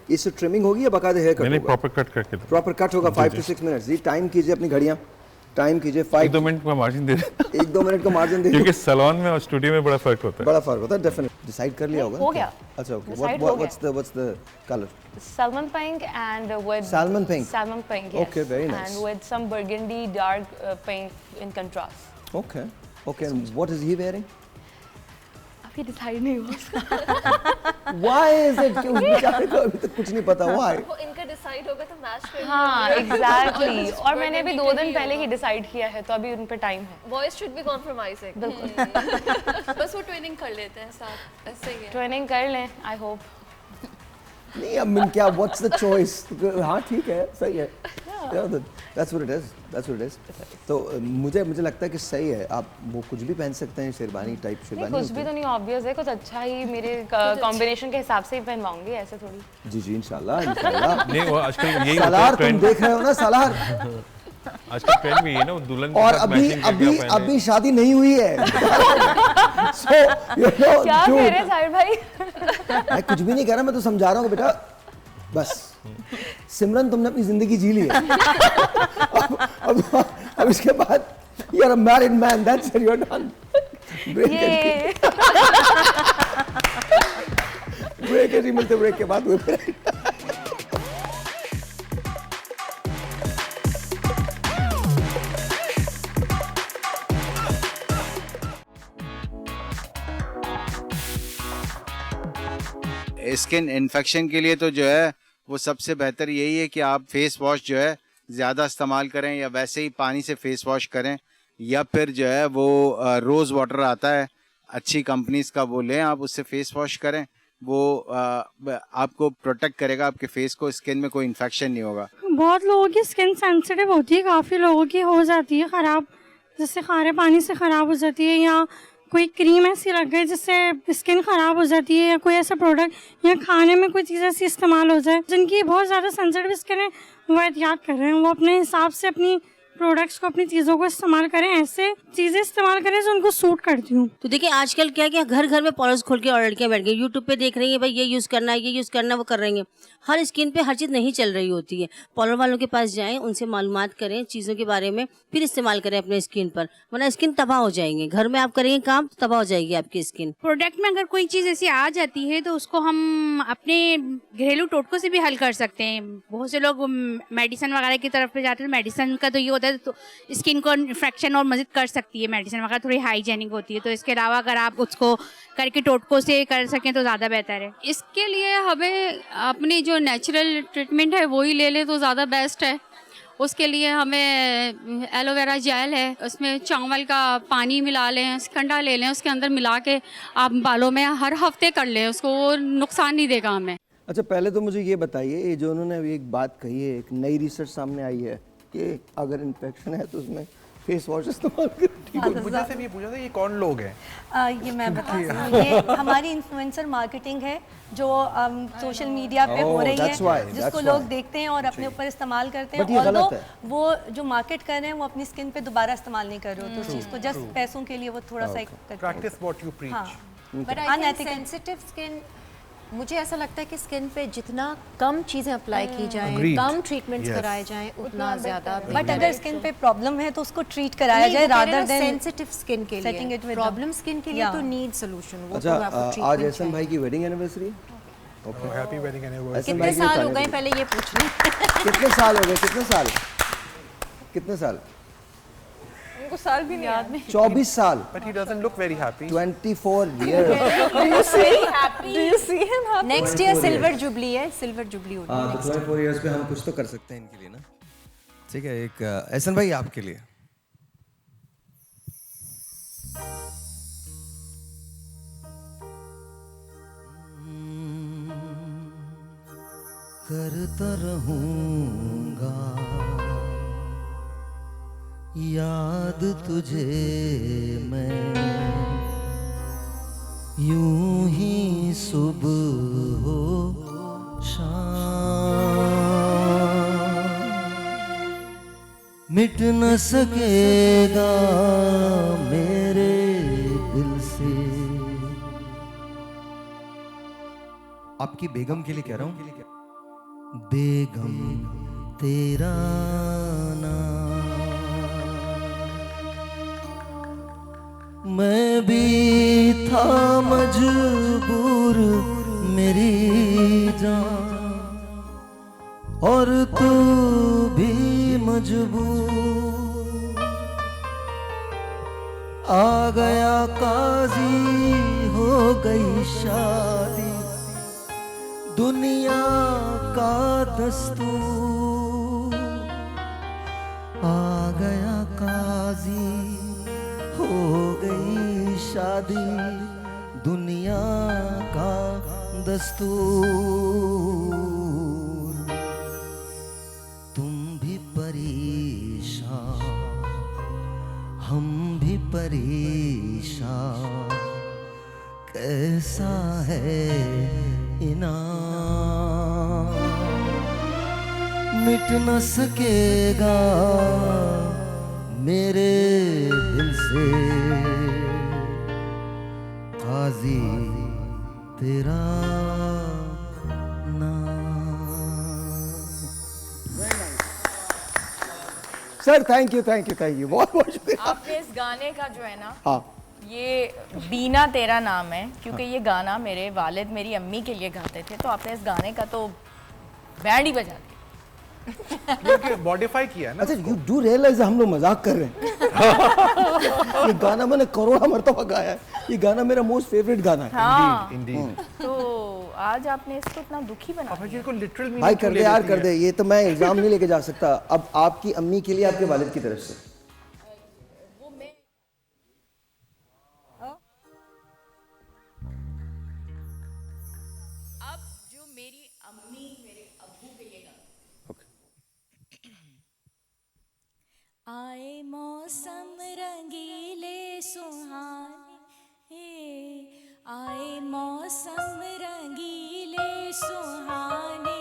इससे ट्रिमिंग होगी या बाकायदा हेयर कट होगा? नहीं, प्रॉपर कट करके दो। प्रॉपर कट होगा। 5 to 6 minutes। जी, टाइम कीजिए अपनी घड़ियाँ, टाइम कीजिए। 1-2 मिनट का मार्जिन दे दें। 1-2 मिनट का मार्जिन दे, क्योंकि सैलून में और स्टूडियो में बड़ा फर्क होता है। बड़ा फर्क होता है, डेफिनेटली। डिसाइड कर लिया होगा? हो गया। अच्छा, okay. What's the colour? Salmon pink and with Salmon pink. Salmon pink, yes. Okay, very nice. And with some burgundy dark pink in contrast. Okay. And what is he wearing? अभी decide नहीं हुआ। Why is it? क्यों बेचारे को अभी तक कुछ नहीं पता? Why? वो इनका डिसाइड होगा तो मैच कर। हाँ, एग्जैक्टली। और मैंने अभी 2 दिन पहले ही डिसाइड किया है, तो अभी उन पे टाइम है। Boys should be compromising. बिल्कुल। बस वो ट्रेनिंग कर लेते हैं साथ, ऐसे ही है। ट्रेनिंग कर लें, आई होप। नहीं, I mean, क्या व्हाट्स द चॉइस? हाँ, ठीक है, सही है। That's what it is. तो मुझे लगता है कि सही है। आप वो कुछ भी पहन सकते हैं, शेरवानी टाइप शेरवानी। कुछ भी तो नहीं, ऑब्वियस है, कुछ अच्छा ही मेरे कॉम्बिनेशन के हिसाब से ही पहनवाऊंगी, ऐसे थोड़ी। जी इंशाल्लाह। नहीं, वो आजकल यही सालार, तुम देख रहे हो ना सालार? आजकल ट्रेंड भी है ना, दुल्हन के और साथ मैचिंग करके आप पहने। अभी शादी नहीं हुई है। क्या कह रहे हैं साहिर भाई? मैं कुछ भी नहीं कह रहा, मैं तो समझा रहा हूँ बेटा। बस सिमरन, तुमने अपनी जिंदगी जी ली है। अब इसके बाद you are a married man, that's it, you're done. Break है जी, मिलते ब्रेक के बाद हुए फिर। स्किन इन्फेक्शन के लिए तो जो है वो सबसे बेहतर यही है कि आप फेस वॉश जो है ज़्यादा इस्तेमाल करें, या वैसे ही पानी से फेस वॉश करें, या फिर जो है वो रोज़ वाटर आता है अच्छी कंपनीज का, वो लें आप, उससे फेस वॉश करें। वो आपको प्रोटेक्ट करेगा, आपके फेस को, स्किन में कोई इन्फेक्शन नहीं होगा। बहुत लोगों की स्किन सेंसिटिव होती है, काफ़ी लोगों की हो जाती है ख़राब, जैसे खारे पानी से ख़राब हो जाती है, या कोई क्रीम ऐसी लग गई जिससे स्किन ख़राब हो जाती है, या कोई ऐसा प्रोडक्ट या खाने में कोई चीज़ ऐसी इस्तेमाल हो जाए। जिनकी बहुत ज़्यादा सेंसिटिव स्किन है वो एहतियात कर रहे हैं, वो अपने हिसाब से अपनी प्रोडक्ट्स को, अपनी चीज़ों को इस्तेमाल करें, ऐसे चीज़ें इस्तेमाल करें जो उनको सूट करती हूँ। तो देखिए आजकल क्या क्या घर घर में पॉलिश खोल के और लड़कियाँ बैठ गई, यूट्यूब पे देख रही है भाई ये यूज़ करना है, ये यूज़ करना, वो कर रही हैं। हर स्किन पे हर चीज़ नहीं चल रही होती है। पार्लर वालों के पास जाएं, उनसे मालूमात करें चीज़ों के बारे में, फिर इस्तेमाल करें अपने स्किन पर, वरना स्किन तबाह हो जाएंगे। घर में आप करेंगे काम तो तबाह हो जाएगी आपकी स्किन। प्रोडक्ट में अगर कोई चीज़ ऐसी आ जाती है तो उसको हम अपने घरेलू टोटकों से भी हल कर सकते हैं। बहुत से लोग मेडिसिन वगैरह की तरफ पे जाते हैं, मेडिसिन का तो ये होता है है तो स्किन को इन्फेक्शन और मदद कर सकती है, मेडिसिन वगैरह थोड़ी हाइजेनिक होती है। तो इसके अलावा अगर आप उसको करके टोटकों से कर सकें तो ज़्यादा बेहतर है। इसके लिए हमें अपनी जो नेचुरल ट्रीटमेंट है वही ले लें तो ज़्यादा बेस्ट है। उसके लिए हमें एलोवेरा जेल है, उसमें चावल का पानी मिला लें, ठंडा ले लें, उसके अंदर मिला के आप बालों में हर हफ्ते कर लें, उसको वो नुकसान नहीं देगा हमें। अच्छा, पहले तो मुझे ये बताइए, ये जो उन्होंने अभी एक बात कही है, एक नई रिसर्च सामने आई है कि अगर इन्फेक्शन है तो उसमें फेस वॉश इस्तेमाल करें। मुझे से भी पूछा था ये कौन लोग हैं? ये मैं बताती हूँ, ये हमारी इन्फ्लुएंसर मार्केटिंग है जो सोशल मीडिया पे हो रही है, जिसको लोग देखते हैं और अपने ऊपर इस्तेमाल करते हैं। और वो जो मार्केट कर रहे हैं वो अपनी स्किन पे दोबारा इस्तेमाल नहीं कर रहे होते उस चीज़ को, जस्ट पैसों के लिए वो थोड़ा सा practice what you preach. But I think sensitive skin, मुझे ऐसा लगता है कि स्किन पे जितना कम चीज़ें अप्लाई की जाएं, कम ट्रीटमेंट्स कराए जाएं, उतना ज़्यादा। बट अगर स्किन पे प्रॉब्लम है तो उसको ट्रीट कराया जाए रादर देन सेंसिटिव स्किन के लिए। प्रॉब्लम स्किन के लिए तो नीड सोल्यूशन। अच्छा, आज एहसन भाई की wedding anniversary. Okay, happy wedding anniversary. कितने साल हो गए पहले ये पूछ लें? कितने साल हो गए? कितने साल? उनको साल भी नहीं याद नहीं। 24 साल। But he doesn't look very happy. 24 years. Do you see him happy? Next year silver jubilee है, सिल्वर जुबली होगी। हाँ, तो 24 years पे हम कुछ तो कर सकते हैं इनके लिए ना। ठीक है, एक एहसन भाई आपके लिए। करता रहूंगा याद तुझे मैं, यूं ही सुबह हो शाम, मिट न सकेगा मेरे दिल से। आपकी बेगम के लिए कह रहा हूं, बेगम तेरा नाम, मैं भी था मजबूर मेरी जान, और तू भी मजबूर। आ गया काजी, हो गई शादी, दुनिया का दस्तूर। आ गया काजी, हो गई शादी, दुनिया का दस्तूर। तुम भी परेशान, हम भी परेशान, कैसा है इनाम, मिट न सकेगा मेरे दिल से काजी तेरा सर। थैंक यू बहुत बहुत शुक्रिया। आपके इस गाने का जो है ना, हाँ, ये बीना तेरा नाम है, क्योंकि ये गाना मेरे वालिद मेरी अम्मी के लिए गाते थे, तो आपने इस गाने का तो बैंड ही बजा दिया। मॉडिफाई किया ना। अच्छा, यू डू रियलाइज हम लोग मजाक कर रहे हैं। ये गाना मैंने करोड़ों मरतबा गाया है, ये गाना मेरा मोस्ट फेवरेट गाना है। हाँ। Indeed. तो आज आपने इसको इतना दुखी बना दिया। को लिटरल भाई कर दे यार, कर दे। ये तो मैं इल्जाम नहीं लेके जा सकता। अब आपकी अम्मी के लिए आपके वालिद की तरफ से आए मौसम रंगीले सुहाने, आए मौसम रंगीले सुहाने,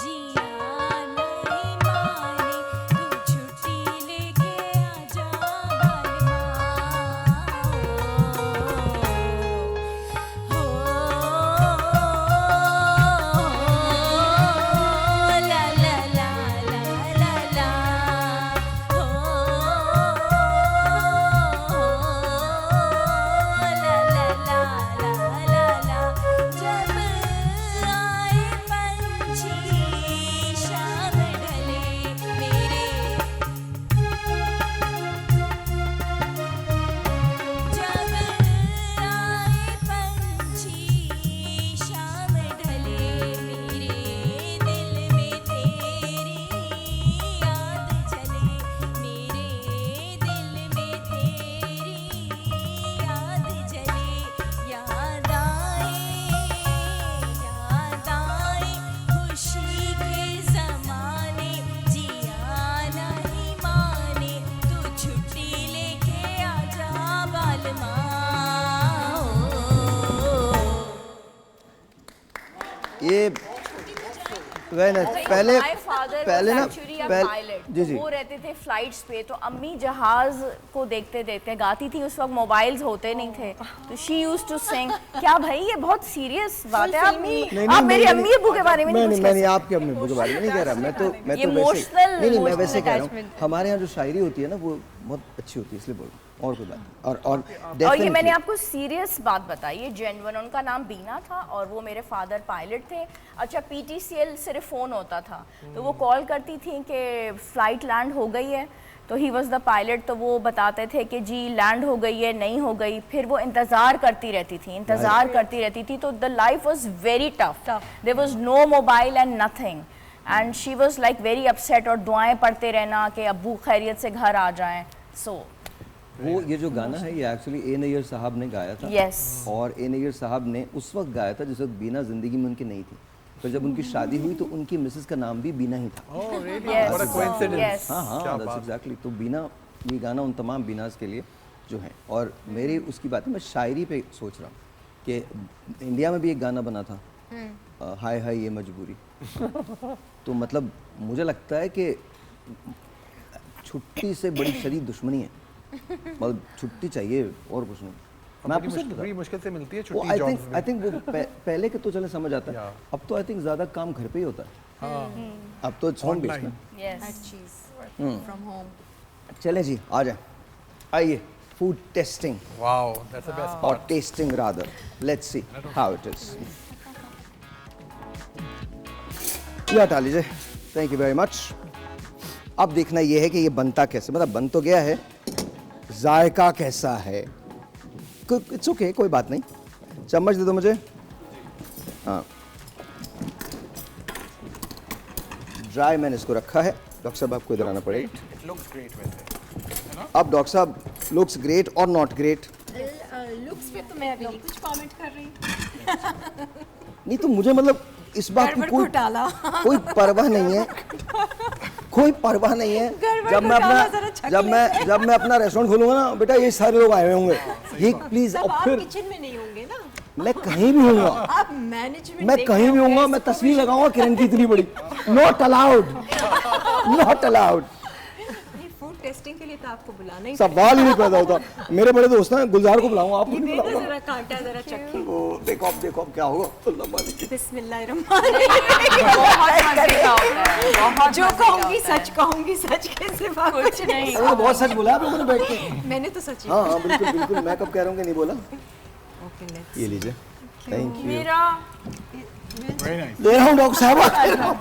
जिया नहीं माने तू छुट्टी लेके ये पहले ना पायलट वो रहते थे फ्लाइट्स पे, तो अम्मी जहाज को देखते देखते गाती थी। उस वक्त मोबाइल्स होते नहीं थे, तो शी यूज्ड टू सिंग। क्या भाई ये बहुत सीरियस बात है। आप मेरी अम्मी अब्बू के बारे में नहीं, आपके अम्मी अब्बू के बारे में नहीं कह रहा। मैं तो मैं वैसे कह रहा हूँ, हमारे यहाँ जो शायरी होती है ना वो बहुत अच्छी होती है, इसलिए बोल रहा हूँ, और कोई बात नहीं। और ये मैंने आपको सीरियस बात बताई, ये जेन्युइन। उनका नाम बीना था और वो मेरे फादर पायलट थे। अच्छा, PTCL सिर्फ फ़ोन होता था, तो वो कॉल करती थी कि फ़्लाइट लैंड हो गई है, तो ही वॉज द पायलट, तो वो बताते थे कि जी लैंड हो गई है, नहीं हो गई। फिर वो इंतज़ार करती रहती थी, तो the life was very tough. There was no mobile and nothing, and she was like very upset, और दुआएं पढ़ते रहना कि अब्बू खैरियत से घर आ जाएं। सो वो ये जो गाना है ये एक्चुअली ए नैयर साहब ने गाया था। और ए नैयर साहब ने उस वक्त गाया था जिस वक्त बीना जिंदगी में उनकी नहीं थी, फिर जब उनकी शादी हुई तो उनकी मिसेस का नाम भी बीना ही था। हाँ, एग्जैक्टली। तो बीना, ये गाना उन तमाम बीनास के लिए जो है। और मेरी उसकी बात है, मैं शायरी पे सोच रहा हूँ कि इंडिया में भी एक गाना बना था, हाय हाय ये मजबूरी। तो मतलब मुझे लगता है कि छुट्टी से बड़ी शदीद दुश्मनी है, मतलब छुट्टी चाहिए और कुछ नहीं। मैं आपको बड़ी मुश्किल से मिलती है छुट्टी। आई थिंक वो पहले के तो चले समझ आता है, अब तो आई थिंक ज्यादा काम घर पे ही होता है। अब तो होम बेस्ड ना। चले जी, आ जाए, आइए food tasting. Wow, that's the best और tasting rather, let's see how it is. ये हटा लीजिए, थैंक यू वेरी मच। अब देखना ये है कि ये बनता कैसे, मतलब बन तो गया है, जायका कैसा है। इट्स ओके, कोई बात नहीं। चम्मच दे दो मुझे। हाँ, ड्राई मैंने इसको रखा है। डॉक्टर साहब आपको इधर आना पड़ेगा। अब डॉक्टर साहब, लुक्स ग्रेट और नॉट ग्रेट? लुक्स पे तो मैं अभी कुछ कमेंट कर रही हूँ। नहीं तो मुझे मतलब इस बात की कोई परवाह नहीं है, कोई परवाह नहीं है। जब मैं अपना रेस्टोरेंट खोलूंगा ना बेटा, ये सारे लोग आए हुए होंगे, ये प्लीज। और फिर किचन में नहीं होंगे ना, मैं कहीं भी होऊंगा, आप मैनेजमेंट, मैं कहीं भी होऊंगा, मैं तस्वीर लगाऊंगा किरण की इतनी बड़ी। Not allowed, not allowed. Testing के लिए तो आपको बुलाना ही सवाल ही नहीं पैदा होता। मेरे बड़े दोस्त हैं, गुलजार को बुलाऊंगा, आपको नहीं बुलाऊंगा। जरा कांटा जरा चखें। ओ देखो अब क्या होगा। अल्लाह मालिक। बिस्मिल्लाहिर्रहमानिर्रहीम। जो कहूंगी सच कहूंगी, सच के सिवा कुछ नहीं। अरे बहुत सच बोला आप लोगों ने बैठ के। मैंने तो सच ही। हाँ बिल्कुल बिल्कुल, मैं कब कह रहा हूँ कि नहीं बोला। ये लीजिए, थैंक यू। मेरा ले रहा हूँ डॉक्टर साहब,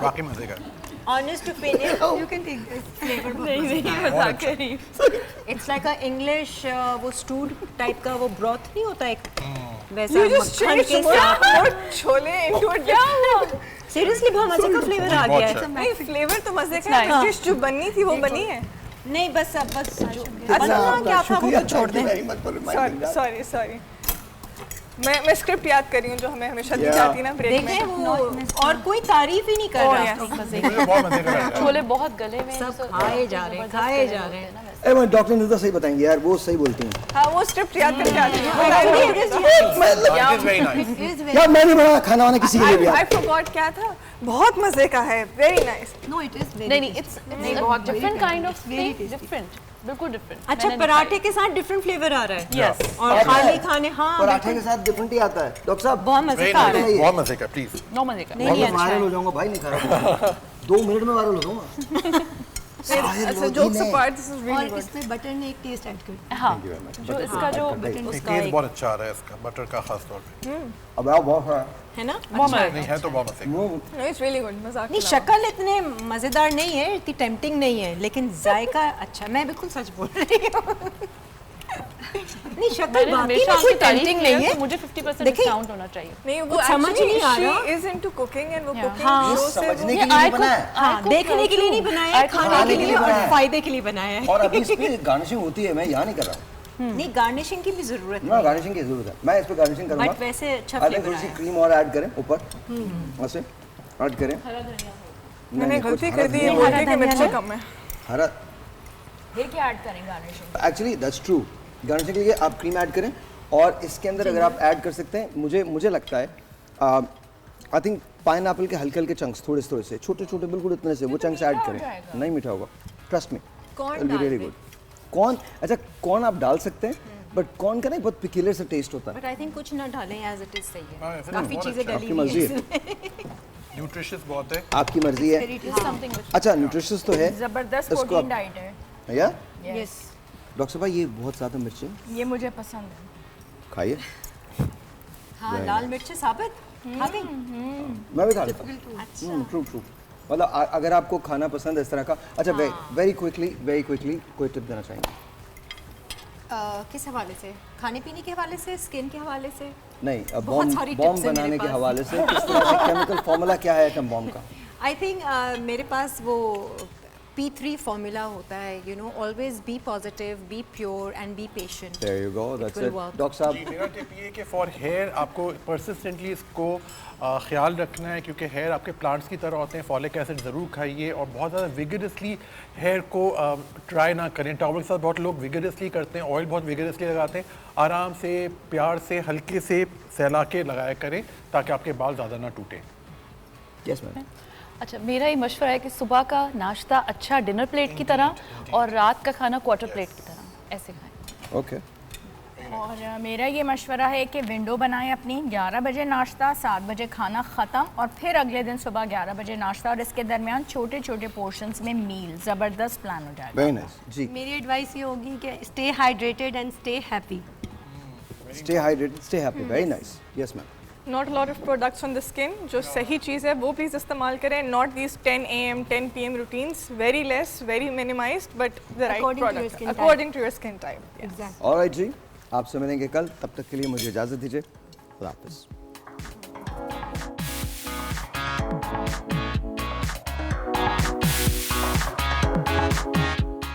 वाकई मजे का। Honest opinion, you can take this flavor. नहीं मजाक कर रही हूँ। It's like a English वो stewed type का वो broth नहीं होता एक, वैसा मक्खन के साथ छोले into it। क्या हुआ? Seriously बहुत मजे का फ्लेवर आ गया है। नहीं फ्लेवर तो मजे का है, डिश जो बननी थी वो बनी है। नहीं बस अब बस अच्छा क्या था वो तो छोड़ दें। सॉरी मैं स्क्रिप्ट याद कर रही हूँ जो हमें हमेशा दी जाती है ना ब्रेक में। वो और कोई तारीफ ही नहीं कर रहा। छोले बहुत गले में, सब खाए जा रहे हैं। ए मैं डॉक्टर ने तो सही बताएंगे यार, वो सही बोलती हैं। हाँ वो स्क्रिप्ट याद करके आती है। यार मैं नहीं बना खाना वाना किसी के लिए भी। आई फॉरगॉट क्या था, बहुत मजे का है, very nice. No it is नहीं इट्स बहुत डिफरेंट काइंड ऑफ डिफरेंट, बिल्कुल डिफरेंट। अच्छा पराठे के साथ डिफरेंट फ्लेवर आ रहा है। यस, और खाली खाने हाँ पराठे के साथ डिफरेंट ही आता है। डॉक्टर साहब बहुत मजे का आ रहा है, बहुत मजे का, प्लीज। नो मजे का। नहीं अच्छा वायरल हो जाऊंगा भाई, नहीं खा रहा 2 मिनट में वायरल हो जाऊंगा। अच्छा jokes apart, this is really good. इसमें बटर ने एक टेस्ट ऐड कर दिया। हाँ जो इसका जो उसका टेस्ट बहुत अच्छा आ रहा है इसका, बटर का खास तौर पे। अब आप बहुत है ना, नहीं है तो बहुत मजे का। It's really good. मजाक नहीं, शक्ल इतने मजेदार नहीं है, इतनी टेम्पटिंग नहीं है, लेकिन जायका अच्छा। मैं बिल्कुल सच बोल रही हूँ। नहीं शक्ल बाकी में टेम्पटिंग नहीं है, मुझे 50% डिस्काउंट होना चाहिए। नहीं वो समझ नहीं आ रहा। She is into cooking and वो कुकिंग शो से समझने के लिए नहीं बनाया है। हाँ देखने के लिए नहीं बनाया है, खाने के लिए और फायदे के लिए बनाया है। और अभी इस पे गार्निशिंग होती है, मैं यहाँ नहीं कर रहा हूँ। नहीं गार्निशिंग की भी जरूरत है। गार्निशिंग की जरूरत है, मैं इस पे गार्निशिंग करूँगा। बट वैसे अच्छा फ्लेवर थोड़ी सी क्रीम और ऐड करें ऊपर, ऐसे ऐड करें। मैंने गलती कर दी है, बोलने के मिर्च कम है। हरा ये क्या ऐड करें garnishing? Actually that's true, garnishing के लिए आप क्रीम ऐड करें और इसके अंदर अगर आप ऐड कर सकते हैं, मुझे लगता है आई थिंक पाइनएप्पल के हल्के हल्के चंक्स थोड़े थोड़े से छोटे छोटे बिल्कुल इतने से वो चंक्स ऐड करें, नहीं मीठा होगा, trust me, corn it will be really good. Corn, अच्छा कॉर्न आप डाल सकते हैं, बट कॉर्न का ना बहुत पिक्यूलियर सा टेस्ट होता है। बट आई थिंक कुछ ना डालें, एज इट इज सही है, काफी चीजें डली आपकी मर्जी है, न्यूट्रिशियस बहुत है, आपकी मर्जी है। अच्छा न्यूट्रिशियस तो है, जबरदस्त प्रोटीन डाइट है या यस। डॉक्टर साहब ये बहुत ज़्यादा मिर्ची ये मुझे पसंद है, खाइए। हाँ लाल मिर्च साबित खा गई, मैं भी खा लेता हूँ। ट्रू ट्रू, मतलब अगर आपको खाना पसंद है इस तरह का। अच्छा वेरी क्विकली कोई टिप देना चाहेंगे? किस हवाले से? खाने पीने के हवाले से, स्किन के हवाले से? नहीं, बॉम्ब बनाने के हवाले से किस तरह से, केमिकल फार्मूला क्या है एटम बॉम्ब का? आई थिंक मेरे पास वो P3 फॉर्मूला होता है, you know, always be positive, be pure and be patient. There you go, that's it. Doctor साहब मेरा टिप ये है कि फॉर हेयर आपको परसिस्टेंटली इसको ख्याल रखना है, क्योंकि हेयर आपके प्लांट्स की तरह होते हैं। फॉलिक एसिड ज़रूर खाइए और बहुत ज़्यादा विगरसली हेयर को ट्राई ना करें। टॉवल के साथ बहुत लोग विगरसली करते हैं, ऑयल बहुत विगरसली लगाते हैं। आराम से, प्यार से, हल्के से सहला के लगाया करें ताकि आपके बाल ज़्यादा ना टूटें। Yes ma'am. अच्छा, मेरा ये मशवरा है कि सुबह का नाश्ता अच्छा डिनर प्लेट की तरह और रात का खाना क्वार्टर प्लेट की तरह, ऐसे खाएं। ओके। और मेरा ये मशवरा है कि विंडो बनाएं अपनी, 11 बजे नाश्ता, 7 बजे खाना ख़त्म और फिर अगले दिन सुबह 11 बजे नाश्ता, और इसके दरमियान छोटे छोटे पोर्शंस में मील। ज़बरदस्त प्लान हो जाएगा। वेरी नाइस जी। मेरी एडवाइस ये होगी कि stay hydrated and stay happy. Stay hydrated, stay happy, very nice. Yes ma'am. Not lot of products on the skin, जो सही चीज़ है वो प्लीज़ इस्तेमाल करें। Not these 10 AM 10 PM routines, very less, very minimized, but the right product according to your skin type. Alright जी, आपसे मिलेंगे कल, तब तक के लिए मुझे इजाज़त दीजिए। खुदा हाफिज़।